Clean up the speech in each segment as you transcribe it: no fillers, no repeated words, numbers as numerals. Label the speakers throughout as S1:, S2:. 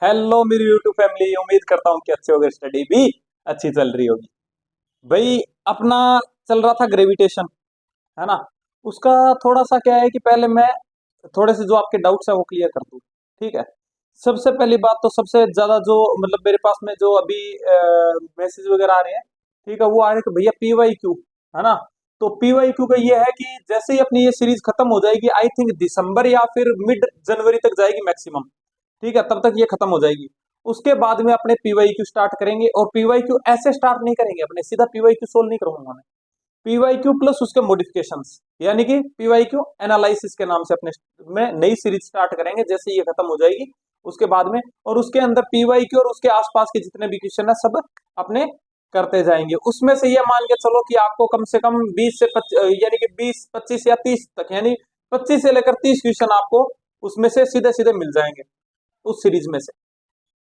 S1: Hello मेरी YouTube family, उम्मीद करता हूँ कि अच्छे होगे, स्टडी भी अच्छी चल रही होगी। भाई अपना चल रहा था ग्रेविटेशन, है ना। उसका थोड़ा सा क्या है कि पहले मैं थोड़े से जो आपके डाउट्स है वो क्लियर कर दूँ। ठीक है। सबसे पहली बात तो सबसे ज्यादा जो मतलब मेरे पास में जो अभी मैसेज वगैरह आ रहे हैं, ठीक है, वो आ रहे हैं कि भैया पीवाई क्यू, है ना। तो पीवाई क्यू का ये है कि जैसे ही अपनी ये सीरीज खत्म हो जाएगी, आई थिंक दिसंबर या फिर मिड जनवरी तक जाएगी मैक्सिमम। ठीक है, तब तक ये खत्म हो जाएगी। उसके बाद में अपने पीवाई क्यू स्टार्ट करेंगे, और पीवाई क्यू ऐसे स्टार्ट नहीं करेंगे, अपने सीधा पीवाई क्यू सोल्व नहीं करूंगा मैं। पीवाई क्यू प्लस उसके मॉडिफिकेशंस, यानी कि पीवाई क्यू एनालिसिस के नाम से अपने में नई सीरीज स्टार्ट करेंगे जैसे ये खत्म हो जाएगी। उसके बाद में और उसके अंदर पीवाई क्यू और उसके आसपास के जितने भी क्वेश्चन है सब अपने करते जाएंगे। उसमें से ये मान के चलो कि आपको कम से कम 20 से 25, यानी कि 20 25 या 30 तक, यानी 25 से लेकर 30 क्वेश्चन आपको उसमें से सीधे सीधे मिल जाएंगे उस सीरीज में से।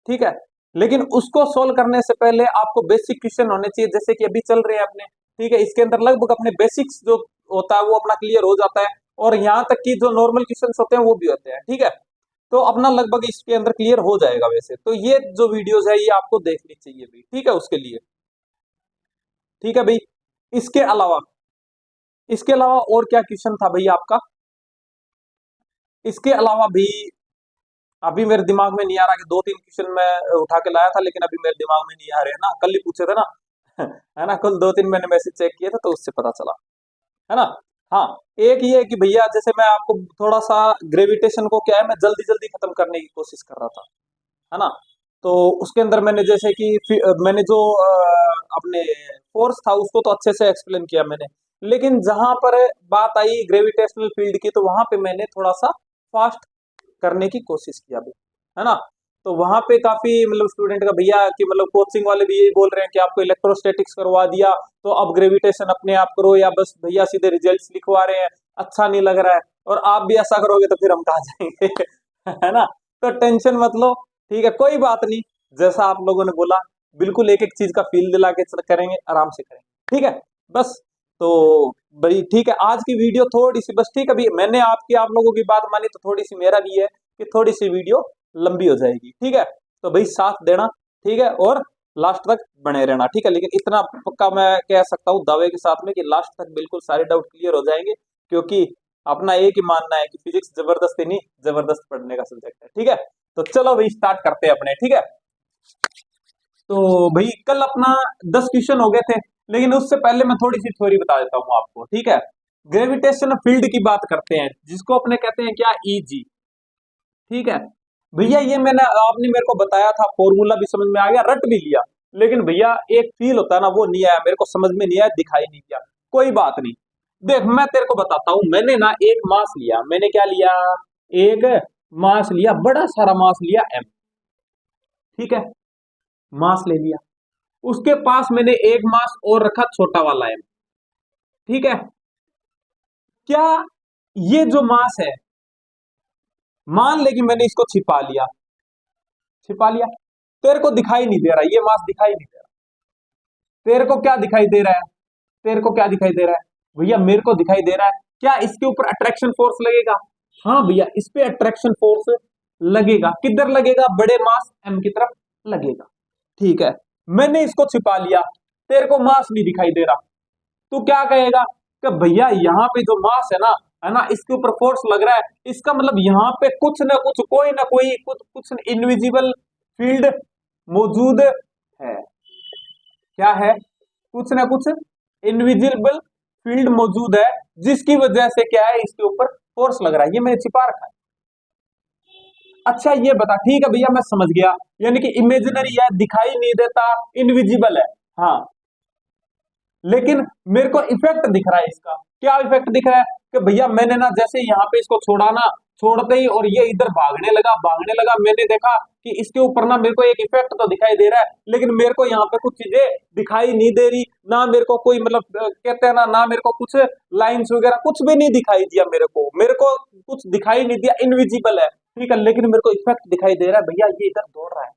S1: ठीक है। लेकिन उसको सोल्व करने से पहले आपको बेसिक क्वेश्चन होने चाहिए, जैसे कि अभी चल रहे हैं अपने। ठीक है, इसके अंदर लगभग अपने बेसिक्स जो होता है वो अपना क्लियर हो जाता है, और यहाँ तक कि जो नॉर्मल क्वेश्चन होते हैं वो भी होते हैं। ठीक है। तो अपना लगभग इसके अंदर क्लियर हो जाएगा। वैसे तो ये जो वीडियोस है ये आपको देखनी चाहिए भी, ठीक है, उसके लिए। ठीक है भाई। इसके अलावा इसके अलावा और क्या क्वेश्चन था भैया आपका? इसके अलावा भी अभी मेरे दिमाग में नहीं आ रहा, कि दो तीन क्वेश्चन मैं उठा के लाया था, लेकिन अभी मेरे दिमाग में नहीं आ रहे हैं ना, कल ही पूछे थे ना। है ना, कल दो तीन मैंने मैसेज चेक किए थे तो उससे पता चला, है ना। हाँ, एक ये है कि भैया जैसे मैं आपको थोड़ा सा ग्रेविटेशन को क्या है, मैं जल्दी जल्दी खत्म करने की कोशिश कर रहा था, है ना। तो उसके अंदर मैंने जैसे कि मैंने जो अपने फोर्स था उसको तो अच्छे से एक्सप्लेन किया मैंने, लेकिन जहां पर बात आई ग्रेविटेशनल फील्ड की, तो वहां पे मैंने थोड़ा सा फास्ट करने की कोशिश किया भी, है ना। तो वहां पे काफी मतलब स्टूडेंट का भैया कि मतलब कोचिंग वाले भी यही बोल रहे हैं कि आपको इलेक्ट्रोस्टैटिक्स करवा दिया तो अब ग्रेविटेशन अपने आप करो, या बस भैया सीधे रिजल्ट्स लिखवा रहे हैं, अच्छा नहीं लग रहा है, और आप भी ऐसा करोगे तो फिर हम कहाँ जाएंगे। है ना। तो टेंशन मत लो। ठीक है, कोई बात नहीं। जैसा आप लोगों ने बोला, बिल्कुल एक एक चीज का फील दिला के करेंगे, आराम से करेंगे। ठीक है। बस। तो भाई ठीक है, आज की वीडियो थोड़ी सी बस, ठीक है भाई, मैंने आपकी आप लोगों की बात मानी तो थोड़ी सी मेरा भी है कि थोड़ी सी वीडियो लंबी हो जाएगी। ठीक है। तो भाई साथ देना। ठीक है, और लास्ट तक बने रहना। ठीक है, लेकिन इतना पक्का मैं कह सकता हूँ दावे के साथ में कि लास्ट तक बिल्कुल सारे डाउट क्लियर हो जाएंगे, क्योंकि अपना एक ही मानना है कि फिजिक्स जबरदस्ती नहीं, जबरदस्त पढ़ने का सब्जेक्ट है। ठीक है। तो चलो भाई स्टार्ट करते हैं अपने। ठीक है। तो भाई कल अपना 10 क्वेश्चन हो गए थे, लेकिन उससे पहले मैं थोड़ी सी थ्योरी बता देता हूँ आपको। ठीक है। ग्रेविटेशन फील्ड की बात करते हैं, जिसको अपने कहते हैं क्या, ईजी। ठीक है। भैया ये मैंने आपने मेरे को बताया था, फॉर्मूला भी समझ में आ गया, रट भी लिया, लेकिन भैया एक फील होता है ना, वो नहीं आया मेरे को, समझ में नहीं आया, दिखाई नहीं दिया। कोई बात नहीं। देख मैं तेरे को बताता हूँ, मैंने ना एक मास लिया, मैंने क्या लिया, एक मास लिया, बड़ा सारा मास लिया एम। ठीक है। मास ले लिया, उसके पास मैंने एक मास और रखा छोटा वाला एम। ठीक है। क्या ये जो मास है, मान ले कि मैंने इसको छिपा लिया, छिपा लिया, तेरे को दिखाई नहीं दे रहा, ये मास दिखाई नहीं दे रहा। तेरे को क्या दिखाई दे रहा है? तेरे को क्या दिखाई दे रहा है? भैया मेरे को दिखाई दे रहा है, क्या इसके ऊपर अट्रैक्शन फोर्स लगेगा? हाँ भैया, इस पे अट्रैक्शन फोर्स लगेगा। किधर लगेगा? बड़े मास एम की तरफ लगेगा। ठीक है। मैंने इसको छिपा लिया, तेरे को मास नहीं दिखाई दे रहा। तू क्या कहेगा कि भैया यहाँ पे जो मास है ना, इसके ऊपर फोर्स लग रहा है, इसका मतलब यहाँ पे कुछ ना कुछ, कोई ना कोई कुछ कुछ इनविजिबल फील्ड मौजूद है। क्या है? कुछ ना कुछ इनविजिबल फील्ड मौजूद है, जिसकी वजह से क्या है, इसके ऊपर फोर्स लग रहा है। ये मैंने छिपा रखा है। अच्छा ये बता, ठीक है भैया मैं समझ गया, यानी कि इमेजिनरी है, दिखाई नहीं देता, इनविजिबल है। हाँ, लेकिन मेरे को इफेक्ट दिख रहा है इसका। क्या इफेक्ट दिख रहा है? कि भैया मैंने ना जैसे यहाँ पे इसको छोड़ा ना, छोड़ते ही और ये इधर भागने लगा, भागने लगा, मैंने देखा कि इसके ऊपर ना मेरे को एक इफेक्ट तो दिखाई दे रहा है, लेकिन मेरे को यहाँ पे कुछ चीजें दिखाई नहीं दे रही ना, मेरे को कोई मतलब कहते हैं ना, ना मेरे को कुछ लाइंस वगैरह कुछ भी नहीं दिखाई दिया, मेरे को कुछ दिखाई नहीं दिया, इनविजिबल है। ठीक है, लेकिन मेरे को इफेक्ट दिखाई दे रहा है, भैया ये इधर दौड़ रहा है।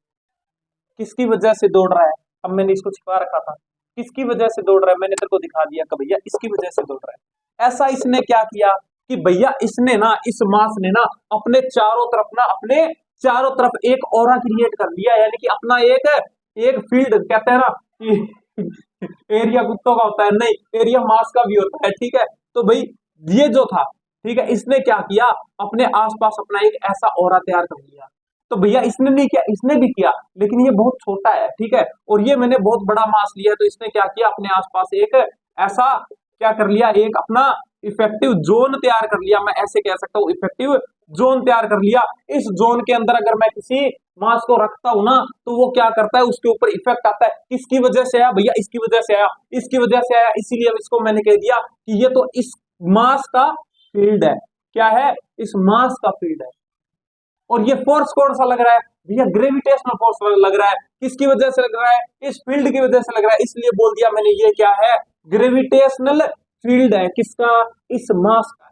S1: किसकी वजह से दौड़ रहा है? अब मैंने इसको छिपा रखा था, किसकी वजह से दौड़ रहा है मैंने तेरे को दिखा दिया कि भैया इसकी वजह से दौड़ रहा है। ऐसा इसने क्या किया कि भैया इसने ना, इस मास ने ना अपने चारों तरफ ना अपने चारों तरफ एक ऑरा क्रिएट कर लिया, यानी कि अपना एक एक फील्ड, कहते हैं ना कि एरिया कुत्तों का होता है, नहीं एरिया मास का भी होता है, ठीक है। तो भाई ये जो था, ठीक है, इसने क्या किया, अपने आसपास अपना एक ऐसा ऑरा तैयार कर लिया। तो भैया इसने नहीं किया, इसने भी किया, लेकिन ये बहुत छोटा है, ठीक है, और ये मैंने बहुत बड़ा मास लिया है, तो इसने क्या किया, अपने आसपास एक ऐसा क्या कर लिया, एक अपना इफेक्टिव जोन तैयार कर लिया, मैं ऐसे कह सकता हूँ, इफेक्टिव जोन तैयार कर लिया। इस जोन के अंदर अगर मैं किसी मास को रखता हूं ना, तो वो क्या करता है, उसके ऊपर इफेक्ट आता है। किसकी वजह से आया भैया, इसकी वजह से आया, इसकी वजह से आया, इसीलिए इसको मैंने कह दिया कि ये तो इस मास का फील्ड है। क्या है, इस मास का फील्ड है। और ये फोर्स कौन सा लग रहा है भैया, ग्रेविटेशनल फोर्स लग रहा है। किसकी वजह से लग रहा है, इस फील्ड की वजह से लग रहा है, इसलिए बोल दिया मैंने ये क्या है, ग्रेविटेशनल फील्ड है। किसका, इस मास का।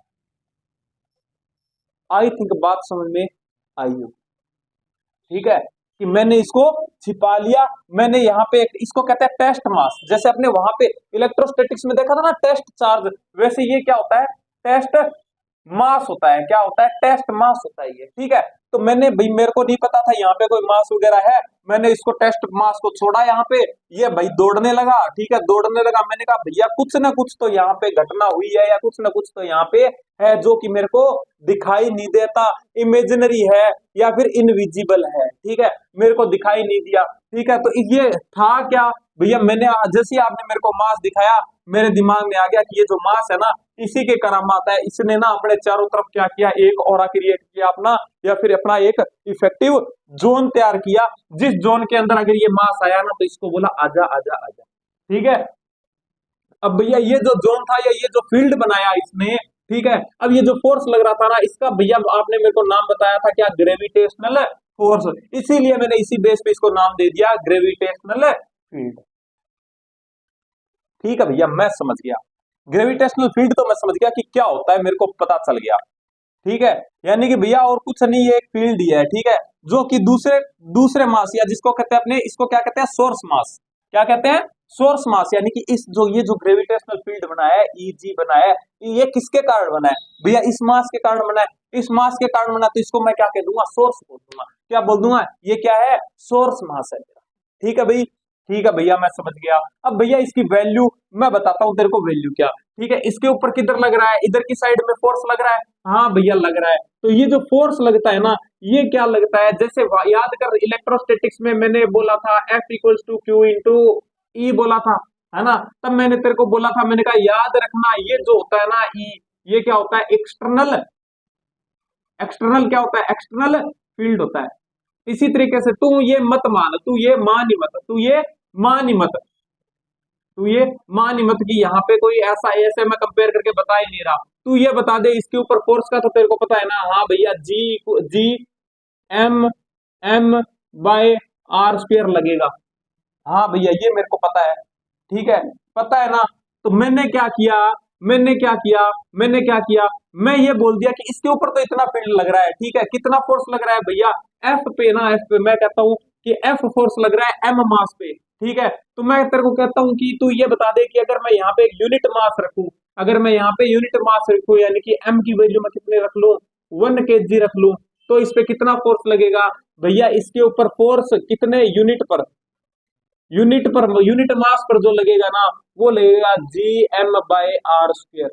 S1: आई थिंक बात समझ में आई हो, ठीक है, कि मैंने इसको छिपा लिया। मैंने यहाँ पे इसको कहते हैं टेस्ट मास, जैसे अपने वहां पे इलेक्ट्रोस्टैटिक्स में देखा था ना टेस्ट चार्ज, वैसे ये क्या होता है, टेस्ट मास होता है। क्या होता है, टेस्ट मास होता है ये, ठीक है। तो मैंने भाई, मेरे को नहीं पता था यहाँ पे कोई मास वगैरह है, मैंने इसको टेस्ट मास को छोड़ा यहाँ पे, ये भाई दौड़ने लगा, ठीक है, दौड़ने लगा। मैंने कहा भैया कुछ ना कुछ तो यहाँ पे घटना हुई है, या कुछ ना कुछ तो यहाँ पे है जो कि मेरे को दिखाई नहीं देता, इमेजिनरी है या फिर इनविजिबल है, ठीक है, मेरे को दिखाई नहीं दिया, ठीक है। तो ये था क्या भैया, मैंने जैसे ही आपने मेरे को मास दिखाया, मेरे दिमाग में आ गया कि ये जो मास है ना, इसी के करामात है। इसने ना अपने चारों तरफ क्या किया, एक ऑरा क्रिएट किया अपना, या फिर अपना एक इफेक्टिव जोन तैयार किया, जिस जोन के अंदर अगर ये मास आया ना, तो इसको बोला आजा आजा आजा, ठीक है। अब भैया ये जो जोन था, या ये जो फील्ड बनाया इसने, ठीक है, अब ये जो फोर्स लग रहा था ना, इसका भैया आपने मेरे को नाम बताया था क्या, ग्रेविटेशनल फोर्स, इसीलिए मैंने इसी बेस पे इसको नाम दे दिया ग्रेविटेशनल फील्ड। ठीक है भैया, मैं समझ गया ग्रेविटेशनल फील्ड, तो मैं समझ गया कि क्या होता है, मेरे को पता चल गया, ठीक है। यानी कि भैया और कुछ नहीं, ये एक फील्ड ही है, ठीक है, जो कि दूसरे दूसरे मास, या जिसको कहते हैं अपने, इसको क्या कहते हैं, सोर्स मास। क्या कहते हैं, सोर्स मास। यानी कि इस जो ये जो ग्रेविटेशनल फील्ड बना है, ईजी बना है, ये किसके कारण बना है भैया, इस मास के कारण बना है। इस मास के कारण बना, तो इसको मैं क्या कह दूंगा, सोर्स बोल दूंगा। क्या बोल दूंगा, ये क्या है, सोर्स मास है, ठीक है भाई। ठीक है भैया, मैं समझ गया। अब भैया इसकी वैल्यू मैं बताता हूं तेरे को, वैल्यू क्या, ठीक है। इसके ऊपर किधर लग रहा है, इधर की साइड में फोर्स लग रहा है, हाँ भैया लग रहा है। तो ये जो फोर्स लगता है ना, ये क्या लगता है, जैसे याद कर इलेक्ट्रोस्टैटिक्स में मैंने बोला था F equals to Q into E बोला था, है ना। तब मैंने तेरे को बोला था, मैंने कहा याद रखना, ये जो होता है ना ई, ये क्या होता है, एक्सटर्नल, एक्सटर्नल क्या होता है, एक्सटर्नल फील्ड होता है। इसी तरीके से तू ये मत मान, तू ये मान ही मत, तू ये मान ही मत, तू ये मान ही मत कि यहाँ पे कोई ऐसा ऐसे मैं कंपेयर करके बता ही नहीं रहा। तू ये बता दे इसके ऊपर फोर्स का, तो तेरे को पता है ना, हाँ भैया जी G M M by are square लगेगा। हाँ भैया ये मेरे को पता है, ठीक है, पता है ना। तो मैंने क्या किया, मैंने क्या किया, मैंने क्या किया, मैं ये बोल दिया कि इसके ऊपर तो इतना फील्ड लग रहा है, ठीक है, कितना फोर्स लग रहा है भैया, एफ पे ना, एफ पे मैं कहता हूं कि एफ फोर्स लग रहा है एम मास पे, ठीक है। तो मैं तेरे को कहता हूं कि तू ये बता दे कि अगर मैं यहाँ पे एक यूनिट मास रखूं, अगर मैं यहाँ पे यूनिट मास रखूं, यानी कि एम की वैल्यू मैं कितने रख लूं, 1 kg रख लूं, तो इस पे कितना फोर्स लगेगा भैया, इसके ऊपर फोर्स कितने यूनिट पर, यूनिट पर, यूनिट मास पर जो लगेगा ना, वो लगेगा G M by are square,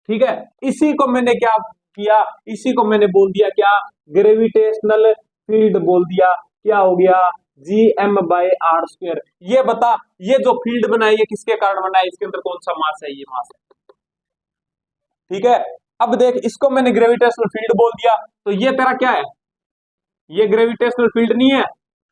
S1: ठीक है। इसी को मैंने क्या किया, इसी को मैंने बोल दिया क्या, ग्रेविटेशनल फील्ड बोल दिया। क्या हो गया, G M by are square. ये बता, ये जो फील्ड बनाई है किसके कारण बनाई, इसके अंदर कौन सा मास है, ये मास है, ठीक है। अब देख, इसको मैंने ग्रेविटेशनल फील्ड बोल दिया, तो ये तेरा क्या है, ये ग्रेविटेशनल फील्ड नहीं है,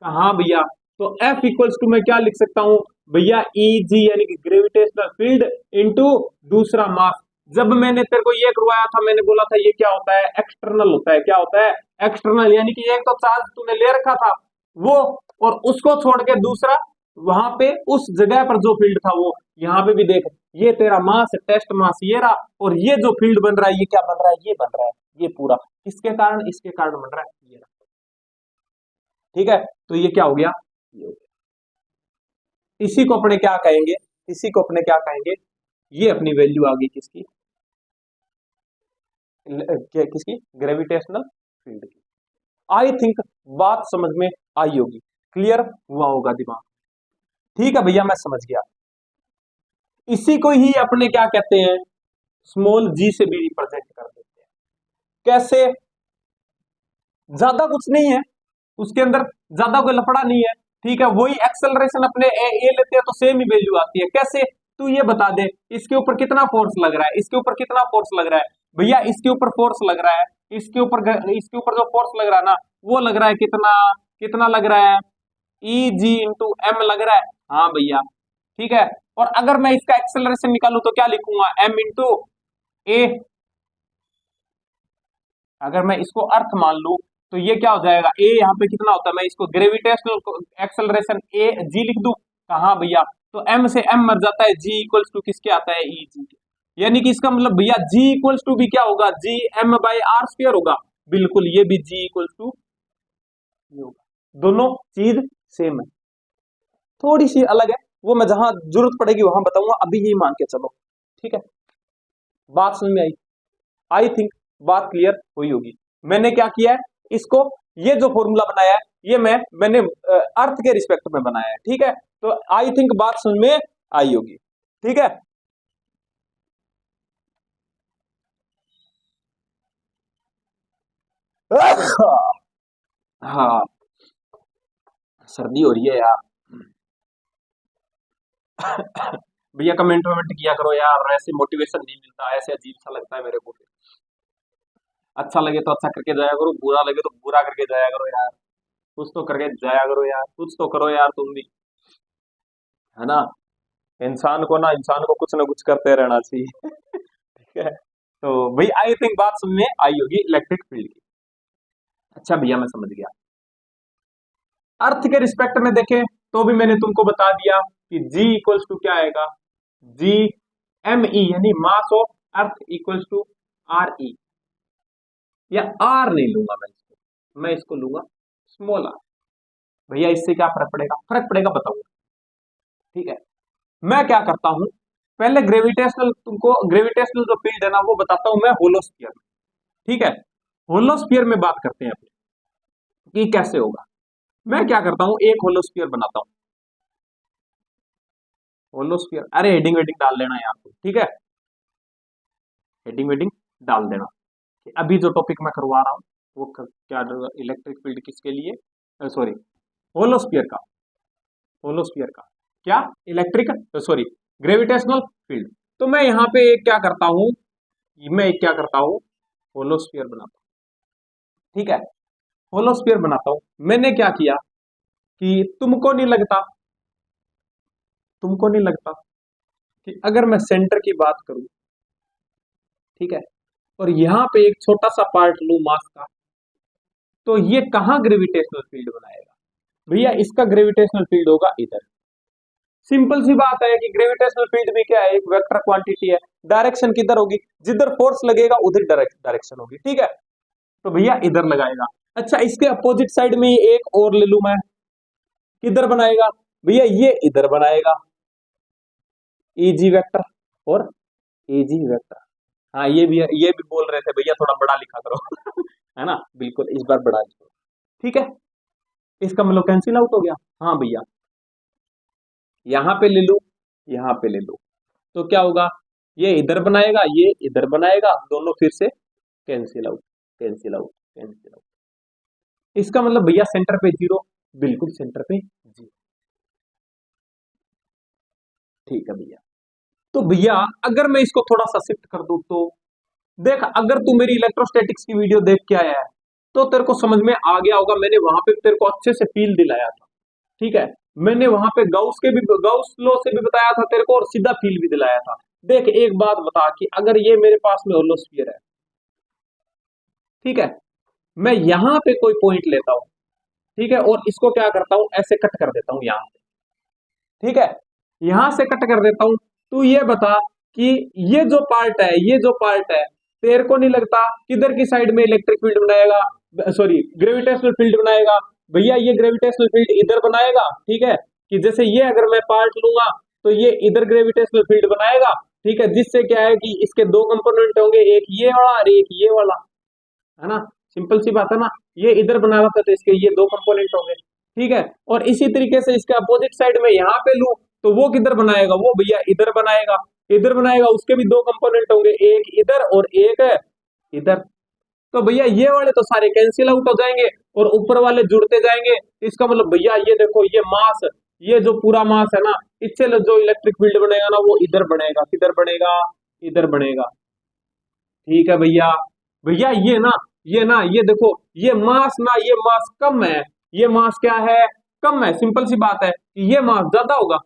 S1: हाँ भैया। तो F इक्वल्स टू मैं क्या लिख सकता हूं भैया, ई जी, यानी कि ग्रेविटेशनल फील्ड इनटू दूसरा मास। जब मैंने तेरे को ये करवाया था, मैंने बोला था ये क्या होता है, एक्सटर्नल होता है। क्या होता है, एक्सटर्नल, यानी कि एक तो चार्ज तूने ले रखा था वो, और उसको छोड़ के दूसरा वहां पे उस जगह पर जो फील्ड था वो, यहाँ पे भी देख, ये तेरा मास है, टेस्ट मास ये रहा, और ये जो फील्ड बन रहा है, ये क्या बन रहा है, ये बन रहा है, ये पूरा किसके कारण, इसके कारण बन रहा है, ये रहा, ठीक है। तो ये क्या हो गया, ये हो गया। इसी को अपने क्या कहेंगे, इसी को अपने क्या कहेंगे, ये अपनी वैल्यू आ गई किसकी, किसकी, ग्रेविटेशनल फील्ड की। आई थिंक बात समझ में आई होगी, क्लियर हुआ होगा दिमाग। ठीक है भैया, मैं समझ गया। इसी को ही अपने क्या कहते हैं, स्मॉल जी से भी रिप्रेजेंट कर देते हैं। कैसे? ज्यादा कुछ नहीं है उसके अंदर, ज्यादा कोई लफड़ा नहीं है। ठीक है, वही एक्सेलरेशन अपने ए लेते हैं तो सेम ही वैल्यू आती है। कैसे? तू ये बता दे, इसके ऊपर कितना फोर्स लग रहा है, इसके ऊपर कितना फोर्स लग रहा है। भैया इसके ऊपर फोर्स लग रहा है, इसके ऊपर जो फोर्स लग रहा है ना, वो लग रहा है कितना, कितना लग रहा है, ई जी इंटू एम लग रहा है। हाँ भैया, ठीक है। और अगर मैं इसका एक्सेलरेशन निकालू तो क्या लिखूंगा, एम इंटू ए। अगर मैं इसको अर्थ मान लू तो ये क्या हो जाएगा, ए यहाँ पे कितना होता है, मैं इसको ग्रेविटेशनल एक्सेलरेशन ए जी लिख दूं। कहा भैया, तो एम से एम मर जाता है, जी इक्वल्स टू किसके आता है, ई जी। यानी कि इसका मतलब भैया जी इक्वल्स टू भी क्या होगा, G M by R square होगा। बिल्कुल, ये भी जी इक्वल्स टू होगा। दोनों चीज सेम है, थोड़ी सी अलग है, वो मैं जहां जरूरत पड़ेगी वहां बताऊंगा, अभी यही मान के चलो। ठीक है, बात समझ में आई? आई थिंक बात क्लियर हुई होगी। मैंने क्या किया है, इसको, ये जो फॉर्मूला बनाया है ये मैंने अर्थ के रिस्पेक्ट में बनाया है। ठीक है, तो आई थिंक बात समझ में आई होगी। ठीक है, हाँ, सर्दी हो रही है यार। भैया कमेंट वमेंट किया करो यार, ऐसे मोटिवेशन नहीं मिलता, ऐसे अजीब सा लगता है मेरे को। अच्छा लगे तो अच्छा करके जाया करो, बुरा लगे तो बुरा करके जाया करो यार। कुछ तो करके जाया करो यार, कुछ तो करो यार तुम भी, है ना। इंसान को कुछ ना कुछ करते रहना चाहिए। ठीक है, तो भाई आई थिंक बात समझ में आई होगी इलेक्ट्रिक फील्ड की। अच्छा भैया, मैं समझ गया। अर्थ के रिस्पेक्ट में देखें तो भी मैंने तुमको बता दिया कि जी इक्वल्स टू क्या आएगा, जी एम ई, यानी mass of earth equals to R E. या आर नहीं लूंगा मैं इसको लूंगा स्मॉल आर। भैया इससे क्या फर्क पड़ेगा, फर्क पड़ेगा बताऊंगा। ठीक है, मैं क्या करता हूं, पहले ग्रेविटेशनल, तुमको ग्रेविटेशनल जो फील्ड है ना वो बताता हूं मैं होलोस्फीयर में। ठीक है, होलोस्फीयर में बात करते हैं अपने कि कैसे होगा। मैं क्या करता हूं, एक होलोस्फीयर बनाता हूं। होलोस्फीयर, अरे हेडिंग वेडिंग डाल लेना यार तुम, ठीक है, हेडिंग वेडिंग डाल देना। अभी जो टॉपिक मैं करवा रहा हूं वो क्या, इलेक्ट्रिक फील्ड किसके लिए, सॉरी, होलोस्फीयर का, होलोस्फीयर का क्या, इलेक्ट्रिक, सॉरी, ग्रेविटेशनल फील्ड। तो मैं यहाँ पे एक क्या करता हूं, मैं एक क्या करता हूं, होलोस्फीयर बनाता हूं। ठीक है, होलोस्फीयर बनाता हूं। मैंने क्या किया कि तुमको नहीं लगता कि अगर मैं सेंटर की बात करूं, ठीक है, और यहां पे एक छोटा सा पार्ट लू मास का, तो ये कहां ग्रेविटेशनल फील्ड बनाएगा, भैया इसका ग्रेविटेशनल फील्ड होगा इधर। सिंपल सी बात है कि ग्रेविटेशनल फील्ड भी क्या है, एक वेक्टर क्वांटिटी है। डायरेक्शन किधर होगी, जिधर फोर्स लगेगा उधर डायरेक्शन होगी। ठीक है, तो भैया इधर लगाएगा। अच्छा, इसके अपोजिट साइड में एक और ले लू मैं, किधर बनाएगा, भैया ये इधर बनाएगा, इजी वेक्टर और इजी वेक्टर। हाँ, ये भी बोल रहे थे भैया थोड़ा बड़ा लिखा करो। है ना, बिल्कुल इस बार बड़ा लिखो। ठीक है, इसका मतलब कैंसिल आउट हो गया। हाँ भैया, यहां पे ले लो, यहां पे ले लो, तो क्या होगा, ये इधर बनाएगा, ये इधर बनाएगा, दोनों फिर से cancel out, cancel out, cancel out. इसका मतलब भैया सेंटर पे जीरो, बिल्कुल सेंटर पे जीरो। ठीक है भैया, तो भैया अगर मैं इसको थोड़ा सा शिफ्ट कर दूं तो देख, अगर तू मेरी इलेक्ट्रोस्टैटिक्स की वीडियो देख के आया है तो तेरे को समझ में आ गया होगा, मैंने वहां पे तेरे को अच्छे से फील दिलाया था। ठीक है, मैंने वहां पे गाउस लॉ से भी बताया था तेरे को, और सीधा फील भी दिलाया था। देख एक बात बता कि अगर ये मेरे पास में होलोस्फीयर है, ठीक है, मैं यहां पे कोई पॉइंट लेता हूं, ठीक है, और इसको क्या करता हूं, ऐसे कट कर देता हूं यहां से। ठीक है, यहां से कट कर देता हूं, तू ये बता कि ये जो पार्ट है, तेरे को नहीं लगता किधर की साइड में इलेक्ट्रिक फील्ड बनाएगा, सॉरी ग्रेविटेशनल फील्ड बनाएगा। भैया ये ग्रेविटेशनल फील्ड इधर बनाएगा। ठीक है, कि जैसे ये अगर मैं पार्ट लूंगा तो ये इधर ग्रेविटेशनल फील्ड बनाएगा। ठीक है, जिससे क्या है कि इसके दो कंपोनेंट होंगे, एक ये वाला और एक ये वाला, है ना। सिंपल सी बात है ना, ये इधर बना रहा था तो इसके ये दो कंपोनेंट होंगे, ठीक है। और इसी तरीके से इसके अपोजिट साइड में यहाँ पे लूं तो वो किधर बनाएगा, वो भैया इधर बनाएगा, इधर बनाएगा, उसके भी दो कंपोनेंट होंगे, एक इधर और एक इधर। तो भैया ये वाले तो सारे कैंसिल आउट हो जाएंगे और ऊपर वाले जुड़ते जाएंगे। इसका मतलब भैया ये देखो, ये मास, ये जो पूरा मास है ना, इससे जो इलेक्ट्रिक फील्ड बनेगा ना वो इधर बनेगा, किधर बनेगा, इधर बनेगा, ठीक है भैया। भैया ये देखो, ये मास कम है, ये मास क्या है, कम है, सिंपल सी बात है कि ये मास ज्यादा होगा।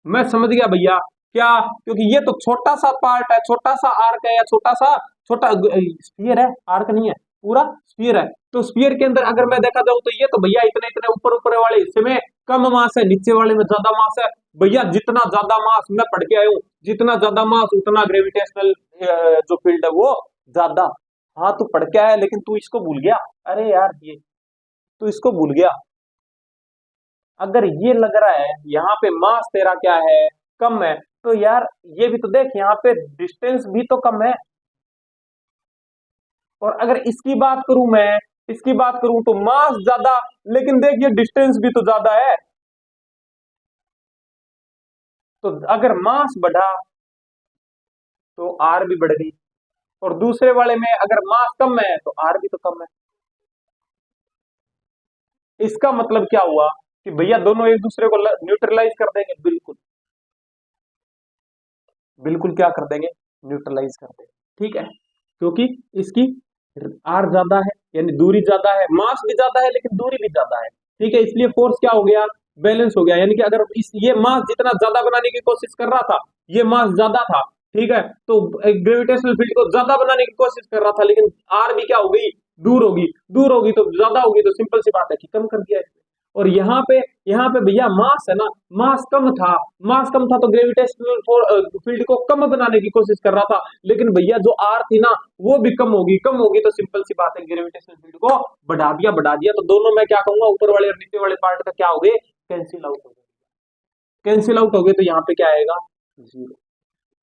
S1: मैं समझ गया भैया, क्या, क्योंकि ये तो छोटा सा पार्ट है, छोटा सा आर्क है, या छोटा स्फीयर है, आर्क नहीं है, पूरा स्फीयर है। तो स्फीयर के अंदर अगर मैं देखा जाऊं तो ये तो भैया इतने इतने ऊपर ऊपर वाले हिस्से में कम मास है, नीचे वाले में ज्यादा मास है। भैया जितना ज्यादा मास, मैं पढ़ के आया हूं, जितना ज्यादा मास उतना ग्रेविटेशनल जो फील्ड है वो ज्यादा। हाँ तू पढ़ के आया लेकिन तू इसको भूल गया, अरे यार ये तू इसको भूल गया। अगर ये लग रहा है यहाँ पे मास तेरा क्या है, कम है, तो यार ये भी तो देख, यहाँ पे डिस्टेंस भी तो कम है। और अगर इसकी बात करूं मैं, इसकी बात करूं तो मास ज्यादा, लेकिन देख ये डिस्टेंस भी तो ज्यादा है। तो अगर मास बढ़ा तो आर भी बढ़ गई, और दूसरे वाले में अगर मास कम है तो आर भी तो कम है। इसका मतलब क्या हुआ कि भैया दोनों एक दूसरे को न्यूट्रलाइज कर देंगे, बिल्कुल बिल्कुल क्या कर देंगे, न्यूट्रलाइज कर देंगे, ठीक है। क्योंकि इसकी आर ज्यादा है, यानी दूरी ज्यादा है, मास भी ज्यादा है लेकिन दूरी भी ज्यादा है, ठीक है। इसलिए फोर्स क्या हो गया, बैलेंस हो गया। यानी कि अगर ये मास जितना ज्यादा बनाने की कोशिश कर रहा था, ये मास ज्यादा था, ठीक है, तो ग्रेविटेशनल फील्ड को ज्यादा बनाने की कोशिश कर रहा था, लेकिन आर भी क्या हो गई, दूर होगी, दूर होगी तो ज्यादा होगी, तो सिंपल सी बात है कि कम कर दिया इसने। और यहाँ पे भैया मास है ना, मास कम था, मास कम था तो ग्रेविटेशनल फील्ड को कम बनाने की कोशिश कर रहा था, लेकिन भैया जो आर थी ना वो भी कम होगी तो सिंपल सी बात है ग्रेविटेशनल फील्ड को बढ़ा दिया। तो दोनों मैं क्या कहूंगा, ऊपर वाले और नीचे वाले पार्ट का क्या हो गए, कैंसिल आउट हो गए, कैंसिल आउट हो गए, तो यहाँ पे क्या आएगा, जीरो।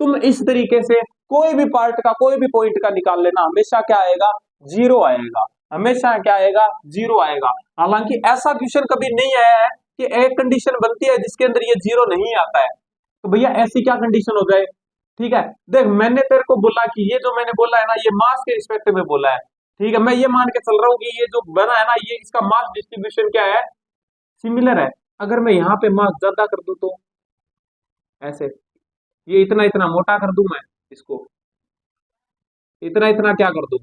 S1: तुम इस तरीके से कोई भी पार्ट का, कोई भी पॉइंट का निकाल लेना, हमेशा क्या आएगा, जीरो आएगा, हमेशा क्या आएगा, जीरो आएगा। हालांकि ऐसा क्वेश्चन कभी नहीं आया है कि एक कंडीशन बनती है जिसके अंदर ये जीरो नहीं आता है। तो भैया ऐसी क्या कंडीशन हो जाए, ठीक है। देख मैंने तेरे को बोला कि ये जो मैंने बोला है ना, ये मास के रिस्पेक्ट में बोला है, ठीक है। मैं ये मान के चल रहा हूँ कि ये जो बना है ना, ये इसका मास डिस्ट्रीब्यूशन क्या है, सिमिलर है। अगर मैं यहाँ पे मास ज्यादा कर दूं तो ऐसे, ये इतना इतना मोटा कर दूं मैं इसको, इतना इतना क्या कर दूं,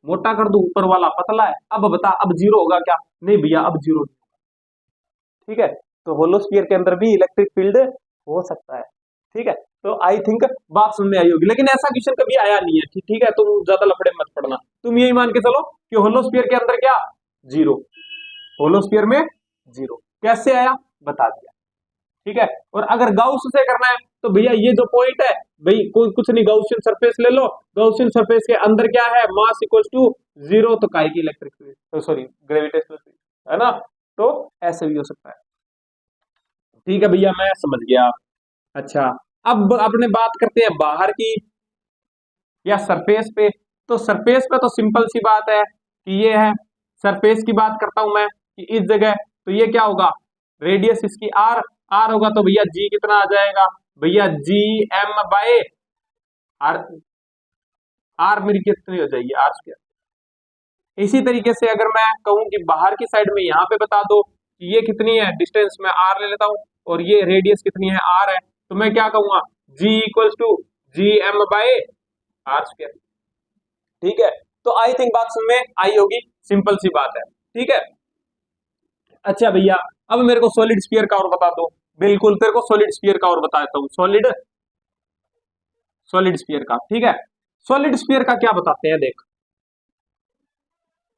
S1: मोटा कर दूं, ऊपर वाला पतला है। अब बता, अब जीरो होगा क्या, नहीं भैया अब जीरो नहीं, ठीक है। तो होलोस्फीयर के अंदर भी इलेक्ट्रिक फील्ड हो सकता है, ठीक है। तो आई थिंक बात समझ में आई होगी, लेकिन ऐसा क्वेश्चन कभी आया नहीं है, ठीक है। तुम ज्यादा लफड़े मत पड़ना, तुम यही मान के चलो कि होलोस्फीयर के अंदर क्या, जीरो, होलोस्फीयर में जीरो, कैसे आया बता दिया, ठीक है। और अगर गाउस से करना है तो भैया ये जो पॉइंट है, भाई कोई कुछ नहीं, गाउसियन सरफेस ले लो, गाउसियन सरफेस के अंदर क्या है, मास इक्वल टू जीरो, तो काय की electric field, sorry gravitational field, है ना। तो ऐसे भी हो सकता है, ठीक है भैया, मैं समझ गया। अच्छा, अब अपने बात करते हैं बाहर की या सरफेस पे। तो सरफेस पे तो सिंपल सी बात है कि ये है, सरफेस की बात करता हूं मैं कि इस जगह, तो ये क्या होगा, रेडियस इसकी आर, आर होगा तो भैया जी कितना आ जाएगा, भैया G M by R, R मेरी कितनी हो जाएगी, आर स्क्वायर। इसी तरीके से अगर मैं कहूं कि बाहर की साइड में यहाँ पे बता दो कि ये कितनी है डिस्टेंस, मैं आर ले लेता हूं, और ये रेडियस कितनी है, आर है, तो मैं क्या कहूंगा, G equals to G M by are square, ठीक है। तो आई थिंक बात समझ में आई होगी, सिंपल सी बात है, ठीक है। अच्छा भैया, अब मेरे को सॉलिड स्फीयर का और बता दो, बिल्कुल तेरे को सॉलिड स्फीयर का और बता देता हूँ, सॉलिड सॉलिड स्फीयर का, ठीक है। सॉलिड स्फीयर का क्या बताते हैं, देख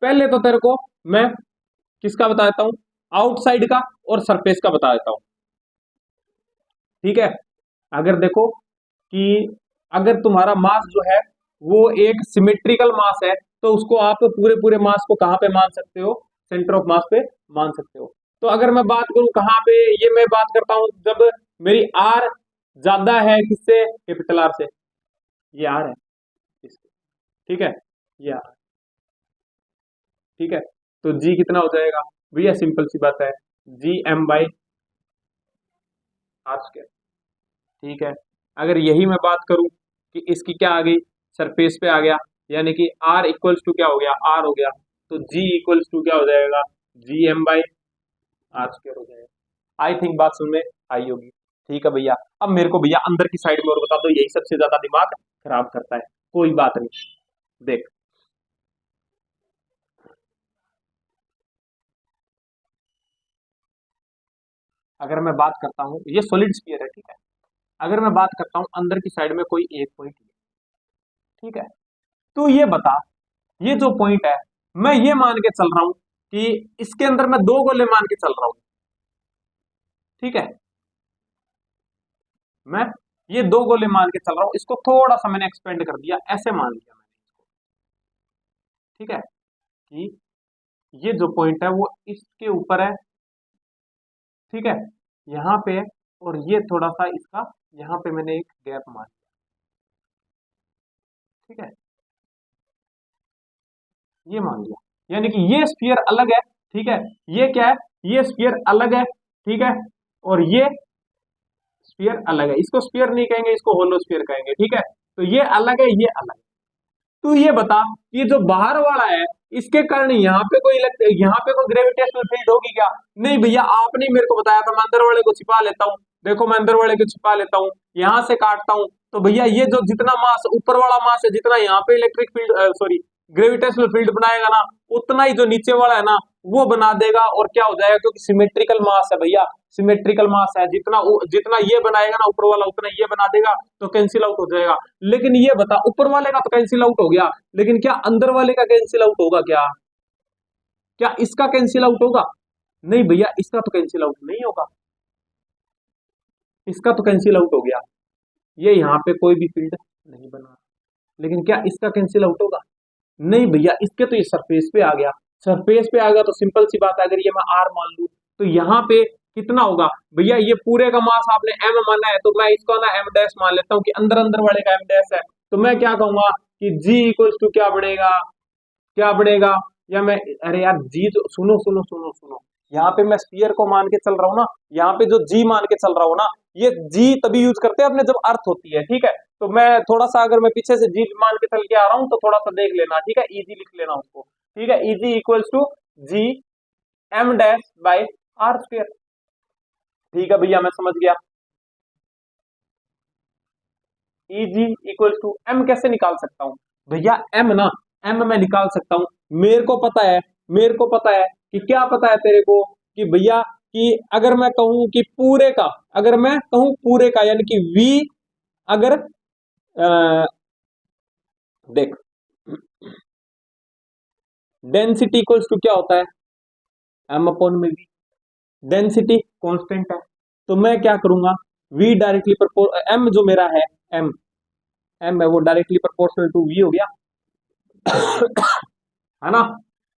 S1: पहले तो तेरे को मैं किसका बता देता हूं, आउटसाइड का और सरफेस का बता देता हूं, ठीक है। अगर देखो कि अगर तुम्हारा मास जो है वो एक सिमेट्रिकल मास है, तो उसको आप पूरे पूरे मास को कहां पे मान सकते हो, सेंटर ऑफ मास पे मान सकते हो। तो अगर मैं बात करूं कहां पे, ये मैं बात करता हूं जब मेरी आर ज्यादा है किससे, कैपिटल आर से, ये आर है इसके, ठीक है, ये आर, ठीक है, तो जी कितना हो जाएगा भैया, सिंपल सी बात है, G M by R square. ठीक है, अगर यही मैं बात करूं कि इसकी क्या आ गई, सरफेस पे आ गया, यानी कि आर इक्वल्स टू क्या हो गया, आर हो गया, तो जी इक्वल्स टू क्या हो जाएगा, G M by R square हो जाएगा। आई थिंक बात सुन में आई होगी। ठीक है भैया, अब मेरे को भैया अंदर की साइड में और बता दो, यही सबसे ज्यादा दिमाग खराब करता है। कोई बात नहीं, देख अगर मैं बात करता हूँ, ये सॉलिड स्फीयर है, ठीक है, अगर मैं बात करता हूँ अंदर की साइड में कोई एक पॉइंट, ठीक है, तो ये बता, ये जो पॉइंट है, मैं ये मान के चल रहा हूं कि इसके अंदर मैं दो गोले मान के चल रहा हूं, ठीक है, मैं ये दो गोले मान के चल रहा हूं, इसको थोड़ा सा मैंने एक्सपेंड कर दिया, ऐसे मान लिया मैंने इसको, ठीक है, कि ये जो पॉइंट है वो इसके ऊपर है, ठीक है, यहाँ पे, और ये थोड़ा सा इसका, यहाँ पे मैंने एक गैप मान लिया, ठीक है, ये मान लिया, यानी कि ये स्फीयर अलग है, ठीक है, ये क्या है, ये स्फीयर अलग है, ठीक है, और ये स्फीयर अलग है, इसको स्फीयर नहीं कहेंगे, इसको होलो स्फीयर कहेंगे, ठीक है, तो ये अलग है, ये अलग है। तू ये बता, ये जो बाहर वाला है, इसके कारण यहाँ पे कोई यहाँ पे कोई ग्रेविटेशनल फील्ड होगी क्या? नहीं भैया, आपने मेरे को बताया था, मैं अंदर वाले को छिपा लेता हूँ, देखो मैं अंदर वाले को छिपा लेता हूँ, यहाँ से काटता हूँ, तो भैया ये जो जितना मास ऊपर वाला मास है, जितना यहाँ पे electric field sorry gravitational field बनाएगा ना, उतना ही जो नीचे वाला है ना वो बना देगा, और क्या हो जाएगा, क्योंकि सिमेट्रिकल मास है भैया, सिमेट्रिकल मास है, जितना जितना ये बनाएगा ना ऊपर वाला, उतना ये बना देगा, तो कैंसिल आउट हो जाएगा। लेकिन ये बता, ऊपर वाले का तो कैंसिल आउट हो गया, लेकिन क्या अंदर वाले का कैंसिल आउट होगा क्या? क्या इसका कैंसिल आउट होगा? नहीं भैया, इसका तो कैंसिल आउट नहीं होगा, इसका तो कैंसिल आउट हो गया, ये यहाँ पे कोई भी फील्ड नहीं बना, लेकिन क्या इसका कैंसिल आउट होगा? नहीं भैया, इसके तो ये सरफेस पे आ गया, सरफेस पे आ गया, तो सिंपल सी बात है, अगर ये मैं आर मान लू, तो यहाँ पे कितना होगा भैया, ये पूरे का मास आपने एम माना है, तो मैं इसको ना एम डैश मान लेता हूँ कि अंदर अंदर वाले का एम डैश है, तो मैं क्या कहूंगा कि जी इक्वल्स टू क्या बनेगा, क्या बनेगा, या मैं, अरे यार जी तो सुनो सुनो सुनो सुनो, यहाँ पे मैं स्फीयर को मान के चल रहा हूँ ना, यहाँ पे जो जी मान के चल रहा हूँ ना, ये जी तभी यूज करते हैं अपने जब अर्थ होती है, ठीक है, तो मैं थोड़ा सा, अगर मैं पीछे से जी मान के चल के आ रहा हूँ, तो थोड़ा सा देख लेना, ठीक है, इजी लिख लेना उसको, ठीक है, E G equals to G M dash by R square. ठीक है भैया, मैं समझ गया। इजी इक्वल्स टू एम कैसे निकाल सकता हूँ भैया, एम ना, एम मैं निकाल सकता हूँ, मेरे को पता है, मेरे को पता है कि क्या पता है तेरे को, कि भैया कि अगर मैं कहूं कि पूरे का, अगर मैं कहूं पूरे का, यानी कि वी, अगर देख, डेंसिटी इक्वल्स टू क्या होता है, एम अपॉन में वी, डेंसिटी कांस्टेंट है, तो मैं क्या करूंगा, वी डायरेक्टली एम जो मेरा है, एम एम है वो डायरेक्टली प्रोपोर्शनल टू वी हो गया, है ना,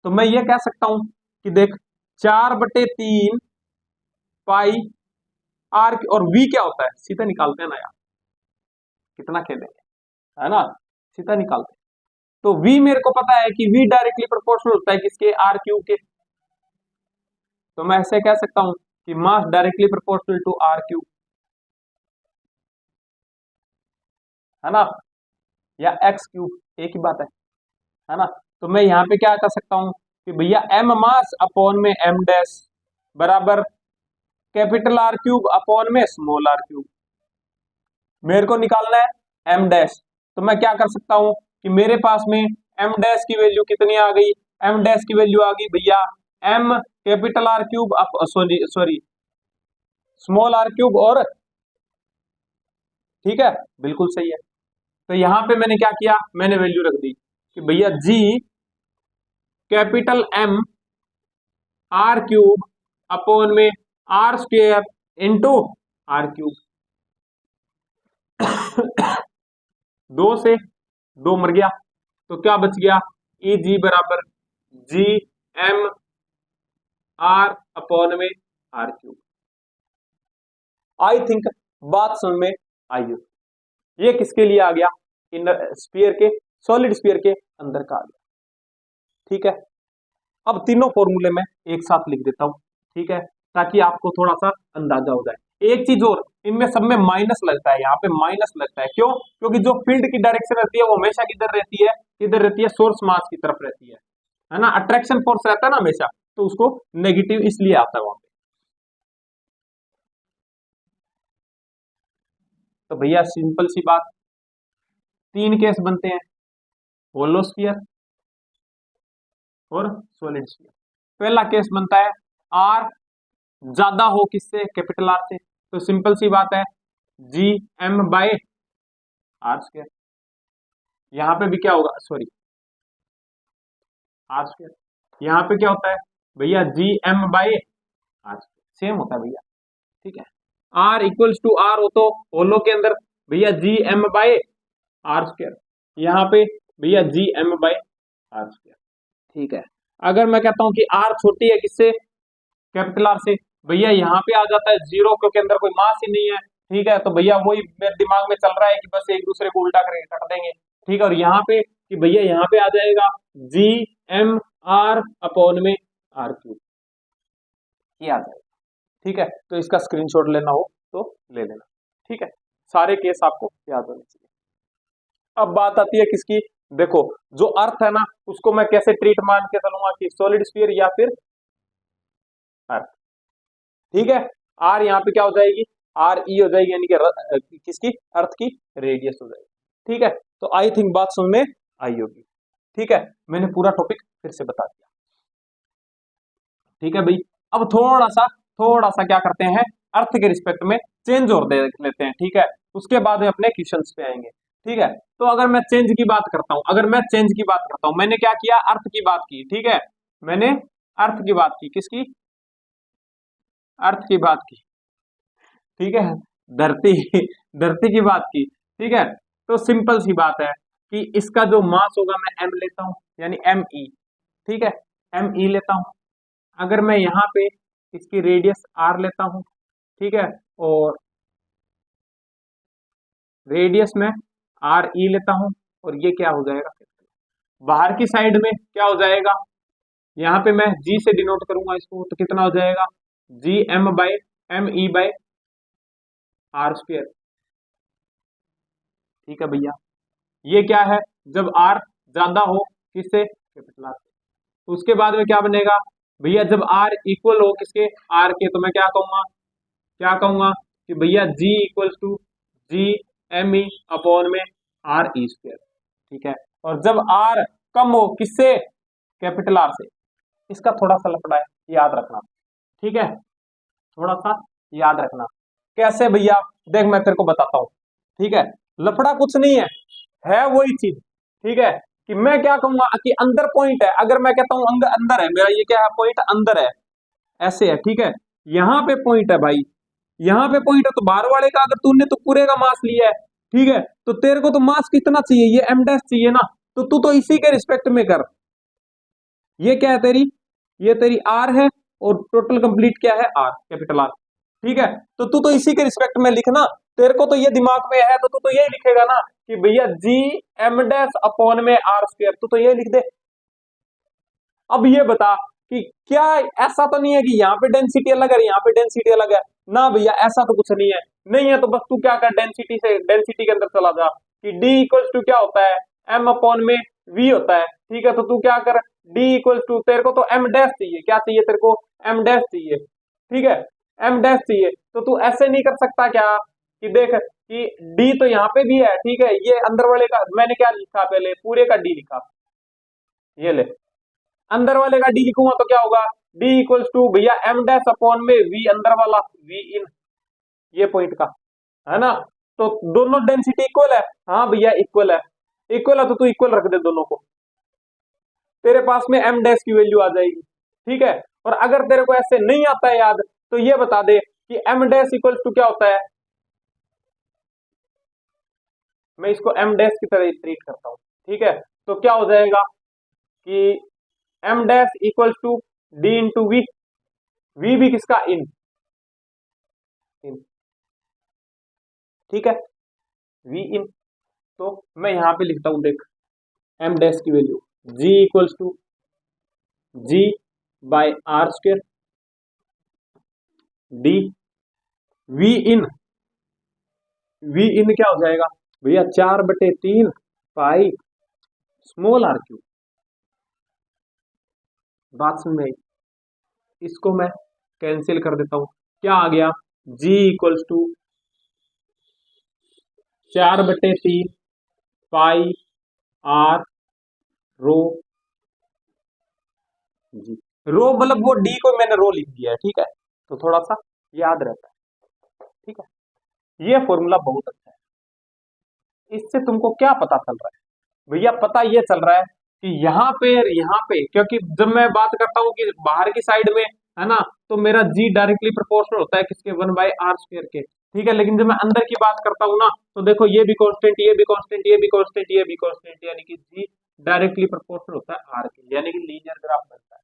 S1: तो मैं ये कह सकता हूं कि देख, 4/3 पाई आर, और वी क्या होता है, सीधा निकालते हैं ना यार, कितना खेलेंगे, है ना, सीधा निकालते हैं, तो वी मेरे को पता है कि वी डायरेक्टली प्रोपोर्शनल होता है किसके, आर क्यू के, तो मैं ऐसे कह सकता हूं कि mass directly proportional to R Q, है ना, या एक्स क्यूब, एक ही बात है ना, तो मैं यहाँ पे क्या कर सकता हूँ कि भैया एम मास अपॉन में एम डैश बराबर कैपिटल आर क्यूब अपॉन में स्मॉल आर क्यूब, मेरे को निकालना है एम डैश, तो मैं क्या कर सकता हूं कि मेरे पास में एम डैश की वैल्यू कितनी आ गई, एम डैश की वैल्यू आ गई भैया M capital R cube, sorry sorry small are cube, और ठीक है, बिल्कुल सही है, तो यहां पे मैंने क्या किया, मैंने वैल्यू रख दी कि भैया जी capital M R cube upon में R square into R cube, दो से दो मर गया, तो क्या बच गया, ई जी बराबर जी एम आर अपॉन में आर क्यूब। आई थिंक बात समझ में आई हो, ये किसके लिए आ गया, इन स्फीयर के, सॉलिड स्फीयर के अंदर का आ गया, ठीक है, अब तीनों फॉर्मूले में एक साथ लिख देता हूं, ठीक है, ताकि आपको थोड़ा सा अंदाजा हो जाए। एक चीज और, इनमें सब में माइनस लगता है, यहाँ पे माइनस लगता है, क्यों? क्योंकि जो फील्ड की डायरेक्शन रहती है वो हमेशा किधर रहती है, किधर रहती है, सोर्स मास की तरफ रहती है ना, अट्रैक्शन फोर्स रहता है ना हमेशा, तो उसको नेगेटिव इसलिए आता है वहां पे। तो भैया सिंपल सी बात, तीन केस बनते हैं, होलो स्फीयर और सॉलिड स्फीयर। पहला केस बनता है आर ज्यादा हो किससे, कैपिटल आर से, तो सिंपल सी बात है G M by are square. यहां पे भी क्या होगा, सॉरी आर स्क्वायर, यहां पे क्या होता है भैया G M by R, same होता है भैया, ठीक है। आर इक्वल्स टू आर हो तो होलो के अंदर भैया G M by are square, यहाँ पे भैया G M by are square, ठीक है। अगर मैं कहता हूं कि आर छोटी है किससे, कैपिटल आर से, भैया यहाँ पे आ जाता है जीरो, क्योंकि अंदर कोई मास ही नहीं है, ठीक है। तो भैया वही मेरे दिमाग में चल रहा है कि बस एक दूसरे को उल्टा करके काट देंगे, ठीक है। और यहाँ पे कि भैया यहाँ पे आ जाएगा जी एम आर अपॉन में आर क्यूब, ये आ जाएगा, ठीक है। तो इसका स्क्रीनशॉट लेना हो तो ले लेना, ठीक है। सारे केस आपको याद होने चाहिए। अब बात आती है किसकी, देखो जो अर्थ है ना उसको मैं कैसे ट्रीट मान के चलूंगा, कि सॉलिड स्फीयर या फिर अर्थ, ठीक है। आर यहाँ पे क्या हो जाएगी, आर ई हो जाएगी, यानी कि किसकी, अर्थ की रेडियस हो जाएगी, ठीक है। तो आई थिंक बात समझ में आई होगी, ठीक है। मैंने पूरा टॉपिक फिर से बता दिया, ठीक है भाई। अब थोड़ा सा क्या करते हैं, अर्थ के रिस्पेक्ट में चेंज और देख लेते हैं, ठीक है। उसके बाद में अपने क्वेश्चंस पे आएंगे, ठीक है। तो अगर मैं चेंज की बात करता हूं, मैंने क्या किया, अर्थ की बात की, ठीक है। मैंने अर्थ की बात की, किसकी, अर्थ की बात की, ठीक है। धरती धरती की बात की, ठीक है। तो सिंपल सी बात है कि इसका जो मास होगा मैं एम लेता हूं, यानी एम ई, ठीक है, एम ई लेता हूं। अगर मैं यहाँ पे इसकी रेडियस आर लेता हूं, ठीक है, और रेडियस में आर ई लेता हूं, और ये क्या हो जाएगा, बाहर की साइड में क्या हो जाएगा, यहाँ पे मैं जी से डिनोट करूंगा इसको, तो कितना हो जाएगा, G M by M E by are square, ठीक है भैया। ये क्या है, जब आर ज्यादा हो किससे, कैपिटल आर से। तो उसके बाद में क्या बनेगा भैया, जब आर इक्वल हो किसके, आर के, तो मैं क्या कहूंगा कि भैया G equals to G M E upon में आर ई स्क्वायर, ठीक है। और जब आर कम हो किससे, कैपिटल आर से। इसका थोड़ा सा लफड़ा है, याद रखना, ठीक है, थोड़ा सा याद रखना। कैसे भैया, देख मैं तेरे को बताता हूँ, ठीक है। लफड़ा कुछ नहीं है वही चीज, ठीक है। कि मैं क्या कहूंगा कि अंदर पॉइंट है, अगर मैं कहता हूं अंदर है मेरा, ये क्या है, पॉइंट अंदर है, ऐसे है, ठीक है। यहाँ पे पॉइंट है भाई, यहाँ पे पॉइंट है, तो बाहर वाले का अगर तूने तो पूरे का मास लिया है, ठीक है, तो तेरे को तो मास कितना चाहिए, ये एम डैश चाहिए ना, तो तू तो इसी के रिस्पेक्ट में कर। ये क्या है तेरी, ये तेरी आर है, और टोटल कंप्लीट क्या है, आर, कैपिटल आर, ठीक है। तो तू तो इसी के रिस्पेक्ट में लिखना, तेरे को तो ये दिमाग में है, तो तू तो यही लिखेगा ना कि भैया जी एम डैश अपॉन में आर स्क्वायर, तू तो ये लिख दे। अब ये बता कि क्या ऐसा तो नहीं है कि यहाँ पे डेंसिटी अलग है, यहाँ पे डेंसिटी अलग है, ना भैया ऐसा तो कुछ नहीं है, नहीं है तो बस तू क्या कर, डेंसिटी के अंदर चला जा, कि डी इक्वल्स टू क्या होता है, एम अपॉन में वी होता है, ठीक है। तो तू क्या कर, डी इक्वल्स टू, तेरे को तो एम डैश चाहिए, क्या चाहिए तेरे को, एम डैश चाहिए, ठीक है, एम डैश चाहिए। तो तू ऐसे नहीं कर सकता क्या, कि देख कि डी तो यहाँ पे भी है, ठीक है, ये अंदर वाले का मैंने क्या लिखा, पहले पूरे का डी लिखा, ये ले, अंदर वाले का डी लिखूंगा तो क्या होगा, डी इक्वल्स टू भैया एम डैश अपॉन में वी अंदर वाला, वी इन, ये पॉइंट का, है ना। तो दोनों डेंसिटी इक्वल है, हाँ भैया इक्वल है, इक्वल है तो तू इक्वल रख दे दोनों को, तेरे पास में एम डैश की वैल्यू आ जाएगी, ठीक है। और अगर तेरे को ऐसे नहीं आता है याद, तो ये बता दे कि एम डैश इक्वल्स टू क्या होता है, मैं इसको एम डैश की तरह ट्रीट करता हूं, ठीक है। तो क्या हो जाएगा कि M dash equals to D into V, V भी किसका, इन, ठीक है, वी इन। तो मैं यहां पे लिखता हूं, देख एम डैश की value G equals to G by are square D V in, V in क्या हो जाएगा भैया 4/3 पाई स्मॉल आर क्यूब। बात समझ में आई? इसको मैं कैंसिल कर देता हूं, क्या आ गया जी इक्वल्स टू 4/3 पाई आर रो जी। रो मतलब वो डी को मैंने रो लिख दिया है, ठीक है, तो थोड़ा सा याद रहता है, ठीक है। ये फॉर्मूला बहुत अच्छा है। इससे तुमको क्या पता चल रहा है भैया? पता ये चल रहा है कि यहाँ पे क्योंकि जब मैं बात करता हूँ कि बाहर की साइड में है ना, तो मेरा जी डायरेक्टली प्रोपोर्शनल होता है किसके 1/r² के, ठीक है। लेकिन जब मैं अंदर की बात करता हूँ ना, तो देखो ये भी कांस्टेंट, ये भी कांस्टेंट, ये भी कांस्टेंट, ये भी कांस्टेंट, यानी कि जी डायरेक्टली प्रोपोर्शनल होता है आर के, यानी कि लीनियर ग्राफ बनता है।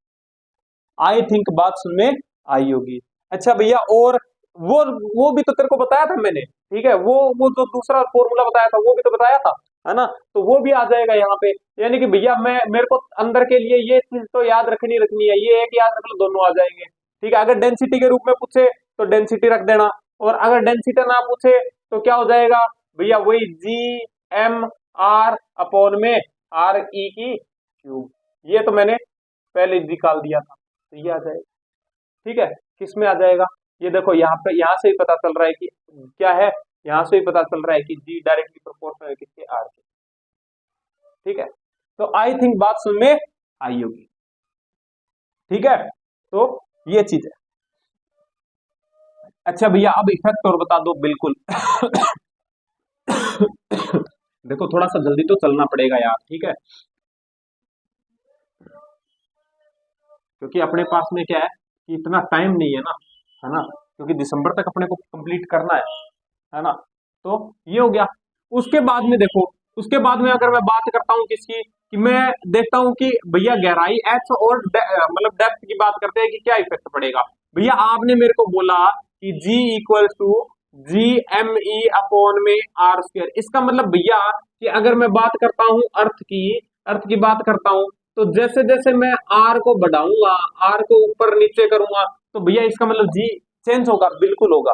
S1: आई थिंक बात सुनने आई होगी। अच्छा भैया, और वो भी तो तेरे को बताया था मैंने, ठीक है, वो जो दूसरा फॉर्मूला बताया था वो भी तो बताया था, है ना, तो वो भी आ जाएगा यहाँ पे। यानी कि भैया मैं मेरे को अंदर के लिए ये चीज तो याद रखनी है, ये एक याद रख लो, दोनों आ जाएंगे, ठीक है। अगर डेंसिटी के रूप में पूछे तो डेंसिटी रख देना, और अगर डेंसिटी ना पूछे तो क्या हो जाएगा भैया, वही जी एम आर अपॉन में आर ई की क्यूब। ये तो मैंने पहले निकाल दिया था, तो ये आ जाएगा, ठीक है। किस में आ जाएगा? ये देखो यहाँ पे, यहाँ से ही पता चल रहा है कि क्या है, यहाँ से ही पता चल रहा है कि जी डायरेक्टली प्रोपोर्शनल है किसके, आर के, ठीक है। तो आई थिंक बात सुन में आई होगी, ठीक है, तो ये चीज है। अच्छा भैया, अब इफेक्ट और बता दो बिल्कुल। देखो थोड़ा सा जल्दी तो चलना पड़ेगा यार, ठीक है, क्योंकि अपने पास में क्या है कि इतना टाइम नहीं है ना, क्योंकि दिसंबर तक अपने को कंप्लीट करना है ना, तो ये हो गया। उसके बाद में देखो, उसके बाद में अगर मैं बात करता हूँ किसकी, कि मैं देखता हूँ कि भैया गहराई एच और मतलब डेप्थ की बात करते हैं कि क्या इफेक्ट पड़ेगा। भैया आपने मेरे को बोला कि G equal to G M E upon में आर स्क्वायर, इसका मतलब भैया कि अगर मैं बात करता हूँ अर्थ की बात करता हूँ, तो जैसे जैसे मैं आर को बढ़ाऊंगा, आर को ऊपर नीचे करूंगा, तो भैया इसका मतलब जी चेंज होगा, बिल्कुल होगा।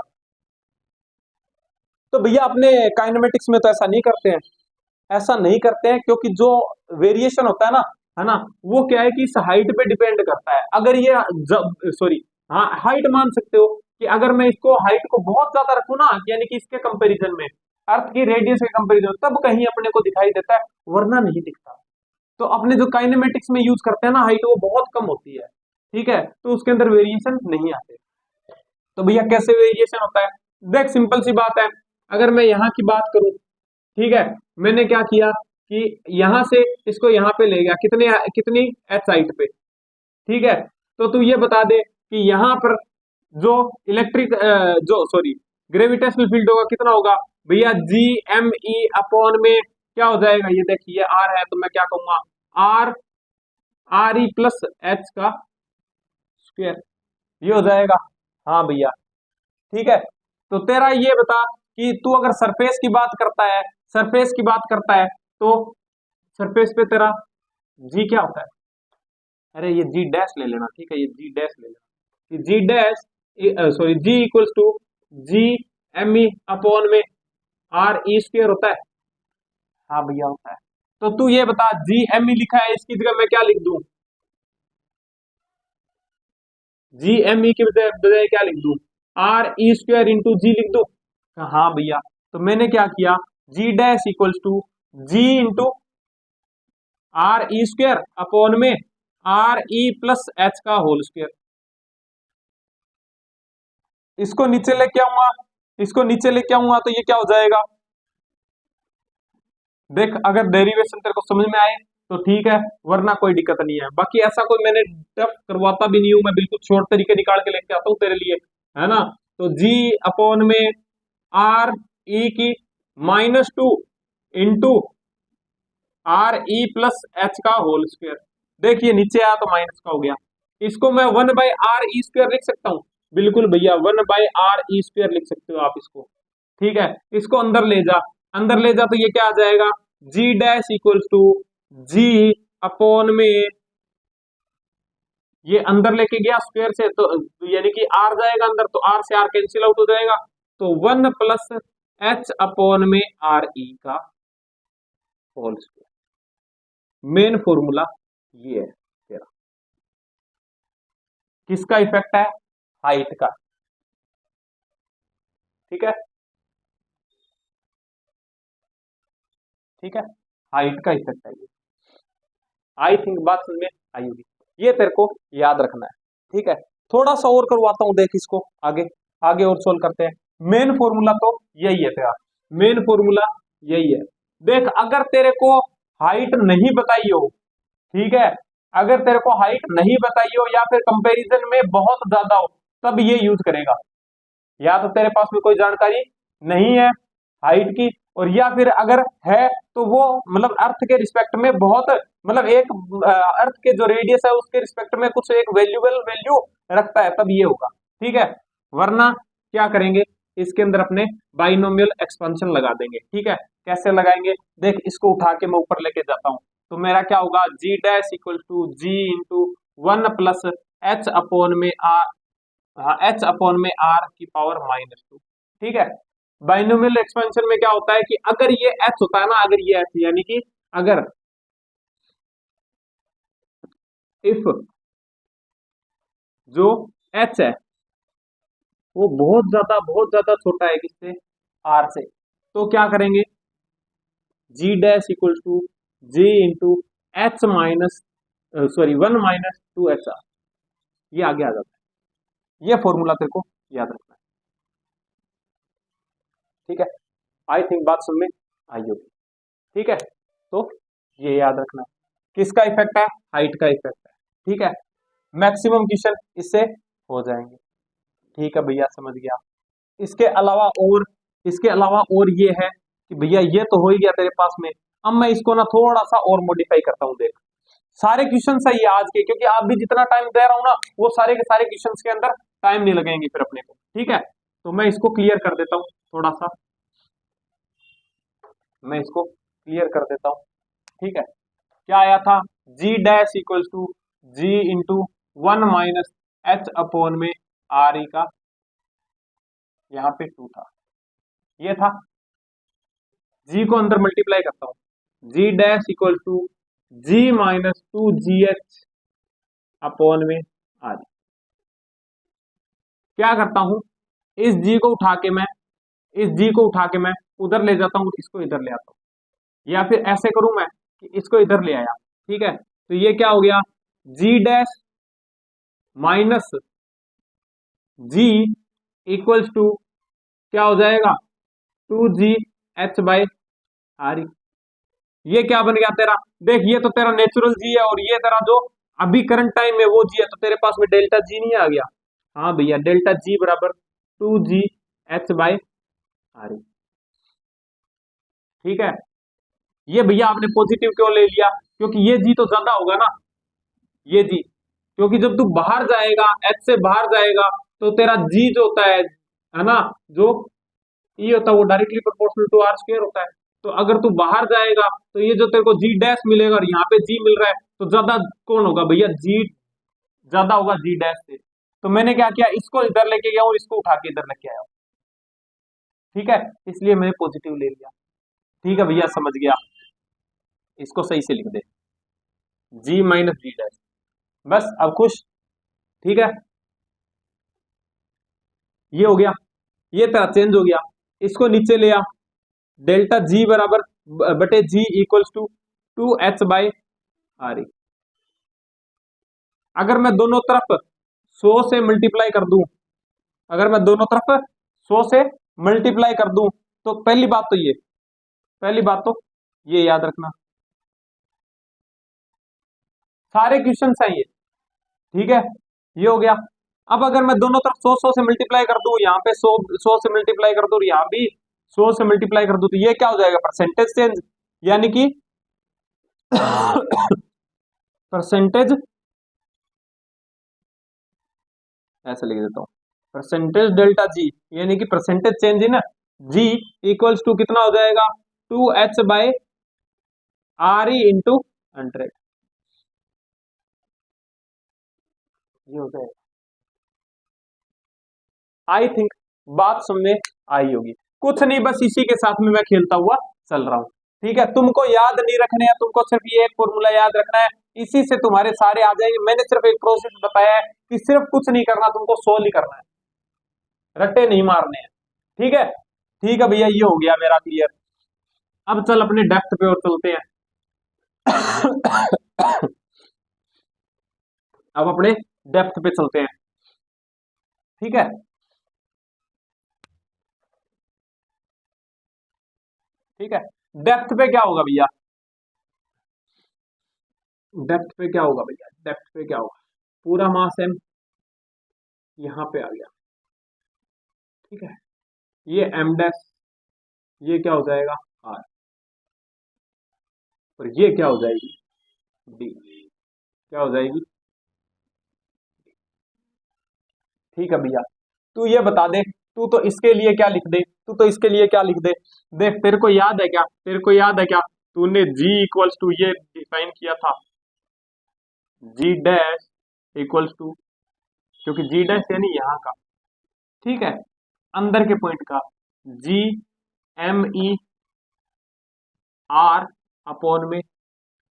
S1: तो भैया अपने काइनेमेटिक्स में तो ऐसा नहीं करते हैं, ऐसा नहीं करते हैं, क्योंकि जो वेरिएशन होता है ना, वो क्या है कि इस हाइट पे डिपेंड करता है। अगर ये सॉरी, हाँ हाइट मान सकते हो कि अगर मैं इसको हाइट को बहुत ज्यादा रखूं ना, यानी कि इसके कंपैरिजन में, अर्थ की रेडियस के कंपैरिजन, तब कहीं अपने को दिखाई देता है, वरना नहीं दिखता। तो अपने जो काइनेमेटिक्स में यूज करते हैं ना हाइट, वो बहुत कम होती है, ठीक है, तो उसके अंदर वेरिएशन नहीं आते। तो भैया कैसे वेरिएशन होता है? देख सिंपल सी बात है, अगर मैं यहाँ की बात करूं, ठीक है, मैंने क्या किया कि यहां से इसको यहाँ पे ले गया, कितनी एच हाइट पे, ठीक है। तो तू ये बता दे कि यहाँ पर जो इलेक्ट्रिक जो सॉरी ग्रेविटेशनल फील्ड होगा कितना होगा भैया, जी एम ई अपॉन में क्या हो जाएगा, ये देखिए आर है तो मैं क्या कहूंगा, R R E plus H का स्क्वायर, ये हो जाएगा। हाँ भैया, ठीक है। तो तेरा ये बता कि तू अगर सरफेस की बात करता है, सरफेस की बात करता है, तो सरफेस पे तेरा जी क्या होता है? अरे ये जी डैश ले लेना, ठीक है, ये जी डैश ले लेना, G dash sorry G equals to G M E upon में आर ई स्क्वायर होता है। हाँ भैया होता है। तो तू ये बता, जी एम ई लिखा है, इसकी जगह मैं क्या लिख दूं? जी एम ई के बजाय क्या लिख दूं? R E square into G लिख दूं? हाँ भैया, तो मैंने क्या किया, G dash equals to G into R E square upon में आर ई प्लस एच का होल स्क्वायर। इसको नीचे लेके आऊंगा, इसको नीचे लेके आऊंगा, तो ये क्या हो जाएगा? देख अगर डेरिवेशन तेरे को समझ में आए तो ठीक है, वरना कोई दिक्कत नहीं है। बाकी ऐसा कोई मैंने टफ करवाता भी नहीं हूं, मैं बिल्कुल शॉर्ट तरीके निकाल के लेके आता हूँ तेरे लिए, है ना। तो जी अपॉन में आर ई की -2 into R E plus H का होल स्क्वायर। देखिए नीचे आया तो माइनस का हो गया, इसको मैं 1/r² लिख सकता हूँ, बिल्कुल भैया 1/r² लिख सकते हो आप इसको, ठीक है। इसको अंदर ले जा, अंदर ले जा, तो ये क्या आ जाएगा, G dash equals to G upon में ये अंदर लेके गया स्क्वायर से, तो यानी कि आर जाएगा अंदर, तो आर से आर कैंसिल आउट हो जाएगा, तो 1 प्लस एच अपॉन में आर ई का होल स्क्वायर। मेन फॉर्मूला ये है तेरा। किसका इफेक्ट है? हाइट का। ठीक है, ठीक है, हाइट का इफेक्ट है ये। आई थिंक बात समझ में आई होगी, ये तेरे को याद रखना है। ठीक है, थोड़ा सा और करवाता हूं, देख इसको आगे, आगे और सोल्व करते हैं। मेन फॉर्मूला तो यही है तेरा, मेन फॉर्मूला यही है। देख, अगर तेरे को हाइट नहीं बताई हो, ठीक है, अगर तेरे को हाइट नहीं बताई हो या फिर कंपैरिजन में बहुत ज्यादा हो, तब ये यूज करेगा। या तो तेरे पास में कोई जानकारी नहीं है हाइट की, और या फिर अगर है तो वो मतलब अर्थ के रिस्पेक्ट में बहुत, मतलब एक अर्थ के जो रेडियस है उसके रिस्पेक्ट में कुछ एक वैल्यूबल वैल्यू रखता है, तब ये होगा। ठीक है, वरना क्या करेंगे, इसके अंदर अपने बाइनोमियल एक्सपेंशन लगा देंगे। ठीक है, कैसे लगाएंगे, देख इसको उठा के मैं ऊपर लेके जाता हूं, तो मेरा क्या होगा, G dash equal to G into 1 plus H upon में आर, हाँ एच अपॉन में आर की पावर -2। ठीक है, बाइनोमियल एक्सपेंशन में क्या होता है कि अगर ये एच होता है ना, अगर ये एच यानी कि अगर इफ जो एच है वो बहुत ज्यादा छोटा है किससे, आर से, तो क्या करेंगे, G dash equal to G into H minus, sorry 1 - 2 H R, ये आगे आ जाता है। ये फॉर्मूला तेरे को याद रखना है। ठीक है, आई थिंक बात समझ में आई होगी। ठीक है, तो ये याद रखना है, किसका इफेक्ट है, हाइट का इफेक्ट है। ठीक है, मैक्सिमम क्वेश्चन इससे हो जाएंगे। ठीक है भैया, समझ गया। इसके अलावा और, इसके अलावा और ये है कि भैया ये तो हो ही गया तेरे पास में, अब मैं इसको ना थोड़ा सा और मॉडिफाई करता हूँ। देख, सारे क्वेश्चन सही है आज के, क्योंकि आप भी जितना टाइम दे रहा हूँ ना, वो सारे के सारे क्वेश्चन के अंदर टाइम नहीं लगेंगे फिर अपने को। ठीक है, तो मैं इसको क्लियर कर देता हूँ थोड़ा सा, मैं इसको क्लियर कर देता हूँ। ठीक है, क्या आया था, G dash equal to G into 1 - H upon में आर ई का, यहाँ पे 2 था, ये था। जी को अंदर मल्टीप्लाई करता हूं, G dash equal to G - 2 GH upon में आर। क्या करता हूं, इस जी को उठा के मैं, इस जी को उठा के मैं उधर ले जाता हूं, इसको इधर ले आता हूं, या फिर ऐसे करूं मैं कि इसको इधर ले आया। ठीक है, तो ये क्या हो गया, G dash minus G equals to क्या हो जाएगा, 2GH/आर। ये क्या बन गया तेरा, देख ये तो तेरा नेचुरल जी है, और ये तेरा जो अभी करंट टाइम में वो जी है, तो तेरे पास में डेल्टा जी नहीं आ गया। हाँ भैया, डेल्टा जी बराबर 2GH/आर। ठीक है, ये भैया आपने पॉजिटिव क्यों ले लिया, क्योंकि ये जी तो ज्यादा होगा ना, ये जी, क्योंकि जब तू बाहर जाएगा, एच से बाहर जाएगा, तो तेरा जी जो होता है ना, जो ये होता है वो directly proportional to R square होता है। तो अगर तू बाहर जाएगा तो ये जो तेरे को जी डैश मिलेगा, और यहाँ पे जी मिल रहा है, तो ज्यादा कौन होगा भैया, जी ज्यादा होगा जी डैश से। तो मैंने क्या किया, इसको इधर लेके गया हूँ, इसको उठा के इधर लेके आया हूँ। ठीक है, इसलिए मैंने पॉजिटिव ले लिया। ठीक है भैया, समझ गया, इसको सही से लिख दे, जी माइनस जी डैश, बस अब खुश। ठीक है, ये हो गया, ये तरह चेंज हो गया, इसको नीचे ले आ, डेल्टा जी बराबर बटे जी इक्वल्स टू 2H/आर। अगर मैं दोनों तरफ 100 से मल्टीप्लाई कर दूं, अगर मैं दोनों तरफ 100 से मल्टीप्लाई कर दूं, तो पहली बात तो ये, पहली बात तो ये याद रखना, सारे क्वेश्चन सही है। ठीक है, ये हो गया। अब अगर मैं दोनों तरफ 100 से मल्टीप्लाई कर दूं, यहाँ पे 100 से मल्टीप्लाई कर दूं, यहाँ भी 100 से मल्टीप्लाई कर दूं, तो ये क्या हो जाएगा, परसेंटेज चेंज, यानी कि परसेंटेज, ऐसे लिख देता हूं, परसेंटेज डेल्टा जी, यानी कि percentage change in G equals to कितना हो जाएगा, 2H/आर ई इंटू 100। ये हो जाएगा। आई थिंक बात समझ में आई होगी। कुछ नहीं, बस इसी के साथ में मैं खेलता हुआ चल रहा हूं। ठीक है, तुमको याद नहीं रखने हैं, तुमको सिर्फ ये एक फॉर्मूला याद रखना है, इसी से तुम्हारे सारे आ जाएंगे। मैंने सिर्फ एक प्रोसेस बताया है कि सिर्फ कुछ नहीं करना, तुमको सोल्व ही करना है, रट्टे नहीं मारने हैं। ठीक है, ठीक है भैया, ये हो गया मेरा क्लियर। अब चल अपने डेप्थ पे और चलते हैं। अब अपने डेप्थ पे चलते हैं। ठीक है, ठीक है, डेप्थ पे क्या होगा भैया? डेप्थ पे क्या होगा भैया? डेप्थ पे क्या होगा? पूरा मास एम यहां पे आ गया। ठीक है, ये एम डैश, ये क्या हो जाएगा? आर। और ये क्या हो जाएगी? डी। क्या हो जाएगी? ठीक है भैया, तू ये बता दे, तू तो इसके लिए क्या लिख दे, तू तो इसके लिए क्या लिख दे। देख, तेरे को याद है क्या, तेरे को याद है क्या, तूने जी इक्वल्स टू ये डिफाइन किया था, जी डैश इक्वल्स टू, क्योंकि जी डैश यानी यहाँ का, ठीक है, अंदर के पॉइंट का, G M E R upon में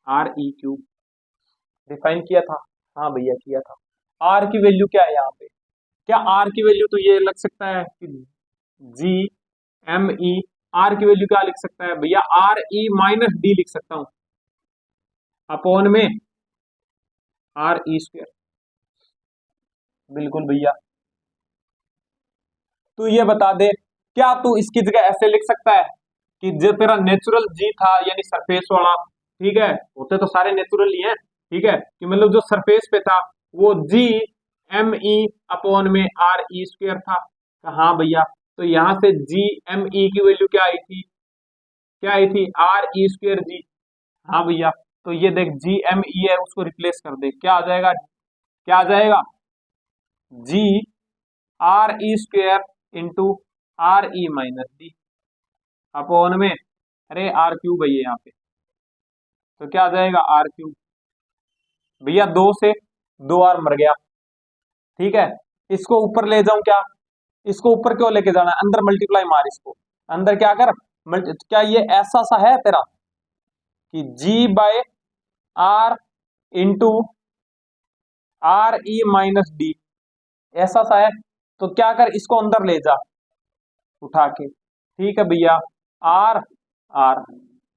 S1: आर ई क्यूब डिफाइन किया था। हाँ भैया किया था। आर की वैल्यू क्या है यहाँ पे? क्या आर की वैल्यू तो ये लग सकता है कि जी एम ई, आर की वैल्यू क्या लिख सकता है भैया? आर ई माइनस डी लिख सकता हूं, अपॉन में आर ई स्क्वायर। बिल्कुल भैया, तू ये बता दे, क्या तू इसकी जगह ऐसे लिख सकता है कि जो तेरा नेचुरल जी था यानी सरफेस वाला, ठीक है, होते तो सारे नेचुरल ही हैं, ठीक है, कि मतलब जो सरफेस पे था वो जी एम ई अपॉन में आर ई स्क्वायर था। हाँ भैया, तो यहां से जी एम ई की वैल्यू क्या आई थी? क्या आई थी? आर ई स्क्वायर जी। हाँ भैया, तो ये देख जी एम ई है, उसको रिप्लेस कर दे, क्या आ जाएगा? क्या आ जाएगा? G R E square into R E minus D upon में, अरे आर क्यूब है ये यहाँ पे, तो क्या आ जाएगा? R cube. भैया दो से दो आर मर गया, ठीक है, इसको ऊपर ले जाऊं क्या? इसको ऊपर क्यों लेके जाना है? अंदर मल्टीप्लाई मार इसको, अंदर क्या कर, क्या ये ऐसा सा है तेरा कि G by R into R E minus D, ऐसा सा है? तो क्या कर, इसको अंदर ले जा उठा के, ठीक है भैया, आर आर,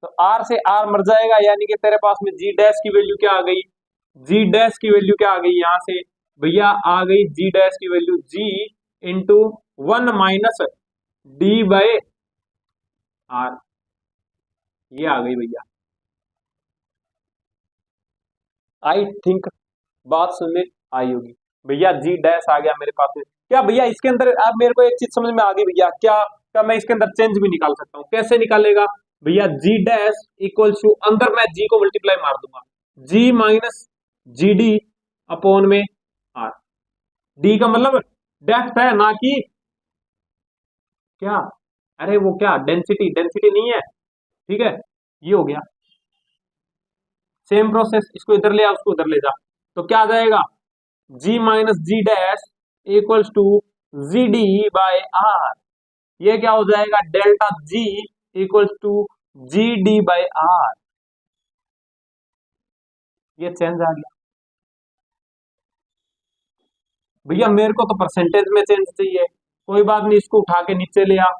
S1: तो आर से आर मर जाएगा, यानी कि तेरे पास में जी डैश की वैल्यू क्या आ गई? जी डैश की वैल्यू क्या आ गई यहां से भैया? आ गई जी डैश की value G into one minus D by R, ये आ गई भैया। आई थिंक बात समझ में आई होगी भैया। जी डैश आ गया मेरे पास में। क्या भैया इसके अंदर अब मेरे को एक चीज समझ में आ गई भैया, क्या क्या मैं इसके अंदर चेंज भी निकाल सकता हूँ? कैसे निकालेगा भैया? जी डैश इक्वल्स टू, अंदर मैं जी को मल्टीप्लाई मार दूंगा, जी माइनस जी डी अपॉन में आर। डी का मतलब डेप्थ है, ना कि क्या, अरे वो क्या डेंसिटी, डेंसिटी नहीं है, ठीक है, ये हो गया। सेम प्रोसेस, इसको इधर ले आ, उसको उधर ले जा, तो क्या आ जाएगा? G minus G dash equals to G D by R, ये क्या हो जाएगा? Delta G equals to G D by R, ये चेंज आ गया भैया। मेरे को तो परसेंटेज में चेंज चाहिए, कोई बात नहीं, इसको उठा के नीचे ले आ,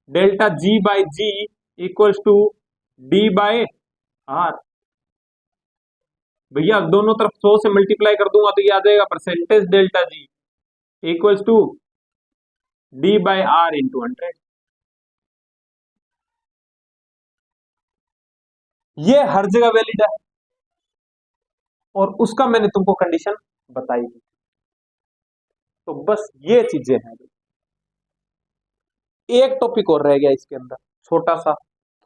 S1: delta ji by ji equals to D by R. भैया दोनों तरफ 100 से मल्टीप्लाई कर दूंगा तो ये आ जाएगा percentage delta G equals to D by R into 100। ये हर जगह वैलिड है, और उसका मैंने तुमको कंडीशन बताई थी। तो बस ये चीजें हैं। एक टॉपिक और रह गया इसके अंदर, छोटा सा,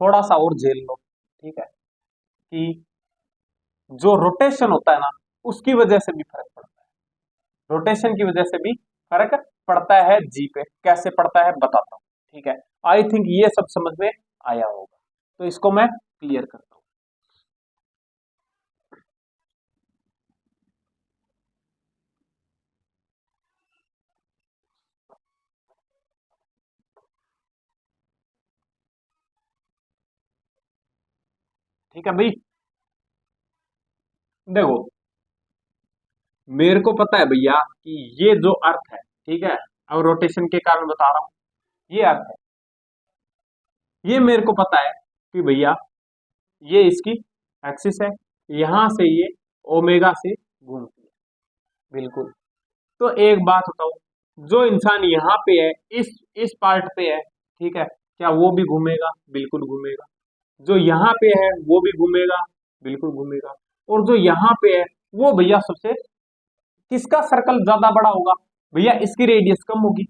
S1: थोड़ा सा और झेल लो, ठीक है, कि जो रोटेशन होता है ना, उसकी वजह से भी फर्क पड़ता है, रोटेशन की वजह से भी फर्क पड़ता है जी पे। कैसे पड़ता है बताता हूँ, ठीक है। आई थिंक ये सब समझ में आया होगा, तो इसको मैं क्लियर करता हूँ। ठीक है भाई। देखो मेरे को पता है भैया कि ये जो अर्थ है, ठीक है, अब रोटेशन के कारण बता रहा हूं, ये अर्थ है, ये मेरे को पता है कि भैया ये इसकी एक्सिस है, यहां से ये ओमेगा से घूमती है, बिल्कुल। तो एक बात बताओ, जो इंसान यहाँ पे है, इस पार्ट पे है, ठीक है, क्या वो भी घूमेगा? बिल्कुल घूमेगा। जो यहाँ पे है वो भी घूमेगा, बिल्कुल घूमेगा। और जो यहाँ पे है वो भैया सबसे, किसका सर्कल ज्यादा बड़ा होगा? भैया इसकी रेडियस कम होगी,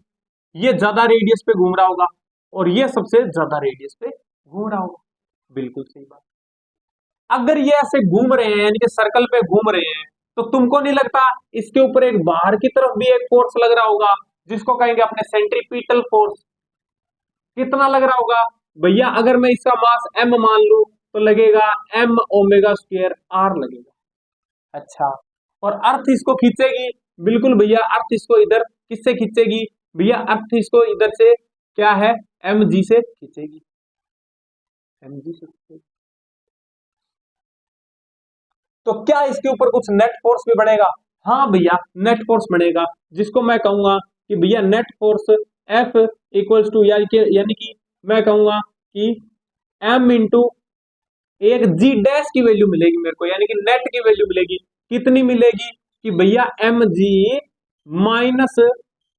S1: ये ज्यादा रेडियस पे घूम रहा होगा, और ये सबसे ज्यादा रेडियस पे घूम रहा होगा, बिल्कुल सही बात। अगर ये ऐसे घूम रहे हैं, यानी कि सर्कल पे घूम रहे हैं, तो तुमको नहीं लगता इसके ऊपर एक बाहर की तरफ भी एक फोर्स लग रहा होगा, जिसको कहेंगे अपने सेंट्रीपिटल फोर्स? कितना लग रहा होगा भैया? अगर मैं इसका मास m मान लूं तो लगेगा m ओमेगा स्क्वायर r लगेगा। अच्छा, और अर्थ इसको खींचेगी, बिल्कुल भैया, अर्थ इसको इधर किससे खींचेगी? भैया अर्थ इसको इधर से क्या है, mg से खींचेगी, mg से खींचेगी। तो क्या इसके ऊपर कुछ नेट फोर्स भी बनेगा? हाँ भैया, नेट फोर्स बनेगा, जिसको मैं कहूंगा कि भैया net force F equals to, यानी कि मैं कहूंगा कि m इंटू एक जी डैश की वैल्यू मिलेगी मेरे को, यानी कि नेट की वैल्यू मिलेगी। कितनी मिलेगी? कि भैया M G minus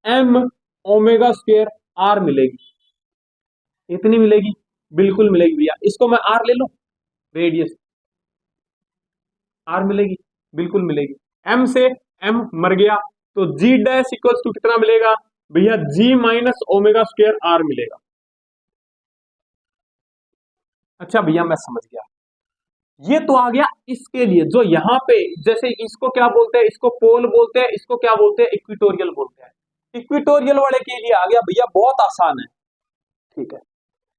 S1: m omega square r मिलेगी। इतनी मिलेगी, बिल्कुल मिलेगी भैया। इसको मैं r ले लूं, रेडियस r मिलेगी, बिल्कुल मिलेगी। m से m मर गया, तो g डैश इक्वल्स टू कितना मिलेगा भैया? g minus omega square r मिलेगा। अच्छा भैया मैं समझ गया, ये तो आ गया इसके लिए, जो यहाँ पे, जैसे इसको क्या बोलते हैं? इसको पोल बोलते हैं, इसको क्या बोलते हैं? इक्विटोरियल बोलते हैं। इक्विटोरियल वाले के लिए आ गया भैया, बहुत आसान है, ठीक है।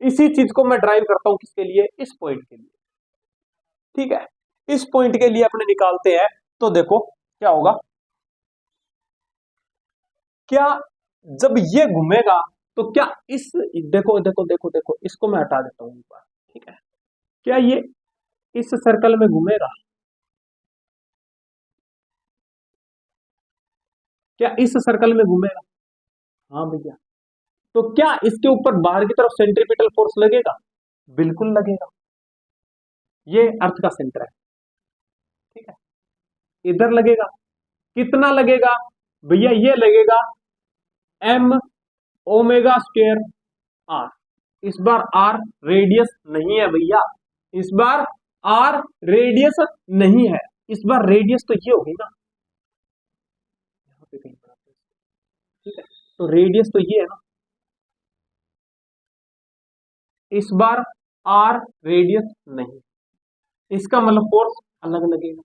S1: इसी चीज को मैं ड्राइव करता हूं, किसके लिए? इस पॉइंट के लिए, ठीक है। इस पॉइंट के लिए अपने निकालते हैं, तो देखो क्या होगा। क्या जब ये घूमेगा तो क्या इस, देखो देखो देखो देखो, इसको मैं हटा देता हूं एक बार, ठीक है। क्या ये इस सर्कल में घूमेगा? क्या इस सर्कल में घूमेगा? हाँ भैया। तो क्या इसके ऊपर बाहर की तरफ सेंट्रीपिटल फोर्स लगेगा? बिल्कुल लगेगा। ये अर्थ का सेंटर है, ठीक है, इधर लगेगा। कितना लगेगा भैया? ये लगेगा m ओमेगा स्क्वायर r। इस बार r रेडियस नहीं है भैया, इस बार r रेडियस नहीं है, इस बार रेडियस तो ये होगी ना, यहाँ पे कहीं पर, ठीक है। तो रेडियस तो ये है ना, इस बार r रेडियस नहीं, इसका मतलब फोर्स अलग लगेगा,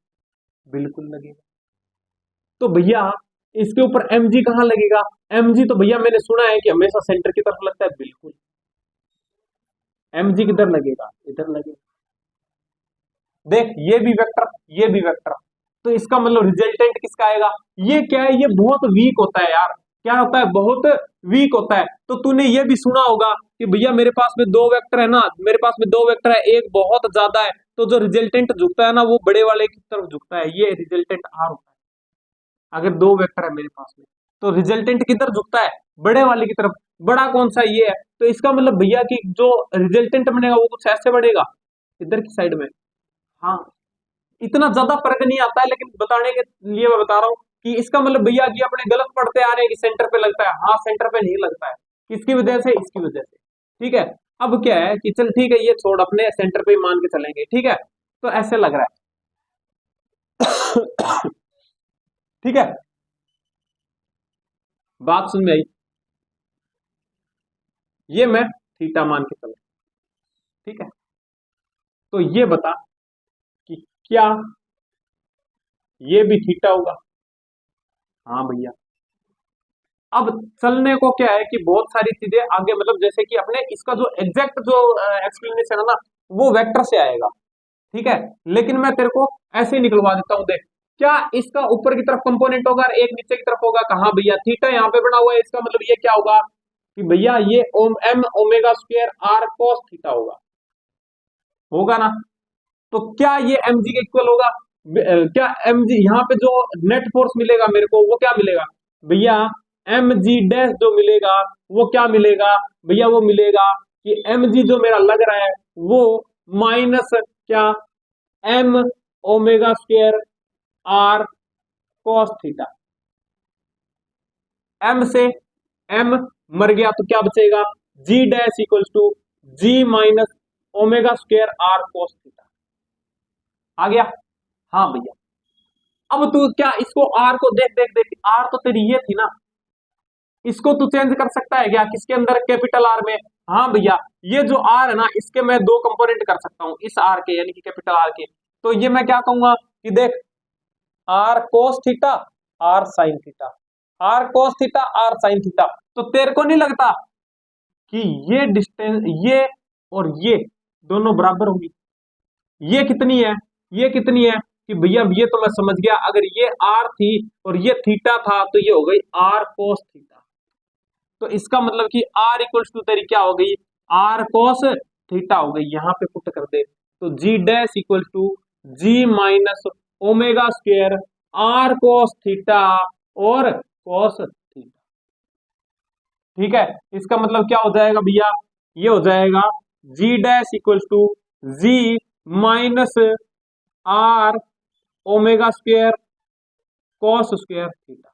S1: बिल्कुल लगेगा। तो भैया इसके ऊपर mg कहां लगेगा? mg तो भैया मैंने सुना है कि हमेशा सेंटर की तरफ लगता है, बिल्कुल। mg किधर लगेगा? इधर लगेगा। देख ये भी वेक्टर, ये भी वेक्टर, तो इसका मतलब रिजल्टेंट किसका आएगा? ये क्या है? ये बहुत वीक होता है यार। क्या होता है? बहुत वीक होता है। तो तूने ये भी सुना होगा कि भैया मेरे पास में दो वेक्टर है ना, मेरे पास में दो वेक्टर है, एक बहुत ज्यादा है, तो जो रिजल्टेंट झुकता है ना वो बड़े वाले की तरफ झुकता है, ये रिजल्टेंट आर होता है। अगर दो वेक्टर है मेरे पास में, तो रिजल्टेंट किधर झुकता है? बड़े वाले की तरफ। बड़ा कौन सा? ये है। तो इसका मतलब भैया कि जो रिजल्टेंट बनेगा वो कुछ ऐसे बढ़ेगा, इधर की साइड में। हाँ, इतना ज्यादा फर्क नहीं आता है, लेकिन बताने के लिए मैं बता रहा हूँ कि इसका मतलब भैया कि अपने गलत पढ़ते आ रहे हैं कि सेंटर पे लगता है। हाँ, सेंटर पे नहीं लगता है। किसकी वजह से? इसकी वजह से, ठीक है। अब क्या है कि चल ठीक है, ये छोड़, अपने सेंटर पे ही मान के चलेंगे, ठीक है। तो ऐसे लग रहा है ठीक है, बात सुन में आई? ये मैं थीटा मान के चल, ठीक है। तो ये बता कि क्या ये भी थीटा होगा? हाँ भैया। अब चलने को क्या है कि बहुत सारी चीजें आगे, मतलब जैसे कि अपने इसका जो एग्जैक्ट जो एक्सप्लेनेशन है ना, वो वेक्टर से आएगा, ठीक है। लेकिन मैं तेरे को ऐसे ही निकलवा देता हूं, देख। क्या इसका ऊपर की तरफ कंपोनेंट होगा और एक नीचे की तरफ होगा? कहा भैया, थीटा यहाँ पे बना हुआ है, इसका मतलब ये क्या होगा कि भैया ये M omega square R cos theta होगा, होगा ना? तो क्या ये mg के इक्वल होगा? क्या mg यहाँ पे जो नेट फोर्स मिलेगा मेरे को वो क्या मिलेगा भैया? mg डैश जो मिलेगा वो क्या मिलेगा भैया? वो मिलेगा कि mg जो मेरा लग रहा है वो माइनस क्या m omega square r cos theta. m से m मर गया तो क्या बचेगा? g dash equals to g minus omega square r cos theta. आ गया? हाँ भैया। अब तू क्या इसको r को देख देख देख, r तो तेरी ये थी ना, इसको तू चेंज कर सकता है क्या? किसके अंदर? कैपिटल आर में। हाँ भैया, ये जो आर है ना इसके मैं दो कंपोनेंट कर सकता हूं, इस आर के यानी कि कैपिटल आर के। तो ये मैं क्या कहूंगा कि देख R cos theta R sine theta, R cos theta R sine theta. तो तेरे को नहीं लगता कि ये डिस्टेंस ये और ये दोनों बराबर होंगी? ये कितनी है? ये कितनी है कि भैया ये तो मैं समझ गया, अगर ये आर थी और ये थीटा था तो ये हो गई आर कोस थीटा। तो इसका मतलब कि r इक्वल्स टू तेरी क्या हो गई? r cos थीटा हो गई। यहां पे पुट कर दे तो g dash equal to g minus omega square r cos theta और cos थीटा। ठीक है, इसका मतलब क्या हो जाएगा भैया? ये हो जाएगा g dash equals to g minus r omega square cos square theta.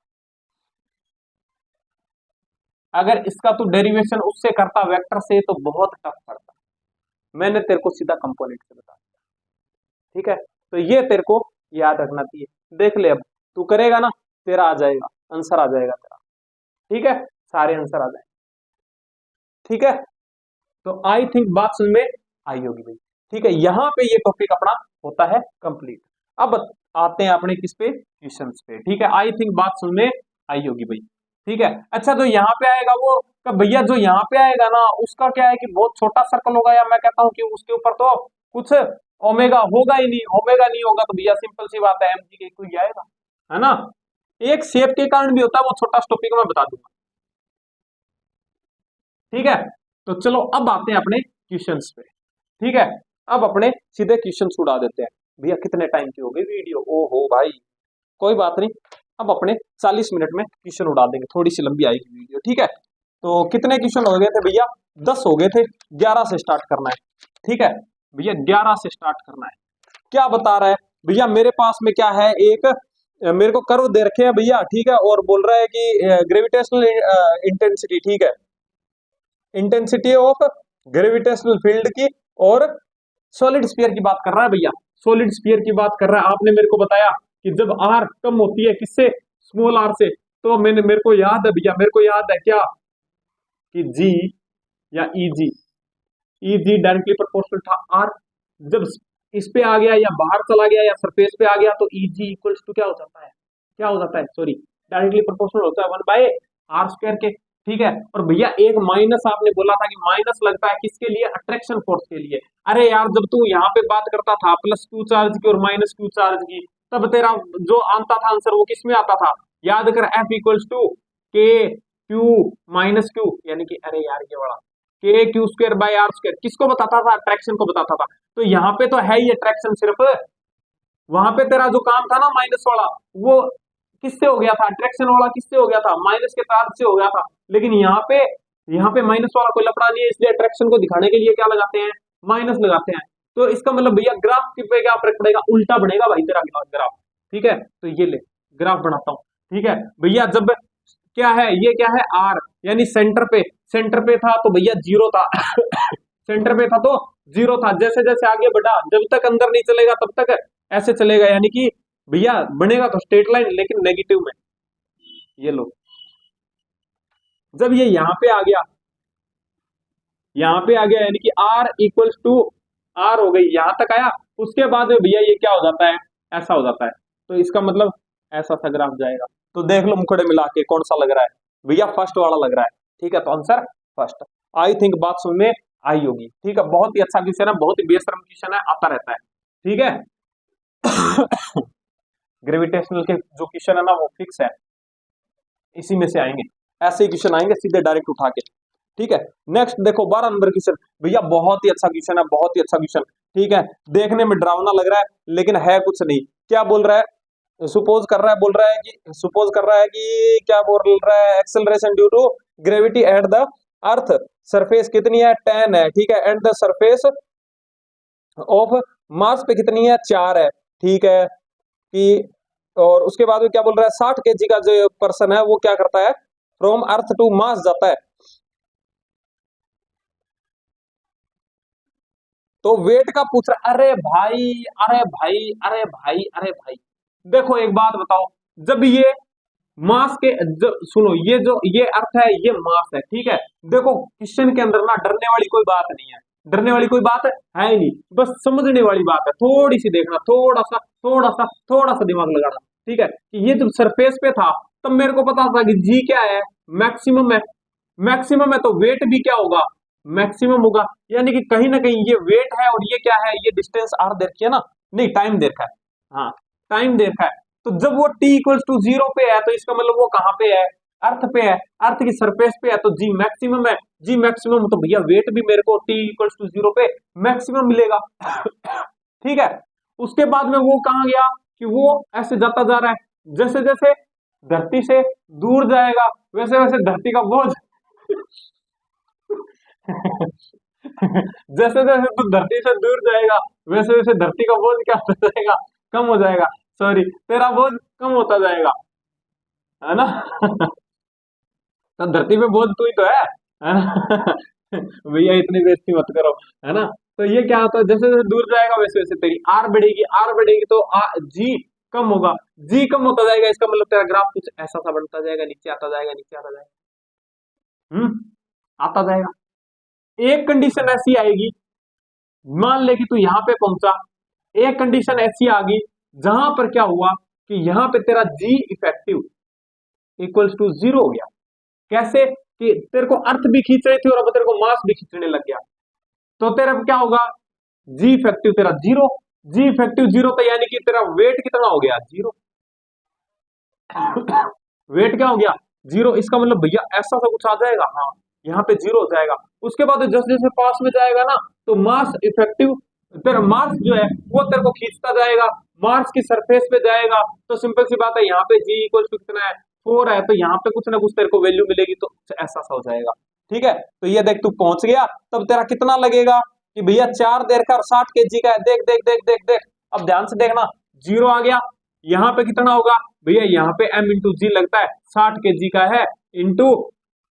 S1: अगर इसका तू डेरिवेशन उससे करता वेक्टर से तो बहुत टफ पड़ता, मैंने तेरे को सीधा कंपोनेंट से बता दिया। ठीक है, तो ये तेरे को याद रखना चाहिए। देख ले, अब तू करेगा ना तेरा आ जाएगा, आंसर आ जाएगा तेरा। ठीक है, सारे आंसर आ जाएंगे। ठीक है, तो आई थिंक बात समझ में आई होगी भाई। ठीक है, यहां पे ये टॉपिक अपना होता है कंप्लीट। अब आते हैं अपने किस पे? क्वेश्चंस पे। ठीक है, आई थिंक बात समझ में आई होगी भाई। ठीक है, अच्छा जो यहाँ पे आएगा वो भैया जो यहाँ पे आएगा ना उसका क्या है कि बहुत छोटा सर्कल होगा, या मैं कहता हूँ कि उसके ऊपर तो कुछ ओमेगा होगा ही नहीं। ओमेगा नहीं होगा तो भैया सिंपल सी बात है mg के इक्वल ही आएगा, है ना। एक शेप के कारण भी होता है, वो छोटा टॉपिक मैं बता दूंगा। ठीक है, तो चलो अब आते हैं अपने क्वेश्चंस पे। ठीक है, अब अपने सीधे क्वेश्चंस उड़ा देते हैं। भैया कितने टाइम की हो गई वीडियो? ओ हो भाई, कोई बात नहीं, अब अपने 40 मिनट में क्वेश्चन उड़ा देंगे, थोड़ी सी लंबी आएगी वीडियो। ठीक है, तो कितने क्वेश्चन हो गए थे भैया? 10 हो गए थे, 11 से स्टार्ट करना है। ठीक है भैया, 11 से स्टार्ट करना है। क्या बता रहा है भैया? मेरे पास में क्या है, एक मेरे को कर्व दे रखे हैं भैया। ठीक है, और बोल रहा है कि ग्रेविटेशनल इंटेंसिटी, ठीक है, इंटेंसिटी ऑफ ग्रेविटेशनल फील्ड की, और सॉलिड स्फीयर की बात कर रहा है भैया, सॉलिड स्फीयर की बात कर रहा है। आपने मेरे को बताया कि जब आर कम होती है किससे? स्मॉल आर से। तो मेरे को याद है भैया, मेरे को याद है क्या कि जी या ई जी डायरेक्टली प्रोपोर्शनल था आर। जब इस पे आ गया या बाहर चला गया या सरफेस पे आ गया तो ई जी इक्वल्स टू क्या हो जाता है? क्या हो जाता है? सॉरी, डायरेक्टली प्रोपोर्शनल होता है 1/r² के। ठीक है, और भैया एक माइनस आपने बोला था कि माइनस लगता है किसके लिए? अट्रैक्शन फोर्स के लिए। अरे यार, जब तू यहाँ पे बात करता था प्लस क्यू चार्ज की और माइनस क्यू चार्ज की, तब तेरा जो आता था आंसर वो किस में आता था? याद कर, F equals to k q minus q, यानी कि अरे यार ये बड़ा k q square by are square किसको बताता था? अट्रैक्शन को बताता था। तो यहाँ पे तो है ही अट्रैक्शन सिर्फ, वहां पे तेरा जो काम था ना माइनस वाला, वो किससे हो गया था? अट्रैक्शन वाला किससे हो गया था? माइनस के चार्ज से हो गया था। लेकिन यहाँ पे माइनस वाला कोई लफड़ा नहीं है, इसलिए अट्रैक्शन को दिखाने के लिए क्या लगाते हैं? माइनस लगाते हैं। तो इसका मतलब भैया ग्राफ पे क्या फर्क पड़ेगा? उल्टा बढ़ेगा भाई तेरा ग्राफ। ठीक है, तो ये ले ग्राफ बनाता हूँ। ठीक है भैया, जब क्या है, ये क्या है? आर, यानी सेंटर पे था तो भैया जीरो था सेंटर पे था तो जीरो था। जैसे जैसे आगे बढ़ा, जब तक अंदर नहीं चलेगा तब तक ऐसे चलेगा, यानी कि भैया बनेगा तो स्ट्रेट लाइन लेकिन नेगेटिव में। ये लो, जब ये यहाँ पे आ गया, यहाँ पे आ गया, यानी कि r इक्वल्स टू r हो गई, यहां तक आया। उसके बाद भैया ये क्या हो जाता है? ऐसा हो जाता है। तो इसका मतलब ऐसा सा ग्राफ जाएगा। तो देख लो मुखड़े मिला के कौन सा लग रहा है भैया? फर्स्ट वाला लग रहा है। ठीक है, तो आंसर फर्स्ट। आई थिंक बात समझ में आई होगी। ठीक है, बहुत ही अच्छा क्वेश्चन है, बहुत ही बेशर्म क्वेश्चन है, आता रहता है। ठीक है ग्रेविटेशनल के जो क्वेश्चन है ना वो फिक्स है, इसी में से आएंगे, ऐसे ही क्वेश्चन आएंगे सीधे डायरेक्ट उठा के। ठीक है, नेक्स्ट देखो 12 नंबर क्वेश्चन। भैया बहुत ही अच्छा क्वेश्चन है, बहुत ही अच्छा क्वेश्चन। ठीक है, देखने में डरावना लग रहा है लेकिन है कुछ नहीं। क्या बोल रहा है, सुपोज कर रहा है, बोल रहा है कि सुपोज कर रहा है कि क्या बोल रहा है, acceleration due to gravity at the earth surface कितनी है, 10 है, ठीक है, and the surface of Mars पे कितनी है, 4 है, ठीक है कि, और उसके बाद में क्या बोल रहा है, 60 केजी का जो पर्सन है वो क्या करता है, फ्रॉम अर्थ टू मार्स जाता है। तो वेट का पूछ रहा, अरे भाई, अरे भाई, अरे भाई, अरे भाई, देखो एक बात बताओ, जब ये मास के सुनो, ये जो ये अर्थ है ये मास है, ठीक है, देखो क्वेश्चन के अंदर ना डरने वाली कोई बात नहीं है, डरने वाली कोई बात है ही नहीं, बस समझने वाली बात है, थोड़ी सी देखना, थोड़ा सा थोड़ा सा थोड़ा सा दिमाग लगाना, ठीक है, कि ये जब सरफेस पे था तब मेरे को पता था कि जी क्या है, मैक्सिमम है, मैक्सिमम है तो वेट भी क्या होगा, मैक्सिमम होगा, यानी कि कहीं ना कहीं ये वेट है और ये क्या है, ये डिस्टेंस आर दे रखी है ना, नहीं टाइम दे रखा है, हाँ टाइम दे रखा है, तो जब वो t इक्वल्स टू 0 पे है तो इसका मतलब वो कहाँ पे है, अर्थ पे है, अर्थ की सरफेस पे है, तो जी मैक्सिमम है, जी मैक्सिमम तो भैया वेट भी मेरे को t इक्वल्स टू 0 पे मैक्सिमम मिलेगा। ठीक है, उसके बाद में वो कहाँ गया कि वो ऐसे जाता जा रहा है, जैसे जैसे धरती से दूर जाएगा वैसे वैसे धरती का बोझ जैसे जैसे तू धरती से दूर जाएगा वैसे वैसे धरती का बोझ क्या होता जाएगा, कम हो जाएगा, सॉरी तेरा बोझ कम होता जाएगा, है ना। तो धरती पे बोझ तू ही तो है ना? भैया इतनी बेइज्जती मत करो, है ना। तो ये क्या होता है, जैसे जैसे दूर जाएगा वैसे वैसे तेरी आर बढ़ेगी, आर बढ़ेगी तो जी कम होगा, जी कम होता जाएगा, इसका मतलब तेरा ग्राफ कुछ ऐसा सा बनता जाएगा, नीचे आता जाएगा, नीचे आता जाएगा, आता जाएगा। एक कंडीशन ऐसी आएगी, मान ले कि तू यहां पे पहुंचा, एक कंडीशन ऐसी आ गई जहां पर क्या हुआ कि यहां पे तेरा जी इफेक्टिव इक्वल्स टू 0 हो गया। कैसे कि तेरे को अर्थ भी खींच रही थी और अब तेरे को मास भी खींचने लग गया, तो तेरा क्या होगा, जी इफेक्टिव तेरा 0, जी इफेक्टिव 0 तो यानी कि तेरा वेट कितना हो गया, 0। वेट क्या हो गया, 0, इसका मतलब भैया ऐसा सा कुछ आ जाएगा, हाँ यहाँ पे 0 हो जाएगा। उसके बाद जैसे जैसे पास में जाएगा ना तो मास इफेक्टिव, तेरा मास जो है वो तेरे को खींचता जाएगा, मार्स की सरफेस पे जाएगा, तो सिंपल सी बात है, यहाँ पे जी इक्वल टू कितना है, 4 है, तो यहाँ पे कुछ ना कुछ तेरे को वैल्यू मिलेगी, तो ऐसा सा हो जाएगा। ठीक है, तो ये देख तू पहुंच गया, तब तेरा कितना लगेगा कि भैया 4 देर का और 60 केजी का है, देख देख देख देख देख, अब ध्यान से देखना, 0 आ गया, यहाँ पे कितना होगा भैया, यहाँ पे m इंटू जी लगता है, 60 केजी का है, इंटू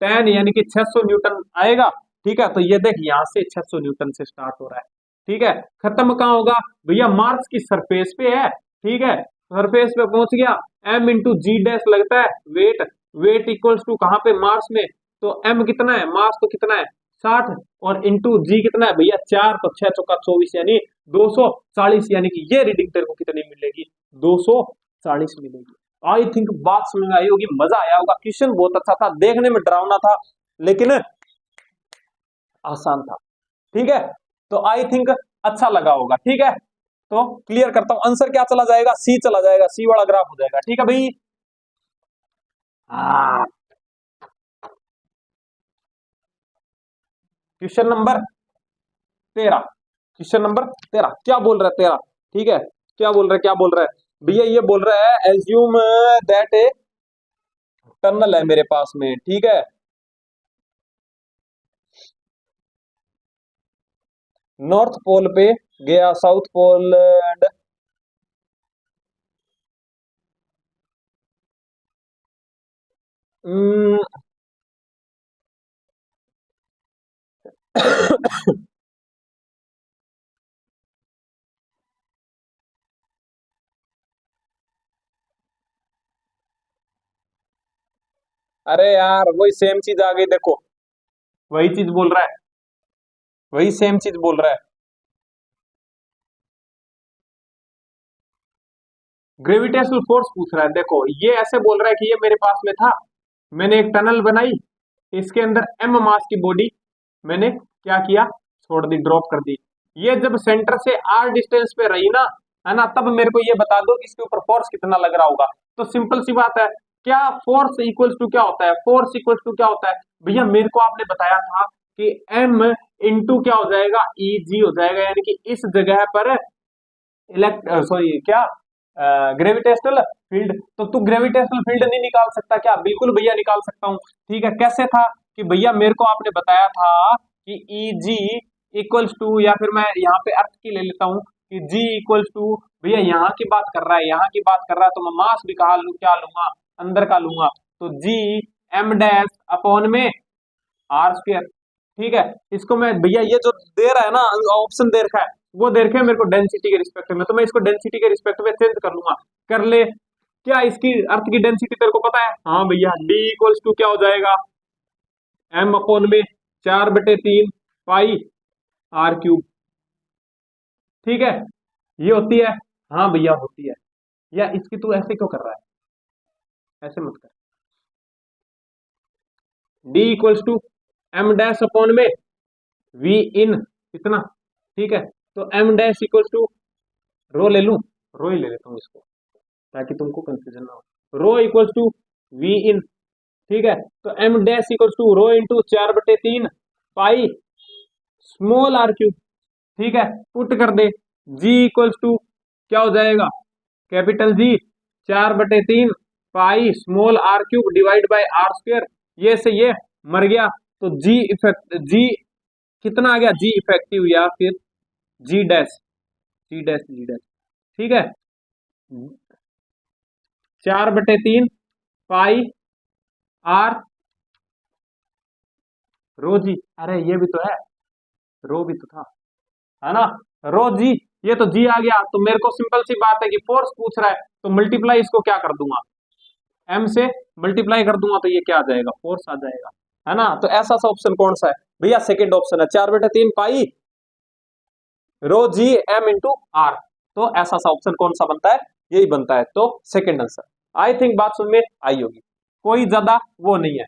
S1: 10 यानी कि 600 न्यूटन आएगा। ठीक है, तो ये देख यहाँ से 600 न्यूटन से स्टार्ट हो रहा है, ठीक है, खत्म कहाँ होगा भैया, मार्स की सरफेस पे है, ठीक है, सरफेस पे पहुंच गया, m इंटू जी डैश लगता है वेट, वेट इक्वल्स टू कहाँ पे, मार्स में, तो m कितना है, मास तो कितना है 60, और इंटू जी कितना है भैया 4, तो 6 चौका 24 यानी 240, यानी कि ये रीडिंग तेरे को कितनी मिलेगी, 240 मिलेगी। आई थिंक बात समझ में आई होगी, मजा आया होगा, क्वेश्चन बहुत अच्छा था, देखने में डरावना था लेकिन आसान था। ठीक है, तो आई थिंक अच्छा लगा होगा। ठीक है, तो क्लियर करता हूं, आंसर क्या चला जाएगा, सी चला जाएगा, सी वाला ग्राफ हो जाएगा। ठीक है भाई, क्वेश्चन नंबर 13, क्वेश्चन नंबर 13 क्या बोल रहा है 13, ठीक है, क्या बोल रहा है, क्या बोल रहा है भैया, ये बोल रहा है एज्यूम दैट ए टनल है मेरे पास में, ठीक है, नॉर्थ पोल पे गया, साउथ पोल एंड अरे यार वही सेम चीज आ गई, देखो वही चीज बोल रहा है, वही सेम चीज बोल रहा है, ग्रेविटेशनल फोर्स पूछ रहा है। देखो ये ऐसे बोल रहा है कि ये मेरे पास में था, मैंने एक टनल बनाई, इसके अंदर m मास की बॉडी मैंने क्या किया, छोड़ दी, ड्रॉप कर दी, ये जब सेंटर से r डिस्टेंस पे रही ना, है ना, तब मेरे को ये बता दो कि इसके ऊपर फोर्स कितना लग रहा होगा। तो सिंपल सी बात है, क्या फोर्स इक्वल्स टू क्या होता है, फोर्स इक्वल्स टू क्या होता है भैया, मेरे को आपने बताया था कि m इंटू क्या हो जाएगा, ई जी हो जाएगा, यानी कि इस जगह पर सॉरी क्या, ग्रेविटेशनल फील्ड। तो तू ग्रेविटेशनल फील्ड नहीं निकाल सकता क्या? बिल्कुल भैया निकाल सकता हूँ। ठीक है, कैसे था कि भैया मेरे को आपने बताया था कि ई जी इक्वल्स टू, या फिर मैं यहाँ पे अर्थ की ले लेता हूँ कि जी इक्वल्स टू, भैया यहाँ की बात कर रहा है, यहाँ की बात कर रहा है, तो मैं मास भी कहा क्या लूंगा, अंदर का लूंगा, तो जी एम डैश अपॉन में आर स्क्वायर। ठीक है, इसको मैं भैया ये जो दे रहा है ना, ऑप्शन दे रखा है, वो दे रखे है मेरे को डेंसिटी के रिस्पेक्ट में, तो मैं इसको डेंसिटी के रिस्पेक्ट में चेंज कर लूंगा। कर ले, क्या इसकी अर्थ की डेंसिटी तेरे को पता है? हाँ भैया, डी इक्वल्स टू क्या हो जाएगा, एम अपॉन में 4/3 पाई आर क्यूब। ठीक है, ये होती है, हाँ भैया होती है। या इसकी तू ऐसे क्यों कर रहा है, ऐसे मत कर। D equals to m dash upon में वी इन, इतना। ठीक है, तो m dash equals to, rho ले लूं, रो ही ले लेता हूँ इसको ताकि तुमको कंफ्यूजन ना हो। रो इक्वल्स टू वी इन। ठीक है, तो m dash equals to rho into 4/3 pi small are cube. ठीक है, पुट कर दे, जी इक्वल्स टू क्या हो जाएगा, capital G 4/3 pi small are cube divide by are square. ये से ये मर गया, तो जी इफेक्ट, जी कितना आ गया, जी इफेक्टिव या फिर जी डैश, जी डैश, जी डैश। ठीक है, 4/3 पाई आर रो जी, अरे ये भी तो है, रो भी तो था, है ना, रो जी, ये तो जी आ गया। तो मेरे को सिंपल सी बात है कि फोर्स पूछ रहा है, तो मल्टीप्लाई इसको क्या कर दूंगा, एम से मल्टीप्लाई कर दूंगा, तो ये क्या आ जाएगा, फोर्स आ जाएगा, है ना। तो ऐसा सा ऑप्शन कौन सा है भैया, सेकंड ऑप्शन है, 4/3 पाई रो जी एम इंटू आर। तो ऐसा सा ऑप्शन कौन सा बनता है, यही बनता है, तो सेकंड आंसर। आई थिंक बात सुन में आई होगी, कोई ज्यादा वो नहीं है,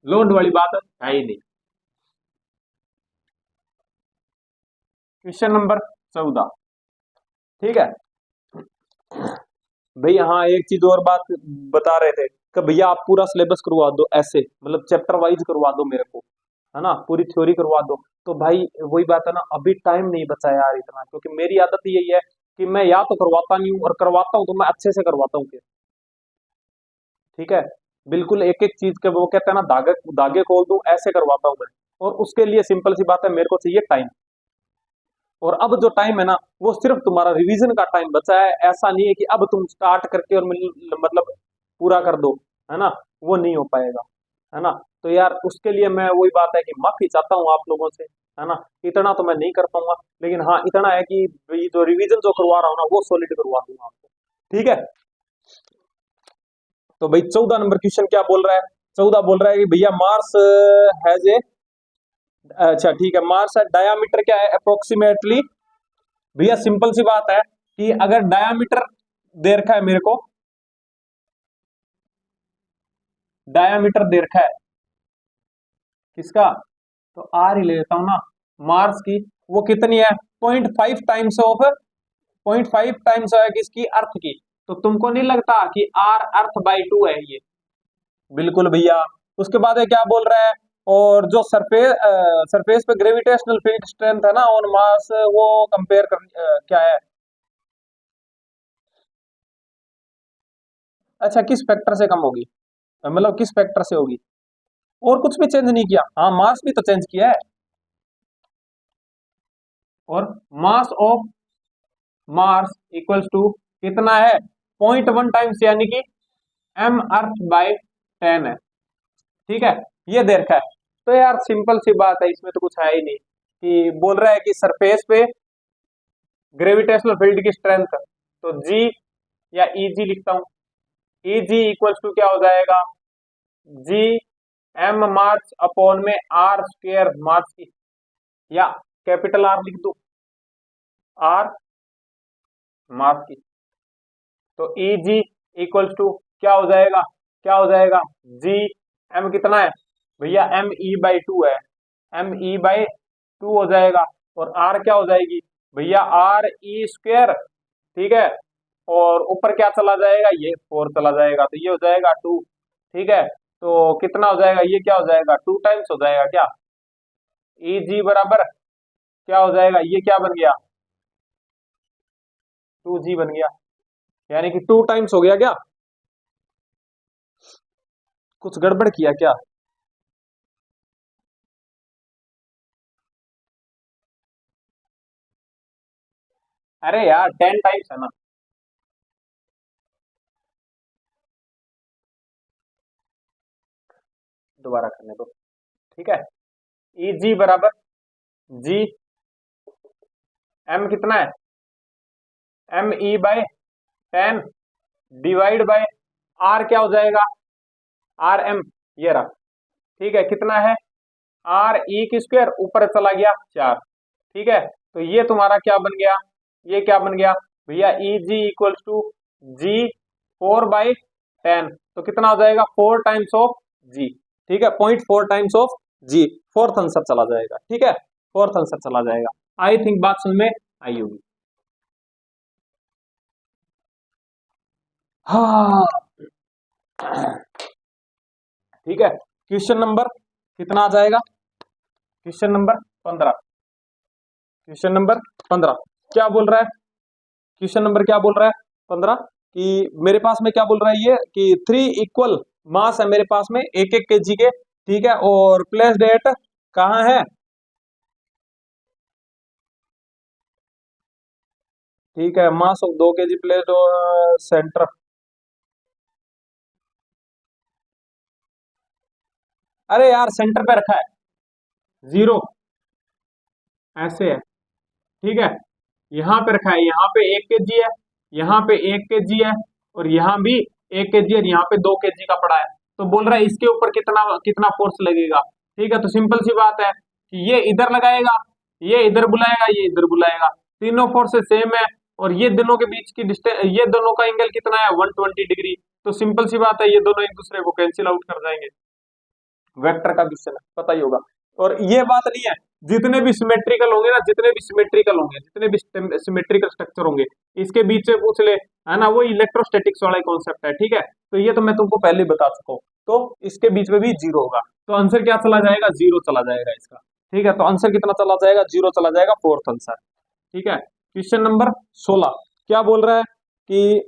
S1: लोड वाली बात है ही नहीं। Question number 14। ठीक है भैया, हाँ एक चीज और बात बता रहे थे कि भैया आप पूरा सिलेबस करवा दो, ऐसे मतलब चैप्टर वाइज करवा दो मेरे को, है ना, पूरी थ्योरी करवा दो। तो भाई वही बात है ना, अभी टाइम नहीं बचा यार इतना, क्योंकि मेरी आदत यही है कि मैं या तो करवाता नहीं हूँ, और करवाता हूँ तो मैं अच्छे से करवाता हूँ फिर। ठीक है, बिल्कुल एक एक चीज के वो कहते हैं ना, धागे धागे खोल दूं, ऐसे करवाता हूँ मैं। और उसके लिए सिंपल सी बात है, मेरे को चाहिए टाइम। और अब जो टाइम है ना, वो सिर्फ तुम्हारा रिवीजन का टाइम बचा है, ऐसा नहीं है कि अब तुम स्टार्ट करके और मतलब पूरा कर दो, है ना, वो नहीं हो पाएगा, है ना। तो यार उसके लिए मैं, वही बात है कि माफी चाहता हूँ आप लोगों से, है ना, इतना तो मैं नहीं कर पाऊंगा, लेकिन हाँ इतना है कि ये जो रिवीजन जो करवा रहा हूँ ना, वो सॉलिड करवा दूंगा आपको। ठीक है, तो भाई 14 नंबर क्वेश्चन क्या बोल रहा है, 14 बोल रहा है कि भैया मार्स हैज ए, अच्छा ठीक है, मार्स है डायामीटर क्या है अप्रोक्सीमेटली। भैया सिंपल सी बात है कि अगर डायामीटर दे रखा है मेरे को, डायामीटर दे रखा है किसका, तो आर ही ले लेता हूं ना, मार्स की, वो कितनी है, 0.5 टाइम्स ऑफ, 0.5 टाइम्स है किसकी, अर्थ की। तो तुमको नहीं लगता कि आर अर्थ बाई 2 है ये, बिल्कुल भैया। उसके बाद है क्या बोल रहा है, और जो सरफेस सरफेस पे ग्रेविटेशनल फील्ड स्ट्रेंथ है ना ऑन मास, वो कंपेयर कर क्या है, अच्छा किस फैक्टर से कम होगी, मतलब किस फैक्टर से होगी, और कुछ भी चेंज नहीं किया, हाँ मास भी तो चेंज किया है, और mass of Mars equals to कितना है, 0.1 टाइम्स, यानी कि एम अर्थ बाय 10 है। ठीक है, ये दे रखा है। तो यार सिंपल सी बात है, इसमें तो कुछ है ही नहीं, कि बोल रहा है कि सरफेस पे ग्रेविटेशनल फील्ड की स्ट्रेंथ, तो जी या ई जी लिखता हूं, ई जी इक्वल्स टू क्या हो जाएगा, जी एम मार्च अपॉन में आर स्क्वायर मार्च की, या कैपिटल आर लिख दो, आर मार्च की। तो ई जी इक्वल्स टू क्या हो जाएगा, क्या हो जाएगा, जी एम कितना है भैया, एम ई बाई 2 है, एम ई बाई 2 हो जाएगा, और आर क्या हो जाएगी भैया, आर ई स्क्वायर। ठीक है, और ऊपर क्या चला जाएगा, ये 4 चला जाएगा, तो ये हो जाएगा 2। ठीक है, तो कितना हो जाएगा, ये क्या हो जाएगा, 2 टाइम्स हो जाएगा क्या, ई जी बराबर क्या हो जाएगा, ये क्या बन गया, 2 जी बन गया, यानी कि 2 टाइम्स हो गया क्या, कुछ गड़बड़ किया क्या। अरे यार 10 टाइम्स है ना। दोबारा करने दो, ठीक है। ई जी बराबर जी, एम कितना है, m E by 10 divide by r क्या हो जाएगा, आर एम, ये रहा, ठीक है, कितना है, आर ई की स्क्वायर ऊपर चला गया 4, ठीक है, तो ये तुम्हारा क्या बन गया, ये क्या बन गया भैया, ई जी इक्वल्स टू जी 4/10, तो कितना हो जाएगा, 4 टाइम्स ऑफ जी, ठीक है, 0.4 times of g, fourth answer चला जाएगा, ठीक है, फोर्थ आंसर चला जाएगा। आई थिंक बात समझ में आई होगी। हाँ, ठीक है, क्वेश्चन नंबर कितना आ जाएगा, क्वेश्चन नंबर 15, क्वेश्चन नंबर 15 क्या बोल रहा है, क्वेश्चन नंबर क्या बोल रहा है 15, कि मेरे पास में क्या बोल रहा है ये, कि 3 इक्वल मास है मेरे पास में, एक एक के जी के, ठीक है, और प्लेस्ड एट कहाँ है, ठीक है, mass of 2 kg placed centre, अरे यार सेंटर पे रखा है, जीरो, ऐसे है, ठीक है, यहाँ पे रखा है, यहाँ पे 1 kg है, यहाँ पे 1 kg है, और यहाँ भी 1 kg है, यहाँ पे 2 kg का पड़ा है, तो बोल रहा है इसके ऊपर कितना कितना फोर्स लगेगा, ठीक है, तो सिंपल सी बात है कि ये इधर लगाएगा, ये इधर बुलाएगा, ये इधर बुलाएगा, तीनों फोर्सेस सेम है, और ये दोनों के बीच की डिस्टेंस, ये दोनों का एंगल कितना है, 120 डिग्री, तो सिंपल सी बात है ये दोनों एक दूसरे को कैंसिल आउट कर जाएंगे, वेक्टर का क्वेश्चन है, पता ही होगा। और ये बात नहीं है, जितने भी सिमेट्रिकल होंगे ना, जितने भी सिमेट्रिकल होंगे, जितने भी सिमेट्रिकल स्ट्रक्चर होंगे, इसके बीच से पूछ ले, है ना, वो इलेक्ट्रोस्टैटिक्स वाला कॉन्सेप्ट है, ठीक है, तो ये तो मैं तुमको पहले ही बता चुका हूँ, तो इसके बीच में भी जीरो होगा, तो आंसर क्या चला जाएगा, जीरो चला जाएगा इसका, ठीक है, तो आंसर कितना चला जाएगा, जीरो चला जाएगा, फोर्थ आंसर, ठीक है। क्वेश्चन नंबर 16 क्या बोल रहा है कि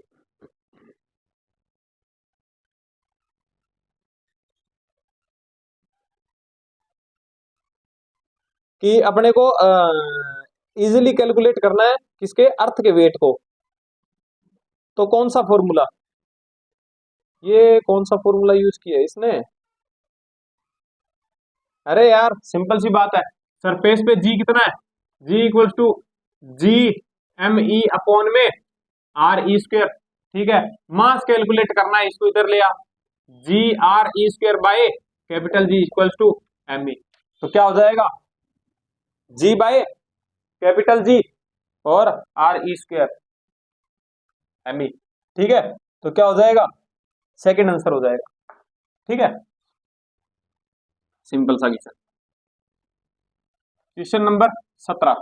S1: अपने को इजीली कैलकुलेट करना है किसके, अर्थ के वेट को, तो कौन सा फॉर्मूला, ये कौन सा फॉर्मूला यूज किया है इसने, अरे यार सिंपल सी बात है, सरफेस पे जी कितना है, G equals to G M E upon में आर ई स्क्वायर, ठीक है, मास कैलकुलेट करना है, इसको इधर ले आ, G R E square by capital G equals to M E, तो क्या हो जाएगा, जी बाय कैपिटल जी और आर ई स्क्वायर एम ई, ठीक है, तो क्या हो जाएगा, सेकंड आंसर हो जाएगा, ठीक है, सिंपल सा क्वेश्चन। क्वेश्चन नंबर 17,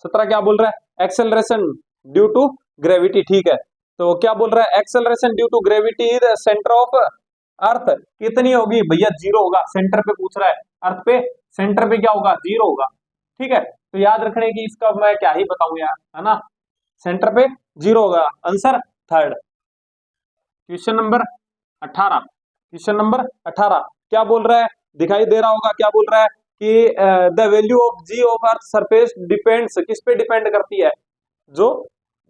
S1: 17 क्या बोल रहा है, एक्सेलरेशन ड्यू टू ग्रेविटी, ठीक है, तो क्या बोल रहा है, acceleration due to gravity is center of earth कितनी होगी भैया, जीरो होगा, सेंटर पे पूछ रहा है, अर्थ पे सेंटर पे क्या होगा, जीरो होगा, ठीक है, तो याद रखने की इसका मैं क्या ही बताऊं यार, है ना, सेंटर पे जीरो होगा, answer third. Question number 18, question number 18 क्या बोल रहा है, दिखाई दे रहा होगा, क्या बोल रहा है कि the value of g of earth surface depends, किस पे डिपेंड करती है, जो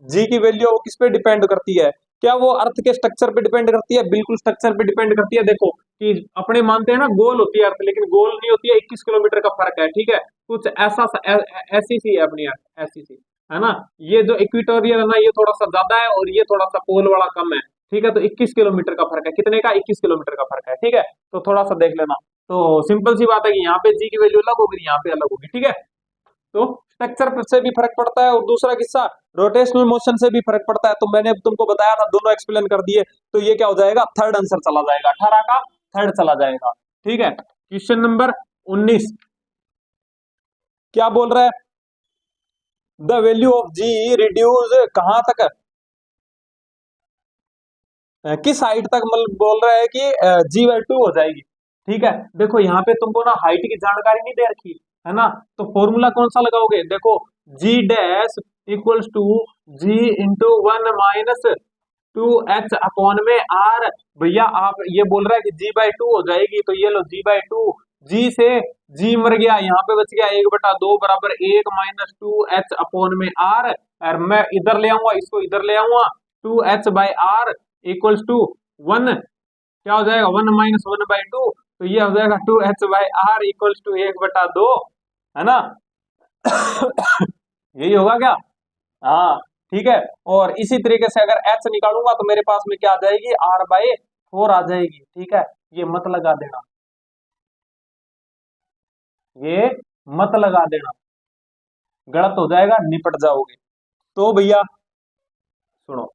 S1: जी की वैल्यू है वो किस पे डिपेंड करती है, क्या वो अर्थ के स्ट्रक्चर पे डिपेंड करती है, बिल्कुल स्ट्रक्चर पे डिपेंड करती है, देखो कि अपने मानते हैं ना गोल होती है अर्थ, लेकिन गोल नहीं होती है, 21 किलोमीटर का फर्क है, ठीक है, कुछ ऐसा ऐसी सी है अपनी अर्थ, ऐसी सी, है ना, ये जो इक्वेटोरियल है ना, ये थोड़ा सा ज्यादा है, और ये थोड़ा सा पोल वाला कम है, ठीक है, तो 21 किलोमीटर का फर्क है, कितने का, 21 किलोमीटर का फर्क है, ठीक है, तो थोड़ा सा देख लेना, तो सिंपल सी बात है कि यहाँ पे जी की वैल्यू अलग होगी, यहाँ पे अलग होगी, ठीक है, तो स्ट्रक्चर से भी फर्क पड़ता है, और दूसरा किस्सा रोटेशनल मोशन से भी फर्क पड़ता है, तो मैंने तुमको बताया था, दोनों एक्सप्लेन कर दिए, तो ये क्या हो जाएगा, थर्ड आंसर चला जाएगा, 18 का थर्ड चला जाएगा, ठीक है। क्वेश्चन नंबर 19 क्या बोल रहा है, the value of g reduce कहां तक, किस हाइट तक मतलब बोल रहा है कि G/2 हो जाएगी। ठीक है, देखो यहाँ पे तुमको ना हाइट की जानकारी नहीं दे रखी है ना, तो फॉर्मूला कौन सा लगाओगे, देखो G dash equals to G into 1 - 2h upon में R। भैया आप ये बोल रहा है कि G/2 हो जाएगी, तो ये लो G/2, G से G मर गया, यहाँ पे बच गया 1/2 बराबर 1 - 2h अपॉन में R। और मैं इधर ले आऊंगा, इसको इधर ले आऊंगा, 2h/R इक्वल्स टू 1, क्या हो जाएगा 1 - 1/2, तो ये हो जाएगा 2h/R इक्वल्स टू 1/2, है ना। यही होगा क्या, हाँ ठीक है। और इसी तरीके से अगर h निकालूंगा तो मेरे पास में क्या आ जाएगी, R/4 आ जाएगी। ठीक है, ये मत लगा देना, ये मत लगा देना, गलत हो जाएगा, निपट जाओगे। तो भैया सुनो,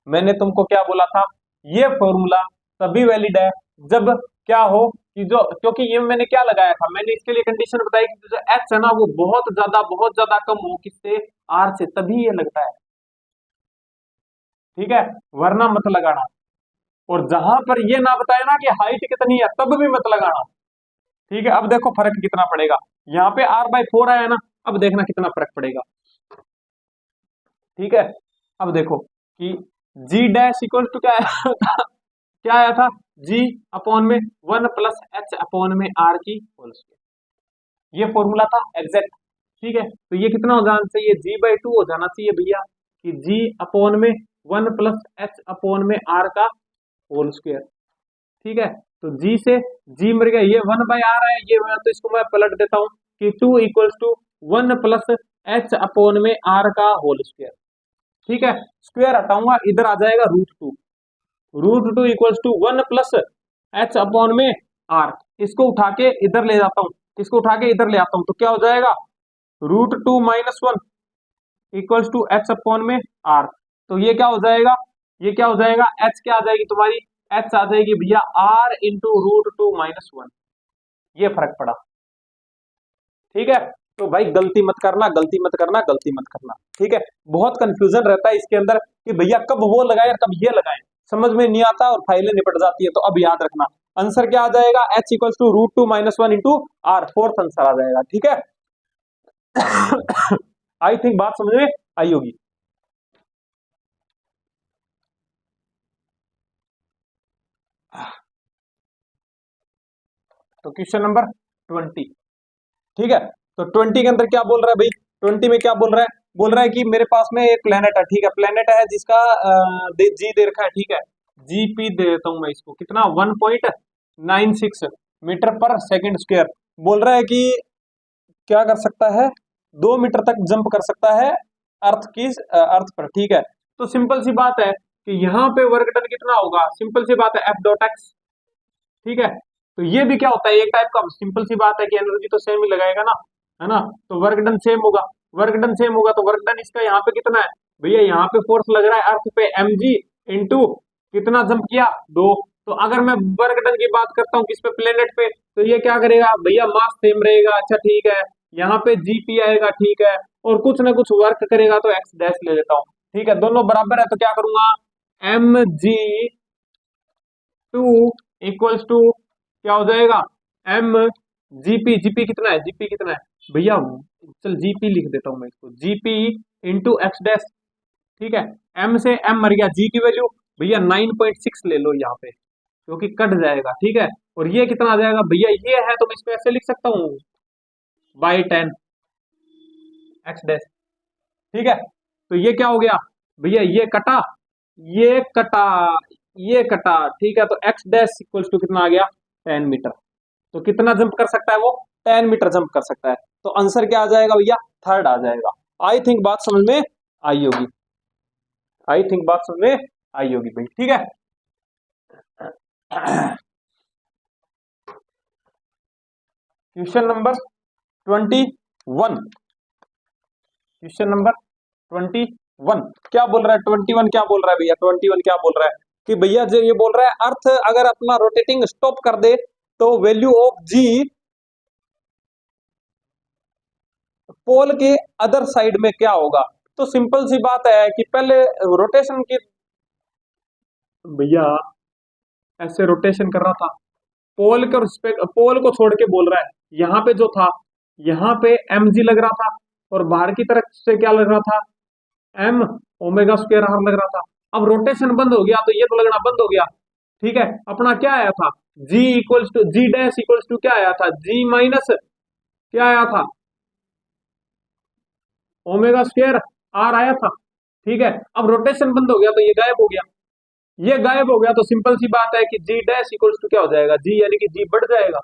S1: मैंने तुमको क्या बोला था, ये फॉर्मूला तभी वैलिड है जब क्या हो कि जो, क्योंकि ये मैंने क्या लगाया था, मैंने इसके लिए कंडीशन बताई कि जो h है ना वो बहुत ज्यादा कम हो किससे, R से, तभी ये लगता है। ठीक है, वरना मत लगाना। और जहां पर ये ना बताए ना कि हाइट कितनी है, तब भी मत लगाना। ठीक है, अब देखो फर्क कितना पड़ेगा, यहाँ पे R/4 आया ना, अब देखना कितना फर्क पड़ेगा। ठीक है, अब देखो कि G डैश इक्वल टू क्या आया था, क्या आया था, G अपॉन में 1 + h अपॉन में R की होल स्क्वायर, ये फॉर्मूला था एग्जैक्ट। ठीक है, तो ये कितना हो जाना चाहिए, G/2 हो जाना चाहिए भैया, कि G अपॉन में 1 + h अपॉन में R का होल स्क्वायर। ठीक है, तो G से G मर गया, ये 1/R है, ये तो इसको मैं पलट देता हूँ कि 2 इक्वल्स टू 1 + h अपॉन में R का होल स्क्वायर। ठीक है, स्क्वायर हटाऊंगा, इधर आ जाएगा √2, √2 इक्वल्स टू 1 + h अपॉन में R। इसको उठा के इधर ले जाता हूँ, इसको उठा के इधर ले आता हूँ, तो क्या हो जाएगा, √2 - 1 इक्वल्स टू h अपॉन में R। तो ये क्या हो जाएगा, ये क्या हो जाएगा, h क्या आ जाएगी तुम्हारी, h आ जाएगी भैया R इंटू √2 - 1, ये फर्क पड़ा। ठीक है, तो भाई गलती मत करना, गलती मत करना, गलती मत करना। ठीक है, बहुत कंफ्यूजन रहता है इसके अंदर कि भैया कब वो लगाए और कब ये लगाए, समझ में नहीं आता और फाइलें निपट जाती है। तो अब याद रखना, आंसर क्या आ जाएगा, h equal to √2 - 1 into R, fourth answer आ जाएगा। ठीक है, आई थिंक बात समझ में आई होगी। तो क्वेश्चन नंबर 20। ठीक है, तो 20 के अंदर क्या बोल रहा है भाई, 20 में क्या बोल रहा है, बोल रहा है कि मेरे पास में एक प्लेनेट है। ठीक है, प्लेनेट है जिसका जी दे रखा है। ठीक है, जीपी दे देता हूं मैं इसको, कितना 1.96 मीटर पर सेकंड स्क्वायर। बोल रहा है कि क्या कर सकता है, 2 मीटर तक जंप कर सकता है अर्थ पर। ठीक है, तो सिंपल सी बात है कि यहाँ पे वर्क डन कितना होगा, सिंपल सी बात है F.x। ठीक है, तो ये भी क्या होता है, एक टाइप का, सिंपल सी बात है कि एनर्जी तो सेम ही लगाएगा ना, है ना, तो वर्क डन सेम होगा, वर्क डन सेम होगा, तो वर्क डन इसका यहाँ पे कितना है भैया, यहाँ पे फोर्स लग रहा है अर्थ पे mg इंटू कितना जंप किया 2। तो अगर मैं वर्क डन की बात करता हूँ किस पे, प्लेनेट पे, तो ये क्या करेगा भैया, मास सेम रहेगा। अच्छा ठीक है, यहाँ पे जीपी आएगा। ठीक है, और कुछ ना कुछ वर्क करेगा, तो एक्स डैश ले लेता हूँ। ठीक है, दोनों बराबर है, तो क्या करूंगा, mg2 इक्वल्स टू क्या हो जाएगा, एम जीपी कितना है, जीपी कितना है भैया, चल जीपी लिख देता हूं मैं इसको, जीपी इंटू एक्स डैश। ठीक है, एम से एम मर गया, जी की वैल्यू भैया 9.6 ले लो यहाँ पे, क्योंकि कट जाएगा। ठीक है, और ये कितना आ जाएगा भैया, ये है तो मैं इसको ऐसे लिख सकता हूँ, /10 एक्स डैश। ठीक है, तो ये क्या हो गया भैया, ये कटा, ये कटा, ये कटा। ठीक है, तो एक्स डैश इक्वल्स टू कितना आ गया, 10 मीटर। तो कितना जंप कर सकता है वो, 10 मीटर जंप कर सकता है। तो आंसर क्या आ जाएगा भैया, थर्ड आ जाएगा। आई थिंक बात समझ में आई होगी, आई थिंक बात समझ में आई होगी भाई। ठीक है, क्वेश्चन नंबर 21, क्वेश्चन नंबर 21 क्या बोल रहा है, 21 क्या बोल रहा है भैया, 21 क्या बोल रहा है कि भैया जो ये बोल रहा है, अर्थ अगर अपना रोटेटिंग स्टॉप कर दे तो वैल्यू ऑफ जी पोल के अदर साइड में क्या होगा। तो सिंपल सी बात है कि पहले रोटेशन की भैया ऐसे रोटेशन कर रहा था, पोल के रिस्पेक्ट पोल को छोड़ के बोल रहा है, यहाँ पे जो था, यहाँ पे एम जी लग रहा था, और बाहर की तरफ से क्या लग रहा था, एम ओमेगा स्क्वायर आर लग रहा था। अब रोटेशन बंद हो गया तो ये तो लगना बंद हो गया। ठीक है, अपना क्या आया था, G equals to ji dash equals to क्या आया था, जी माइनस क्या आया था, ओमेगा स्क्वायर आर आया था। ठीक है, अब रोटेशन बंद हो गया तो ये गायब हो गया, ये गायब हो गया तो सिंपल सी बात है कि जी डैश इक्वल्स टू क्या हो जाएगा, जी यानी कि जी बढ़ जाएगा,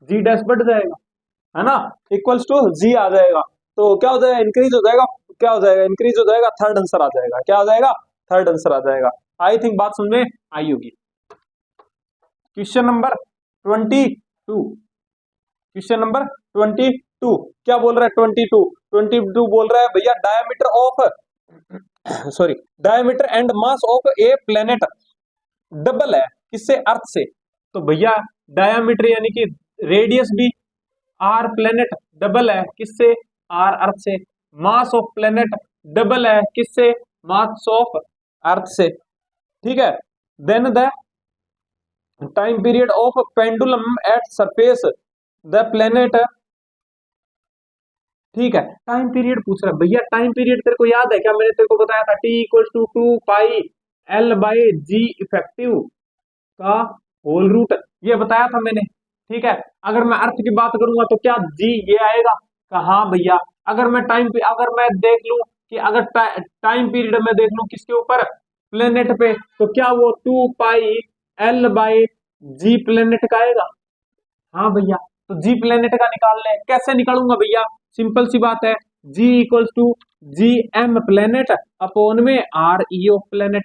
S1: जी डैश बढ़ जाएगा, है ना, इक्वल्स टू जी आ जाएगा। तो क्या हो जाएगा, इंक्रीज हो जाएगा, क्या हो जाएगा, इंक्रीज हो जाएगा, थर्ड आंसर आ जाएगा, क्या आ जाएगा, थर्ड आंसर आ जाएगा। आई थिंक बात समझ में आई होगी। क्वेश्चन नंबर 22, क्वेश्चन नंबर 22 क्या बोल रहा है, 22 बोल रहा है भैया diameter of sorry diameter and mass of a planet double है किससे, अर्थ से। तो भैया डायमीटर यानी कि रेडियस भी आर प्लेनेट डबल है किससे, आर अर्थ से। मास ऑफ प्लेनेट डबल है किससे, मास ऑफ अर्थ से। ठीक है, then the time period of pendulum at surface the planet. ठीक है, टाइम पीरियड पूछ रहा है भैया, टाइम पीरियड तेरे को याद है क्या, मैंने तेरे को बताया था T equals to 2 pi L/G effective का होल रूट, ये बताया था मैंने। ठीक है, अगर मैं अर्थ की बात करूंगा तो क्या जी ये आएगा, हाँ भैया। अगर मैं अगर मैं देख लूं कि अगर टाइम पीरियड में देख लूं किसके ऊपर, प्लेनेट पे, तो क्या वो 2 पाई L/G प्लेनेट का आएगा, हाँ भैया। तो जी प्लेनेट का निकाल ले, कैसे निकालूंगा भैया, सिंपल सी बात है, G equals to G M planet upon में आर ई ऑफ प्लेनेट,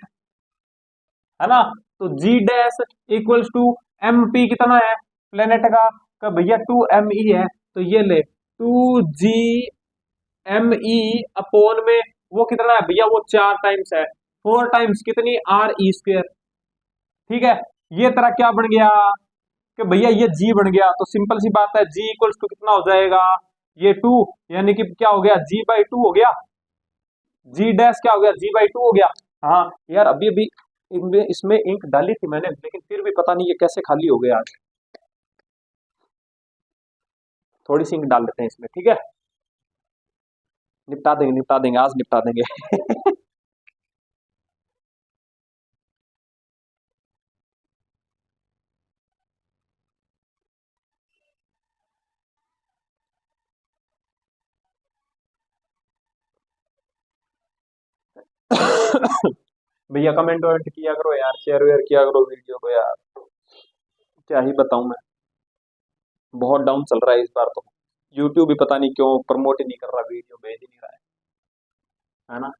S1: है ना। तो G dash equals to M P कितना है प्लेनेट का भैया 2 ME है, तो ये ले 2 GME अपॉन में वो कितना है भैया, वो 4 टाइम्स है, 4 टाइम्स कितनी, RE²। ठीक है, ये तरह क्या बन गया कि भैया ये जी बन गया, तो सिंपल सी बात है जी इक्वल्स टू कितना हो जाएगा, ये 2, यानी कि क्या हो गया, G/2 हो गया, जी डैश क्या हो गया, G/2 हो गया। हाँ यार, अभी अभी इसमें इंक डाली थी मैंने, लेकिन फिर भी पता नहीं ये कैसे खाली हो गया आज। थोड़ी सी इंक डाल लेते हैं इसमें, ठीक है, निपटा देंगे आज निपटा देंगे। भैया कमेंट वमेंट किया करो यार, शेयर वेयर किया करो वीडियो को यार, क्या ही बताऊं मैं, बहुत डाउन चल रहा है इस बार तो। यूट्यूब भी पता नहीं क्यों प्रमोट ही नहीं कर रहा, वीडियो भेज ही नहीं रहा है ना।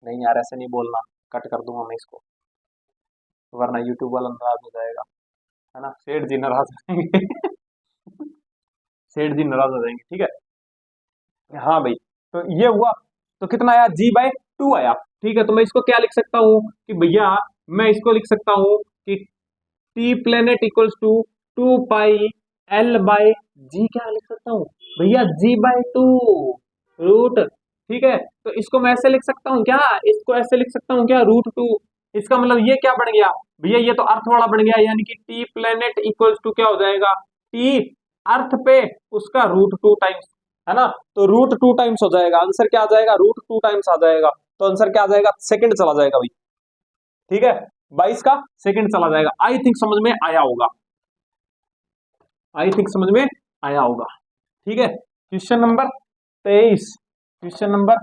S1: नहीं यार ऐसे नहीं बोलना, कट कर दूंगा मैं इसको, वरना यूट्यूब वाला नाराज हो जाएगा, है ना, सेठ जी नाराज हो जाएंगे। सेठ जी नाराज हो जाएंगे, ठीक है। हाँ भाई, तो ये हुआ, तो कितना आया, G/2 आया। ठीक है, तो मैं इसको क्या लिख सकता हूँ कि भैया, मैं इसको लिख सकता हूँ कि T planet equals to 2 pi L/G, क्या लिख सकता हूँ भैया, G/2 रूट। ठीक है, तो इसको मैं ऐसे लिख सकता हूँ क्या, इसको ऐसे लिख सकता हूँ क्या, √2। इसका मतलब ये क्या बन गया भैया, ये तो अर्थ वाला बन गया, यानी कि टी प्लेनेट इक्वल्स टू क्या हो जाएगा, टी अर्थ पे उसका √2 टाइम्स, है ना। तो √2 टाइम्स हो जाएगा, आंसर क्या आ जाएगा, √2 टाइम्स आ जाएगा। तो आंसर क्या आ जाएगा, सेकंड चला जाएगा भाई। ठीक है, 22 का सेकंड चला जाएगा। आई थिंक समझ में आया होगा, आई थिंक समझ में आया होगा। ठीक है, question number 23, question number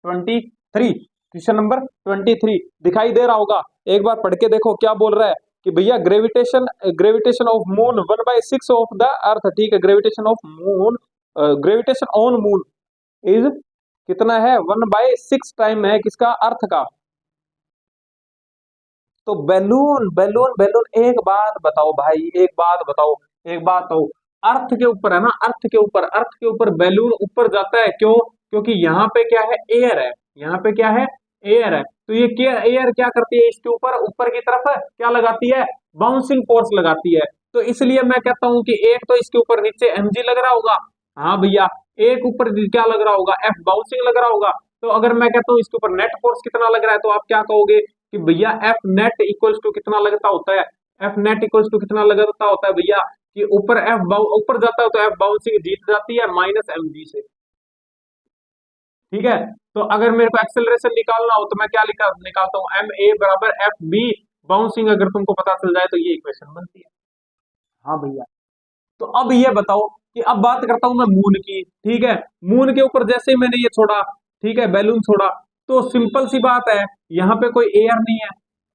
S1: 23, question number 23 दिखाई दे रहा होगा, एक बार पढ़ के देखो क्या बोल रहा है कि भैया gravitation of moon 1/6 of the earth. ठीक है, gravitation of moon, gravitation on moon is कितना है, 1/6 टाइम है किसका, अर्थ का। तो बैलून बैलून बैलून, एक बात बताओ भाई, एक बात बताओ, एक बात बताओ, अर्थ के ऊपर है ना, अर्थ के ऊपर बैलून ऊपर जाता है, क्यों, क्योंकि यहाँ पे क्या है, एयर है, यहाँ पे क्या है, एयर है। तो ये क्या, एयर क्या करती है, इसके ऊपर ऊपर की तरफ क्या लगाती है, बाउंसिंग फोर्स लगाती है। तो इसलिए मैं कहता हूं कि एक तो इसके ऊपर नीचे mg लग रहा होगा, हाँ भैया, एक ऊपर क्या लग रहा होगा, F बाउंसिंग लग रहा होगा। तो अगर मैं कहता हूँ इसके ऊपर नेट फोर्स कितना लग रहा है, तो आप क्या कहोगे, कि भैया एफ नेट इक्वल्स टू कितना लगता होता है, एफ नेट इक्वल्स टू कितना लगता होता है भैया, कि ऊपर एफ ऊपर जाता है तो एफ बाउंसिंग जीत जाती है माइनस एम जी से। ठीक है, तो अगर मेरे को एक्सेलरेशन निकालना हो तो मैं क्या निकालता हूँ, एम ए बराबर एफ बी बाउंसिंग, अगर तुमको पता चल जाए तो ये इक्वेशन बनती है। हाँ भैया, तो अब ये बताओ कि अब बात करता हूं मैं मून की। ठीक है, मून के ऊपर जैसे ही मैंने ये छोड़ा, ठीक है, बैलून छोड़ा, तो सिंपल सी बात है, यहाँ पे कोई एयर नहीं है,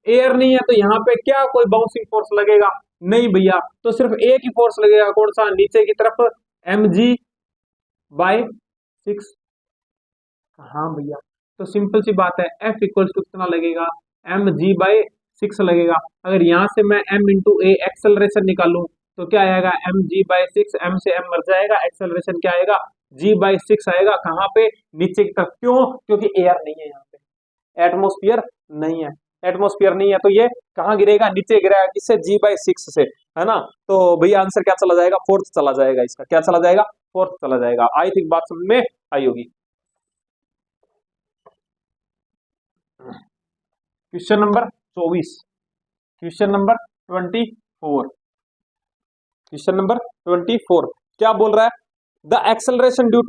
S1: एयर नहीं है तो यहाँ पे क्या कोई बाउंसिंग फोर्स लगेगा, नहीं भैया, तो सिर्फ एक ही फोर्स लगेगा, कौन सा, नीचे की तरफ, एम जी बाय 6। हाँ भैया, तो सिंपल सी बात है, एफ इक्वल्स टू कितना लगेगा, एम जी बाय 6 लगेगा। अगर यहाँ से मैं एम इंटू ए एक्सेलरेशन निकालूं तो क्या आएगा, एम जी बाय 6, एम से एम मर जाएगा, एक्सेलरेशन क्या आएगा, जी बाय 6 आएगा, कहाँ पे, नीचे की तरफ। क्यों, क्योंकि एयर नहीं है यहाँ पे, एटमोस्फियर नहीं है, एटमोस्फियर नहीं है, तो ये कहाँ गिरेगा, नीचे गिरेगा, किससे, जी बाय 6 से, है ना। तो भैया आंसर क्या चला जाएगा, फोर्थ चला जाएगा, इसका क्या चला जाएगा, फोर्थ चला जाएगा। आई थिंक बात समझ में आई होगी। Question number 24, question number 24, question number 24 क्या बोल रहा है, the acceleration due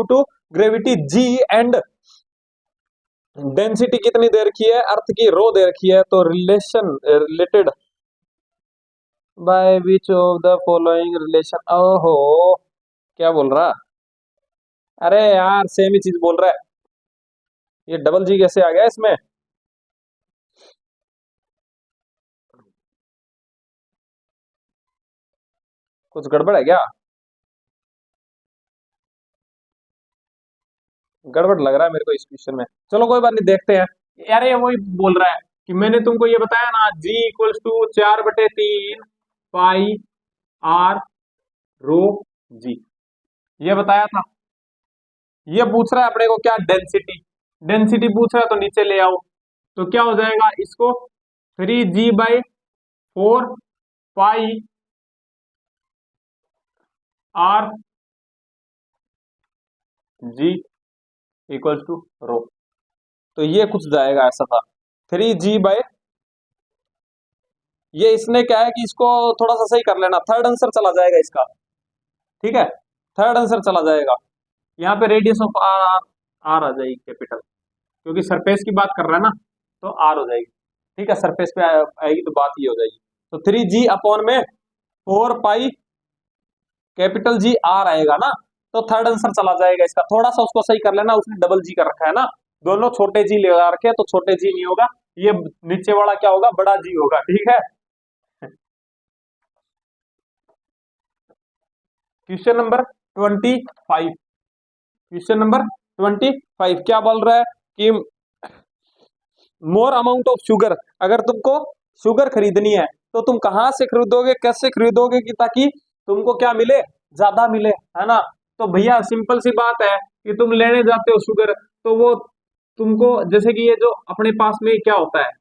S1: to gravity g and density कितनी दे रखी है, अर्थ की रो दे रखी है, तो related by which of the following relation, ओहो क्या बोल रहा, अरे यार सेम ही चीज बोल रहा है, ये डबल जी कैसे आ गया इसमें, कुछ गड़बड़ है क्या, गड़बड़ लग रहा है मेरे को इस क्वेश्चन में। चलो कोई बात नहीं, देखते हैं। यार ये वही बोल रहा है कि मैंने तुमको ये बताया ना, जी इक्वल्स टू 4/3 पाई आर रो जी, ये बताया था। ये पूछ रहा है अपने को क्या, डेंसिटी, डेंसिटी पूछ रहा है, तो नीचे ले आओ, तो क्या हो जाएगा इसको, 3g/4 pi R G equals to rho, तो ये कुछ जाएगा ऐसा था, 3g/, ये इसने क्या है कि इसको थोड़ा सा सही कर लेना, थर्ड आंसर चला जाएगा इसका। ठीक है, थर्ड आंसर चला जाएगा, यहाँ पे रेडियस ऑफ आर, आर आ जाएगी कैपिटल, क्योंकि सरफेस की बात कर रहा है ना, तो आर हो जाएगी। ठीक है, सरफेस पे आएगी तो बात ये हो जाएगी, तो 3g/, में 4 पाई कैपिटल जी आर आएगा ना, तो थर्ड आंसर चला जाएगा इसका। थोड़ा सा उसको सही कर लेना, उसने डबल जी कर रखा है ना, दोनों छोटे जी लगा रखे हैं, तो छोटे जी नहीं होगा, ये नीचे वाला क्या होगा, बड़ा जी होगा। ठीक है, क्वेश्चन नंबर 25, क्वेश्चन नंबर 25 क्या बोल रहा है कि मोर अमाउंट ऑफ शुगर, अगर तुमको शुगर खरीदनी है तो तुम कहाँ से खरीदोगे, कैसे खरीदोगे कि ताकि तुमको क्या मिले, ज्यादा मिले, है ना। तो भैया सिंपल सी बात है कि तुम लेने जाते हो शुगर, तो वो तुमको, जैसे कि ये जो अपने पास में क्या होता है,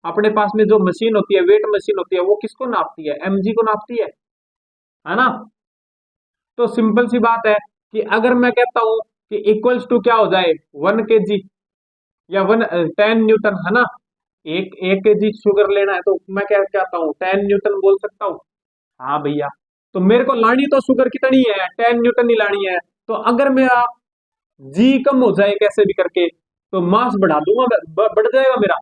S1: अपने पास में जो मशीन होती है, वेट मशीन होती है, वो किसको नापती है, एमजी को नापती है ना। तो सिंपल सी बात है कि अगर मैं कहता हूं कि इक्वल्स टू क्या हो जाए, 1 kg या 10 न्यूटन, है ना, एक केजी शुगर लेना है, तो मैं क्या कहता हूँ, 10 न्यूटन बोल सकता हूँ। हाँ भैया, तो मेरे को लानी तो शुगर कितनी है, 10 न्यूटन ही लानी है, तो अगर मेरा जी कम हो जाए कैसे भी करके, तो मास बढ़ा दूंगा, बढ़ जाएगा मेरा,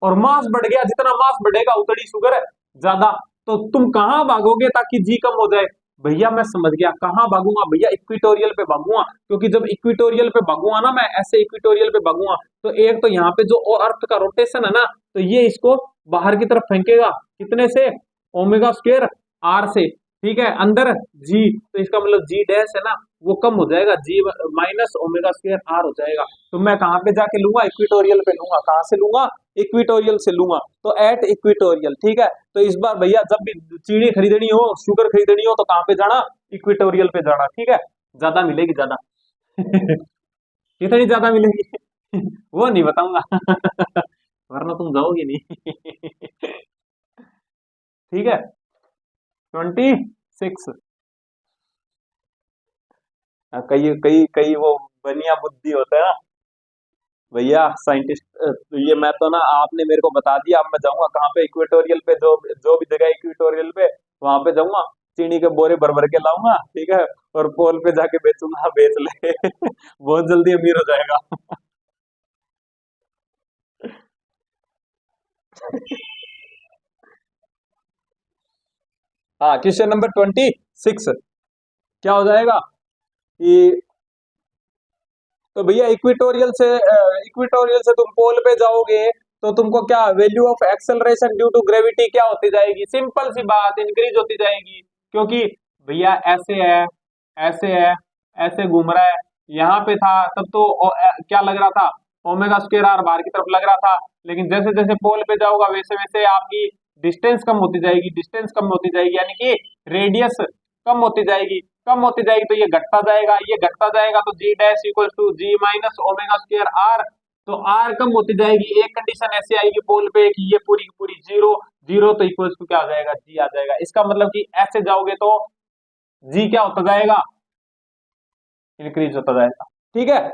S1: और मास बढ़ गया, जितना मास बढ़ेगा उतनी शुगर ज्यादा, तो तुम कहाँ भागोगे ताकि जी कम हो जाए, भैया मैं समझ गया, कहाँ भागूंगा भैया, इक्विटोरियल पे भागूंगा, क्योंकि जब इक्विटोरियल पे भागूंगा ना, मैं ऐसे इक्विटोरियल पे भागूंगा, तो एक तो यहाँ पे जो अर्थ का रोटेशन है ना, तो ये इसको बाहर की तरफ फेंकेगा, कितने से, ओमेगा स्क्वायर आर से। ठीक है, अंदर जी, तो इसका मतलब जी डैश है ना, वो कम हो जाएगा, G minus omega square are हो जाएगा। तो मैं कहाँ पे जाके लूंगा, इक्विटोरियल पे लूंगा, कहाँ से लूंगा, इक्विटोरियल से लूंगा, तो एट इक्विटोरियल। ठीक है, तो इस बार भैया जब भी चीनी खरीदनी हो, शुगर खरीदनी हो, तो कहाँ पे जाना, इक्विटोरियल पे जाना। ठीक है, ज्यादा मिलेगी, ज्यादा कितनी ज्यादा मिलेगी वो नहीं बताऊंगा वरना तुम जाओगे नहीं ठीक है, 26, कई कई कई वो बनिया बुद्धि होता है ना, भैया साइंटिस्ट, ये मैं तो ना, आपने मेरे को बता दिया, अब मैं जाऊंगा कहाँ पे, इक्वेटोरियल पे, जो जो भी जगह इक्वेटोरियल पे, वहां पे जाऊंगा, चीनी के बोरे भर भर के लाऊंगा, ठीक है, और पोल पे जाके बेचूंगा, बेच ले। बहुत जल्दी अमीर हो जाएगा। हाँ, क्वेश्चन नंबर 26 क्या हो जाएगा कि, तो भैया इक्वेटोरियल से तुम पोल पे जाओगे, तो तुमको क्या value of acceleration due to gravity क्या होती जाएगी, सिंपल सी बात, इंक्रीज होती जाएगी, क्योंकि भैया ऐसे है, ऐसे घूम रहा है, यहाँ पे था तब तो क्या लग रहा था, ओमेगा स्क्वायर आर बाहर की तरफ लग रहा था, लेकिन जैसे जैसे पोल पे जाओगा वैसे वैसे आपकी डिस्टेंस कम होती जाएगी, डिस्टेंस कम होती जाएगी, यानी कि रेडियस कम होती जाएगी, कम होती जाएगी, तो ये घटता जाएगा, ये घटता जाएगा, तो G dash equal to G minus omega square R, तो आर कम होती जाएगी, एक कंडीशन ऐसी आएगी पोल पे कि ये पूरी की पूरी जीरो, जीरो तो इक्वल टू क्या आ जाएगा, जी आ जाएगा, इसका मतलब कि ऐसे जाओगे तो जी क्या होता जाएगा, इंक्रीज होता जाएगा, ठीक है,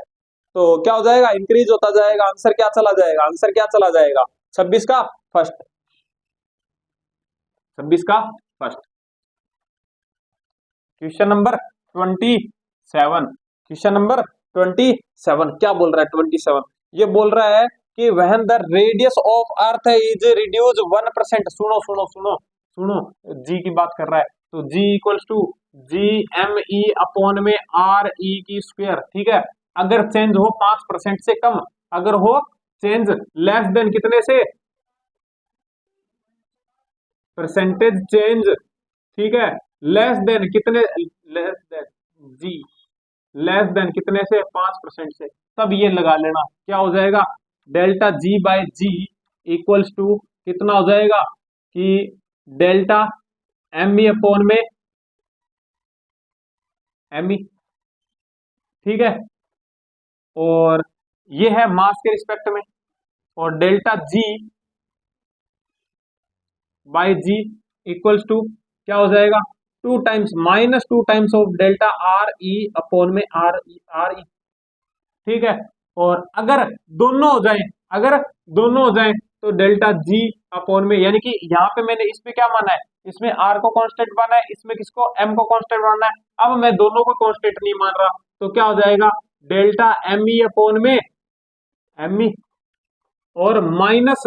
S1: तो क्या हो जाएगा, इंक्रीज होता जाएगा, आंसर क्या चला जाएगा, आंसर क्या चला जाएगा, 26 का फर्स्ट, 26 का फर्स्ट। क्वेश्चन नंबर 27 क्या बोल रहा है, 27 ये बोल रहा है कि when the radius of earth is reduce 1%, सुनो सुनो सुनो सुनो, जी की बात कर रहा है, तो G equals to G M E upon में आर ई की स्क्वायर, ठीक है, अगर चेंज हो 5% से कम, अगर हो चेंज लेस देन कितने से, परसेंटेज चेंज, ठीक है, लेस देन कितने, लेस देन जी, लेस देन कितने से, 5% से, तब ये लगा लेना क्या हो जाएगा, delta ji by ji equals to कितना हो जाएगा कि डेल्टा एम ई अपॉन में एम ई, ठीक है, और ये है मास के रिस्पेक्ट में, और delta ji by ji equals to क्या हो जाएगा, 2 times minus 2 times of delta r e upon में आर ई, ठीक है, और अगर दोनों हो जाए, अगर दोनों हो जाए तो डेल्टा जी अपॉन में, यानी कि यहाँ पे मैंने इसमें क्या माना है, इसमें आर को कांस्टेंट माना है, इसमें किसको, एम को कांस्टेंट माना है, अब मैं दोनों को कांस्टेंट नहीं मान रहा, तो क्या हो जाएगा, डेल्टा एम ई अपॉन में एम ई, और minus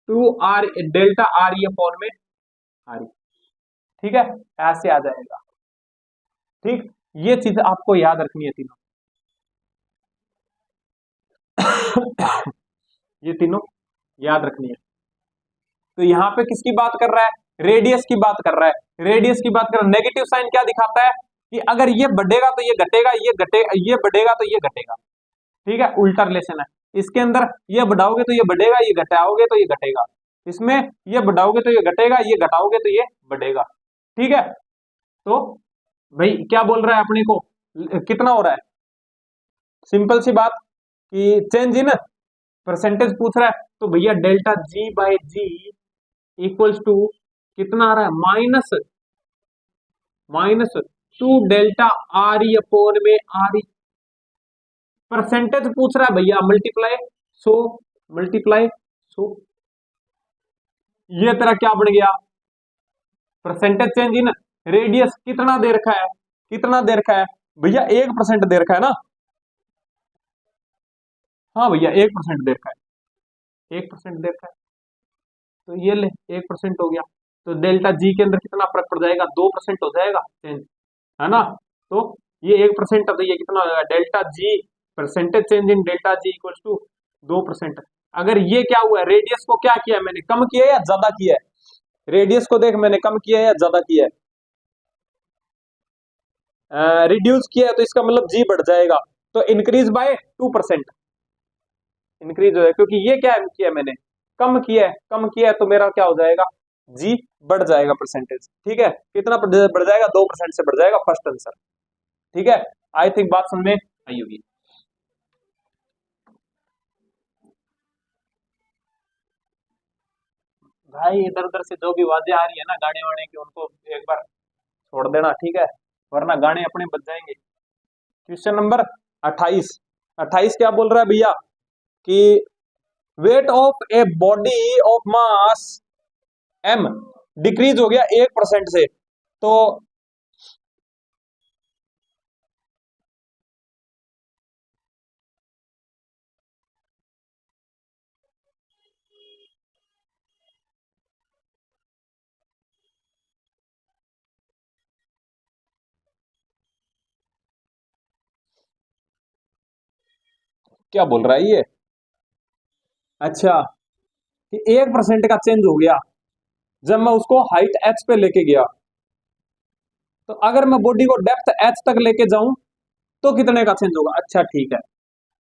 S1: 2 R delta r e upon में आर ई, ठीक है, ऐसे आ जाएगा, ठीक, ये चीज आपको याद रखनी है तीनों। ये तीनों याद रखनी है, तो यहाँ पे किसकी बात कर रहा है, रेडियस की बात कर रहा है, रेडियस की बात कर रहा है, नेगेटिव साइन क्या दिखाता है कि अगर ये बढ़ेगा तो ये घटेगा, ये घटेगा, ये बढ़ेगा तो ये घटेगा, ठीक है, उल्टा रिलेशन है, इसके अंदर ये बढ़ाओगे तो ये बढ़ेगा, ये घटाओगे तो ये घटेगा, इसमें ये बढ़ाओगे तो ये घटेगा, ये घटाओगे तो ये बढ़ेगा, ठीक है, तो भाई क्या बोल रहा है अपने को, कितना हो रहा है, सिंपल सी बात कि चेंज इन परसेंटेज पूछ रहा है, तो भैया delta ji by ji equals to कितना आ रहा है, minus minus 2 delta r e upon में आर ई, परसेंटेज पूछ रहा है भैया, मल्टीप्लाई सो, मल्टीप्लाई सो, ये तेरा क्या बन गया, परसेंटेज चेंज इन रेडियस कितना दे रखा है, कितना दे रखा है भैया, 1% दे रखा है ना, हाँ भैया 1% दे रखा है, 1% दे रखा है, तो ये ले 1% हो गया, तो डेल्टा जी के अंदर कितना फर्क पड़ जाएगा, 2% हो जाएगा चेंज, है ना, तो ये 1% तो ये कितना हो जाएगा, delta g percentage change in delta g equal to 2%, अगर ये क्या हुआ है, रेडियस को क्या किया है मैंने, कम किया है या ज्यादा किया है, रेडियस को देख मैंने कम किया है या ज्यादा किया है, रिड्यूस किया है, तो इसका मतलब जी बढ़ जाएगा, तो इंक्रीज बाय 2%, इंक्रीज हो जाएगा, क्योंकि ये क्या किया है मैंने, कम किया है, कम किया है, तो मेरा क्या हो जाएगा, जी बढ़ जाएगा परसेंटेज, ठीक है, कितना बढ़ जाएगा, 2% से बढ़ जाएगा, फर्स्ट आंसर, ठीक है, आई थिंक बात समझ में आई होगी। भाई इधर उधर से जो भी आवाजें आ रही है ना गाने वाने की, उनको एक बार छोड़ देना, ठीक है, वरना गाने अपने बज जाएंगे। क्वेश्चन नंबर 28 28 क्या बोल रहा है भैया कि weight of a body of mass m decrease हो गया 1% से, तो क्या बोल रहा है ये? अच्छा, कि 1% का चेंज हो गया जब मैं उसको हाइट h पे लेके गया, तो अगर मैं बॉडी को डेप्थ h तक लेके जाऊं तो कितने का चेंज होगा? अच्छा ठीक है,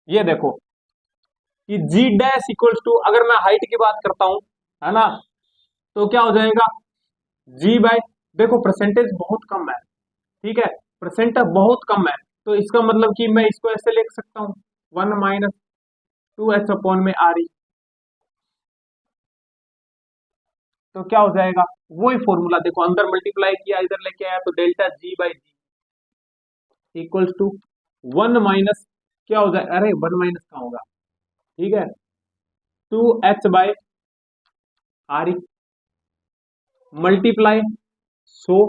S1: ये देखो कि जी डैश इक्वल्स टू, अगर मैं हाइट की बात करता हूं, है ना, तो क्या हो जाएगा जी बाय, देखो परसेंटेज बहुत कम है, ठीक है, परसेंट बहुत कम है, तो इसका मतलब कि मैं इसको ऐसे लिख सकता हूं 1 - 2h में आ रही, तो क्या हो जाएगा वही फॉर्मूला, देखो अंदर मल्टीप्लाई किया इधर लेके आया, तो delta g by g equals to 1 - क्या हो जाए, अरे 1 - का होगा, ठीक है, 2h/r मल्टीप्लाई 100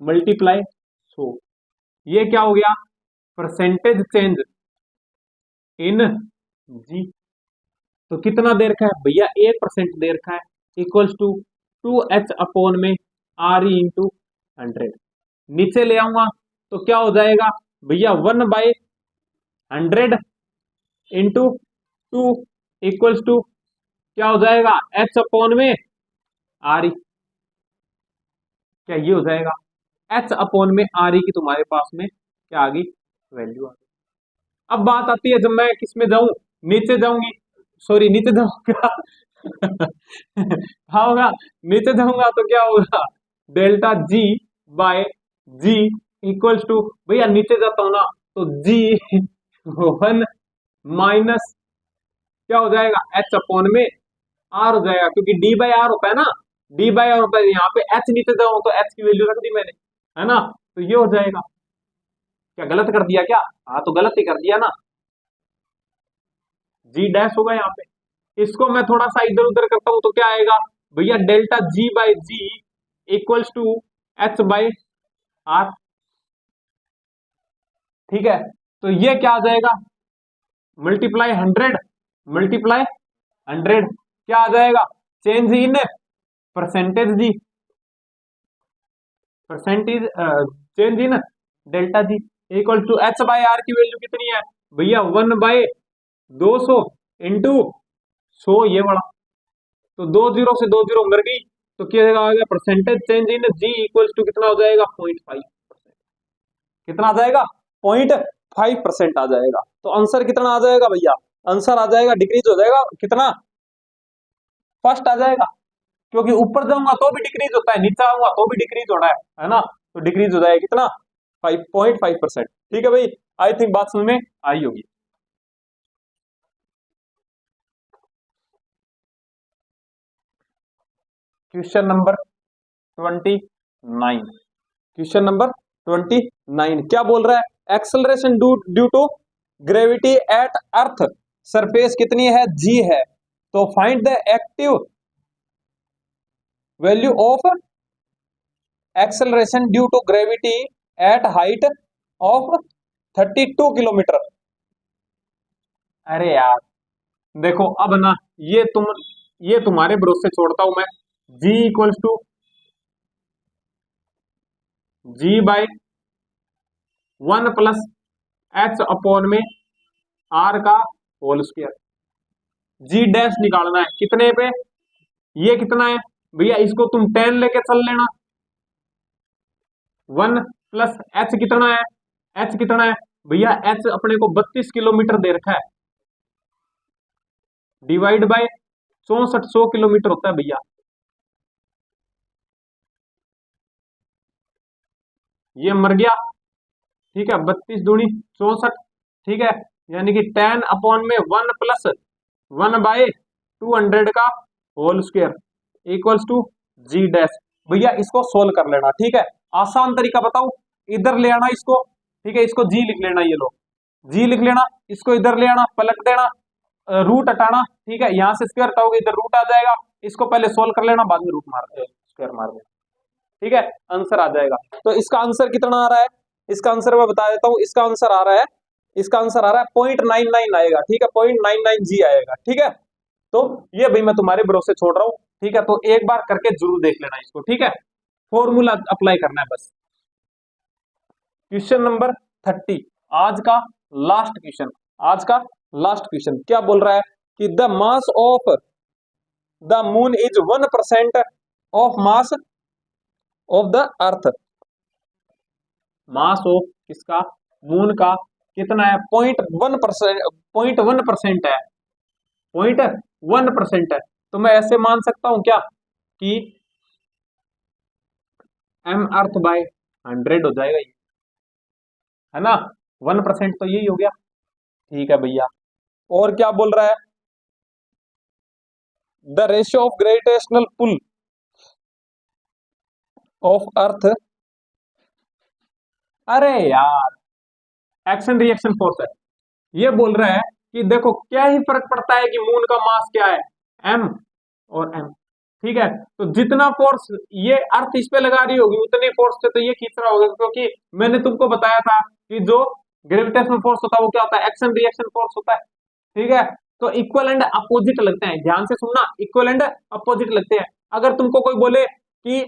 S1: मल्टीप्लाई 100, ये क्या हो गया परसेंटेज चेंज इन जी, तो कितना दे रखा है भैया 1% दे रखा है, इक्वल्स टू 2h में r इंटू 100, नीचे ले आऊंगा तो क्या हो जाएगा भैया 1/100 इंटू 2 इक्वल्स टू क्या हो जाएगा h में r, क्या ये हो जाएगा h में r की तुम्हारे पास में क्या आ गई वैल्यू आ गई। अब बात आती है जब मैं किस में जाऊं, नीचे जाऊंगी, सॉरी नीचे जाऊंगा हाँ होगा, नीचे जाऊंगा तो क्या होगा delta ji by ji equals to, भैया नीचे जाता हूं ना तो जी 1 - क्या हो जाएगा h में r हो जाएगा, क्योंकि d बाई आर होता है ना, d बाई आर होता है, यहाँ पे h नीचे जाऊं तो h की वैल्यू रख दी मैंने, है ना, तो ये हो जाएगा, क्या गलत कर दिया क्या? हाँ तो गलत ही कर दिया ना, जी डैश होगा यहाँ पे, इसको मैं थोड़ा सा इधर उधर करता हूं तो क्या आएगा भैया delta g by g equals to h by r, ठीक है, तो ये क्या आ जाएगा मल्टीप्लाई 100 मल्टीप्लाई 100, क्या आ जाएगा change in percentage g, percentage change in delta g equal to h by r की वैल्यू कितनी है भैया 1/200 इंटू 100, ये बड़ा, तो 2 जीरो से 2 जीरो मर गई, तो क्या आ गया percentage change in g equal to कितना हो जाएगा 0.5%, कितना आ जाएगा 0.5% आ जाएगा, तो आंसर कितना आ जाएगा भैया, आंसर आ जाएगा डिक्रीज हो जाएगा कितना, फर्स्ट आ जाएगा, क्योंकि ऊपर जाऊंगा तो भी डिक्रीज होता है, नीचे आऊंगा तो भी डिक्रीज हो रहा है ना, तो डिक्रीज हो जाएगा कितना 5.5%, ठीक है भाई, आई थिंक बात समझ में आई होगी। क्वेश्चन नंबर 29, क्वेश्चन नंबर 29 क्या बोल रहा है, acceleration due to gravity at earth surface कितनी है जी है, तो find the active value of acceleration due to gravity at height of 32 kilometre. अरे यार देखो अब ना, ये तुम्हारे भरोसे छोड़ता हूं मैं, G equals to G by 1 + h में r का होल स्क्वायर, जी डैश निकालना है कितने पे, ये कितना है भैया, इसको तुम 10 लेके चल लेना, 1 + h कितना है, h कितना है भैया, h अपने को 32 किलोमीटर दे रखा है, डिवाइड बाय 6400 किलोमीटर होता है भैया, ये मर गया, ठीक है, 32 दूनी 64, ठीक है, यानी कि 10 में 1 + 1/200 का whole square equals to ji dash, भैया इसको सोल्व कर लेना, ठीक है, आसान तरीका बताऊं, इधर ले आना इसको, ठीक है, इसको जी लिख लेना, ये लो जी लिख लेना, इसको इधर ले आना, पलट देना, रूट हटाना, ठीक है, यहां से स्क्वायर हटाओगे इधर रूट आ जाएगा, इसको पहले सोल्व कर लेना, बाद में रूट मार स्क्वायर मार देना, ठीक है, आंसर आ जाएगा। तो इसका आंसर कितना आ रहा है, इसका आंसर मैं बता देता हूं, इसका आंसर आ रहा है, इसका आंसर आ रहा है 0.99 आएगा, ठीक है, 0.99 जी आएगा, ठीक है। तो ये भाई मैं तुम्हारे भरोसे छोड़ रहा हूं, ठीक है, तो एक बार करके जरूर देख लेना इसको, ठीक है, फॉर्मूला अप्लाई करना है बस। क्वेश्चन नंबर 30, आज का लास्ट क्वेश्चन, आज का लास्ट क्वेश्चन क्या बोल रहा है कि the mass of the moon is 1% of mass of the earth. Mass of किसका, मून का कितना है, 0.1%, 0.1% है, 0.1% है। तो मैं ऐसे मान सकता हूं क्या कि एम अर्थ बाय 100 हो जाएगा ये, है ना, 1% तो यही हो गया, ठीक है भैया। और क्या बोल रहा है, the ratio of gravitational pull of earth, अरे यार एक्शन रिएक्शन फोर्स है, ये बोल रहा है कि देखो क्या ही फर्क पड़ता है कि मून का मास क्या है, एम और एम, ठीक है, तो जितना फोर्स ये अर्थ इस पे लगा रही होगी उतनी फोर्स से तो ये खींच रहा होगा, क्योंकि मैंने तुमको बताया था कि जो ग्रेविटेशनल फोर्स होता है वो क्या होता है, एक्शन रिएक्शन फोर्स होता है, ठीक है। तो इक्वल एंड अपोजिट लगते हैं, ध्यान से सुनना, इक्वल एंड अपोजिट लगते हैं। अगर तुमको कोई बोले कि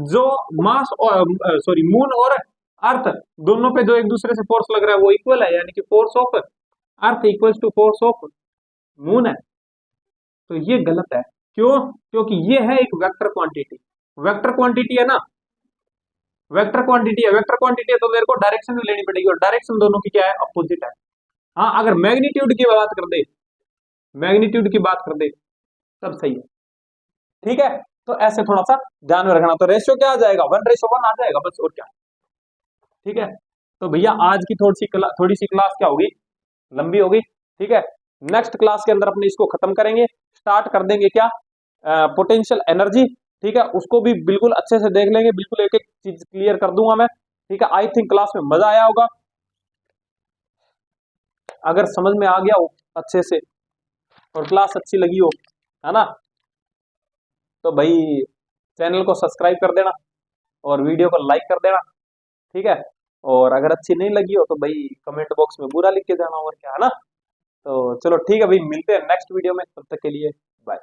S1: जो मास और सॉरी मून और अर्थ दोनों पे जो एक दूसरे से फोर्स लग रहा है वो इक्वल है, यानी कि force of earth equals to force of moon है, तो ये गलत है। क्यों, क्योंकि ये है एक वेक्टर क्वांटिटी, वेक्टर क्वांटिटी है ना, वेक्टर क्वांटिटी है, वेक्टर क्वांटिटी है तो मेरे को डायरेक्शन भी लेनी पड़ेगी, और डायरेक्शन दोनों की क्या है, अपोजिट है। हाँ अगर मैग्नीट्यूड की बात कर दे, मैग्नीट्यूड की बात कर दे तब सही है, ठीक है। तो ऐसे थोड़ा सा ध्यान में रखना, तो रेशियो क्या आ जाएगा, 1:1 आ जाएगा बस, और क्या, ठीक है। तो भैया आज की थोड़ी सी क्लास क्या होगी, लंबी होगी, ठीक है। नेक्स्ट क्लास के अंदर अपने इसको खत्म करेंगे, स्टार्ट कर देंगे क्या, पोटेंशियल एनर्जी, ठीक है, उसको भी बिल्कुल अच्छे से देख लेंगे, बिल्कुल एक एक चीज क्लियर कर दूंगा मैं, ठीक है। आई थिंक क्लास में मजा आया होगा, अगर समझ में आ गया हो अच्छे से और क्लास अच्छी लगी हो, है ना, तो भाई चैनल को सब्सक्राइब कर देना और वीडियो को लाइक कर देना, ठीक है। और अगर अच्छी नहीं लगी हो तो भाई कमेंट बॉक्स में बुरा लिख के जाना, और क्या, है ना। तो चलो ठीक है भाई, मिलते हैं नेक्स्ट वीडियो में, तब तक के लिए बाय।